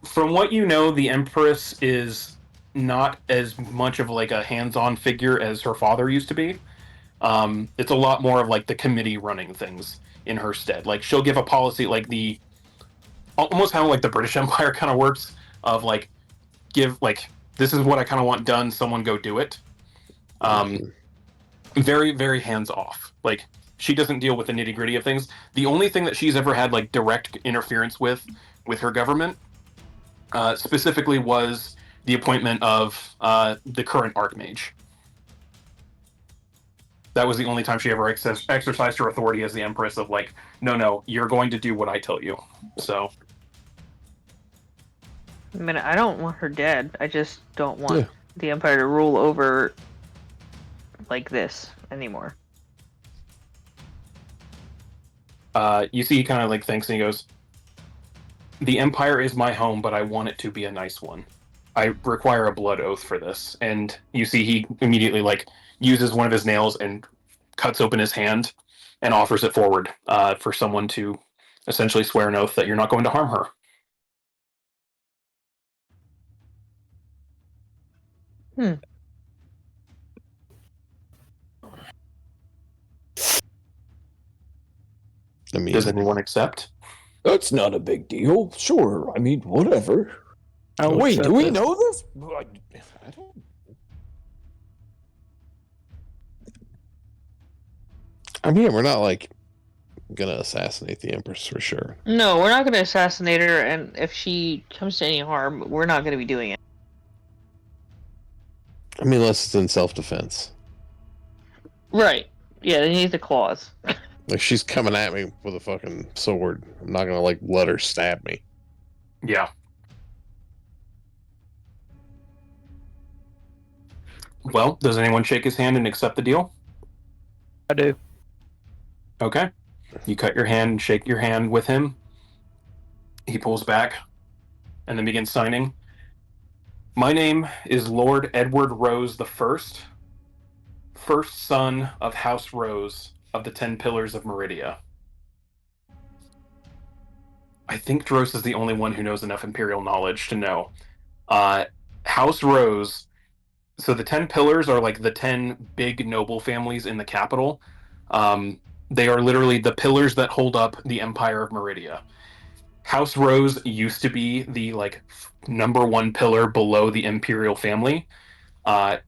From what you know, the Empress is not as much of like a hands-on figure as her father used to be. It's a lot more of like the committee running things in her stead. Like she'll give a policy, like the almost how like the British Empire kind of works, of like give like this is what I kind of want done. Someone go do it. Very very hands off. Like she doesn't deal with the nitty gritty of things. The only thing that she's ever had like direct interference with her government, specifically, was the appointment of the current Archmage. That was the only time she ever exercised her authority as the Empress of like, no, you're going to do what I tell you. So. I mean, I don't want her dead. I just don't want the Empire to rule over like this anymore. You see, he kind of like thinks and he goes, the Empire is my home, but I want it to be a nice one. I require a blood oath for this. And you see he immediately like uses one of his nails and cuts open his hand and offers it forward for someone to essentially swear an oath that you're not going to harm her. I mean, does anyone accept? That's not a big deal. Sure, I mean, whatever. Wait, do we know this? I don't. I mean, we're not like gonna assassinate the Empress for sure. No, we're not going to assassinate her, and if she comes to any harm, we're not going to be doing it. I mean, unless it's in self-defense. Right. Yeah, they need the claws. Like she's coming at me with a fucking sword. I'm not gonna like let her stab me. Yeah. Well, does anyone shake his hand and accept the deal? I do. Okay. You cut your hand and shake your hand with him. He pulls back and then begins signing. My name is Lord Edward Rose the First son of House Rose of the 10 Pillars of Meridia. I think Dros is the only one who knows enough Imperial knowledge to know. House Rose, so the 10 Pillars are like the 10 big noble families in the capital. They are literally the pillars that hold up the Empire of Meridia. House Rose used to be the like number one pillar below the Imperial family. And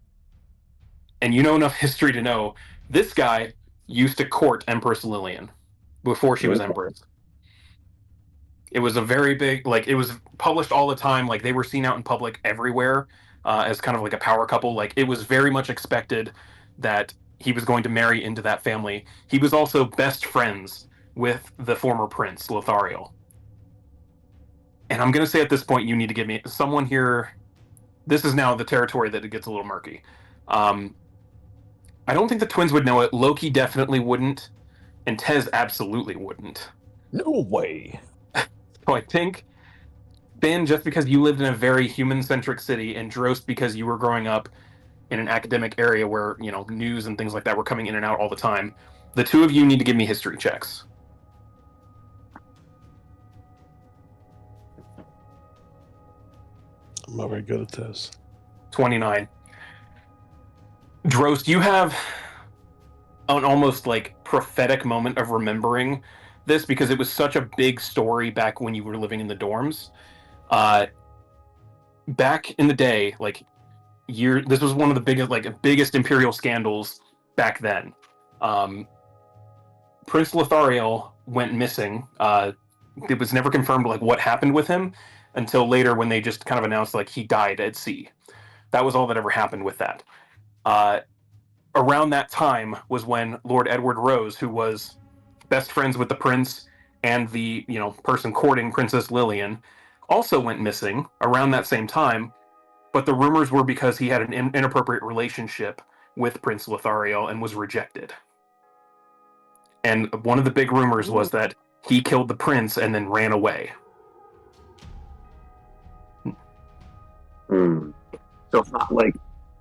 you know enough history to know this guy used to court Empress Lillian before she was Empress. It was a very big, like, it was published all the time. Like, they were seen out in public everywhere as kind of like a power couple. Like, it was very much expected that he was going to marry into that family. He was also best friends with the former prince, Lothariel. And I'm going to say at this point, you need to give me someone here. This is now the territory that it gets a little murky. I don't think the twins would know it. Loki definitely wouldn't. And Tez absolutely wouldn't. No way. So I think, Ben, just because you lived in a very human-centric city, and Drost because you were growing up in an academic area where, you know, news and things like that were coming in and out all the time, the two of you need to give me history checks. I'm not very good at this. 29. Drost, you have an almost like prophetic moment of remembering this because it was such a big story back when you were living in the dorms. Back in the day, like this was one of the biggest imperial scandals back then. Prince Lothariel went missing. It was never confirmed like what happened with him until later when they just kind of announced like he died at sea. That was all that ever happened with that. Around that time was when Lord Edward Rose, who was best friends with the prince and the person courting Princess Lillian also went missing around that same time. But the rumors were because he had an inappropriate relationship with Prince Lothario and was rejected. And one of the big rumors was that he killed the prince and then ran away. So it's not like,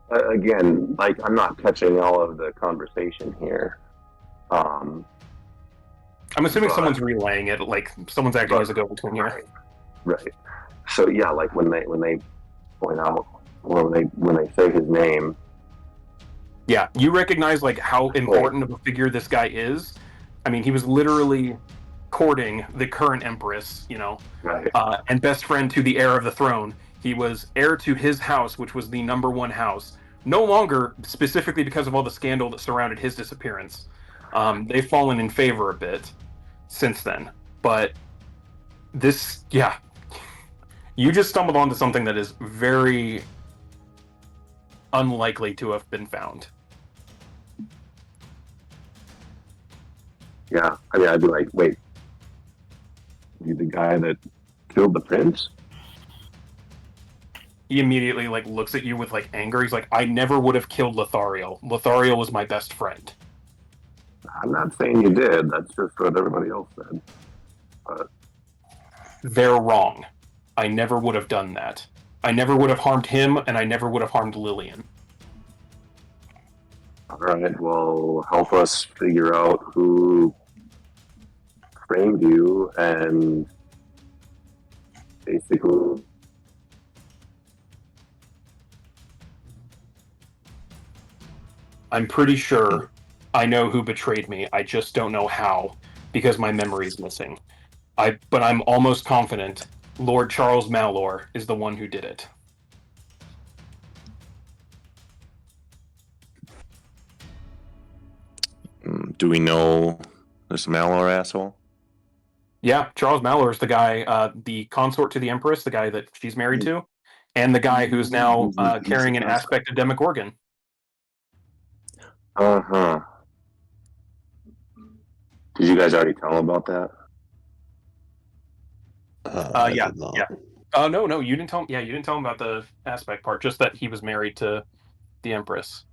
again, like I'm not touching all of the conversation here. I'm assuming someone's relaying it, like someone's acting as a go-between here. Right. So yeah, like when they point out, or when they say his name. Yeah, you recognize like how important of a figure this guy is. I mean, he was literally courting the current empress, Right. And best friend to the heir of the throne. He was heir to his house, which was the number one house. No longer, specifically because of all the scandal that surrounded his disappearance. They've fallen in favor a bit since then. But this, yeah, you just stumbled onto something that is very unlikely to have been found. Yeah, I mean, I'd be like, wait, you the guy that killed the prince? He immediately like looks at you with like anger. He's like, I never would have killed Lothario. Lothario was my best friend. I'm not saying you did. That's just what everybody else said. But they're wrong. I never would have done that. I never would have harmed him, and I never would have harmed Lillian. All right, well, help us figure out who framed you and basically. I'm pretty sure I know who betrayed me. I just don't know how, because my memory's missing. But I'm almost confident Lord Charles Malor is the one who did it. Do we know this Malor asshole? Yeah, Charles Malor is the guy, the consort to the Empress, the guy that she's married to, and the guy who's now carrying an aspect of Demogorgon. Uh-huh. Did you guys already tell him about that? Yeah. Oh no, you didn't tell him. Yeah, you didn't tell him about the aspect part. Just that he was married to the Empress.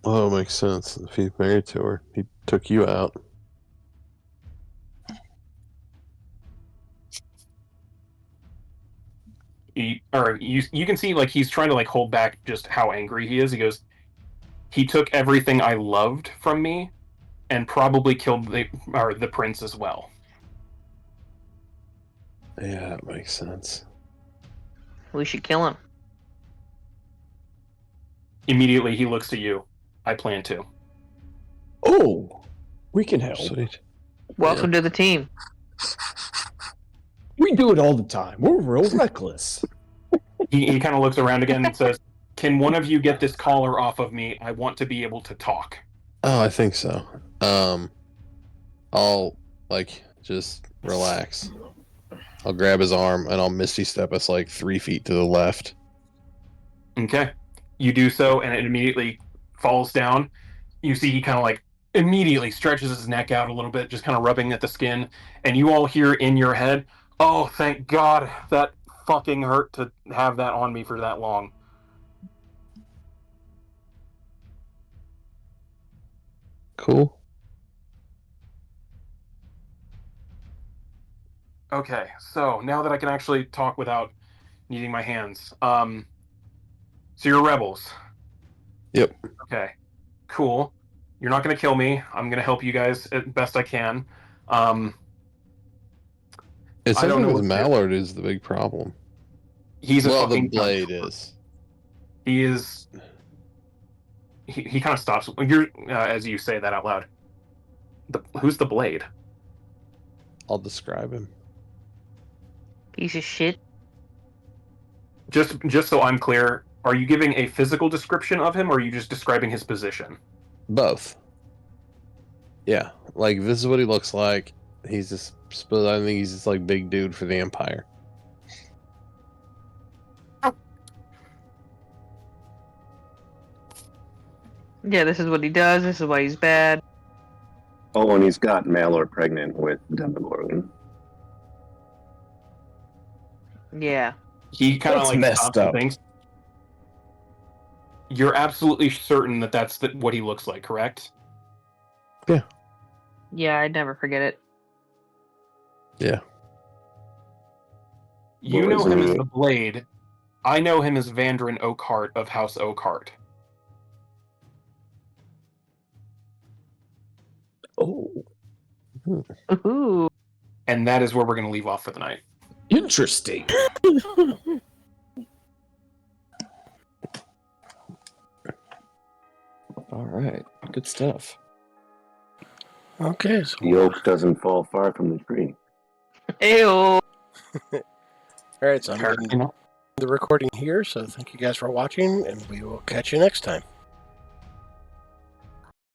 Oh, it makes sense. If he's married to her, he took you out. You can see like he's trying to like hold back just how angry he is. He goes, he took everything I loved from me, and probably killed the prince as well. Yeah, that makes sense. We should kill him. Immediately, he looks to you. I plan to. Oh, we can help. Sweet. Welcome to the team. We do it all the time. We're real reckless. He kind of looks around again and says, "Can one of you get this collar off of me? I want to be able to talk." Oh, I think so. I'll just relax. I'll grab his arm and I'll misty step us 3 feet to the left. Okay. You do so, and it immediately falls down. You see he kind of immediately stretches his neck out a little bit, just kind of rubbing at the skin, and you all hear in your head, "Oh, thank God, that fucking hurt to have that on me for that long." Cool. Okay, so now that I can actually talk without needing my hands, so you're rebels. Yep. Okay, cool. You're not going to kill me. I'm going to help you guys as best I can. It sounds like this Mallard is the big problem. He's a the fucking blade is. He is. He kind of stops. You're as you say that out loud. Who's the blade? I'll describe him. Piece of shit. Just so I'm clear, are you giving a physical description of him, or are you just describing his position? Both. Yeah, this is what he looks like. He's just. I think he's just big dude for the Empire. Yeah, this is what he does. This is why he's bad. Oh, and he's got Malor pregnant with Demogorgon. Yeah. He kind of That's like messed stops and up. thinks. You're absolutely certain that that's what he looks like, correct? Yeah, I'd never forget it. Yeah. You Well, know isn't him as he- the Blade. I know him as Vandrin Oakhart of House Oakhart. Oh, Ooh. And that is where we're going to leave off for the night. interesting. All right, good stuff. Okay, so The oak doesn't fall far from the tree. Ew. all right, so I'm Fair getting enough. the recording here. So thank you guys for watching, and we will catch you next time.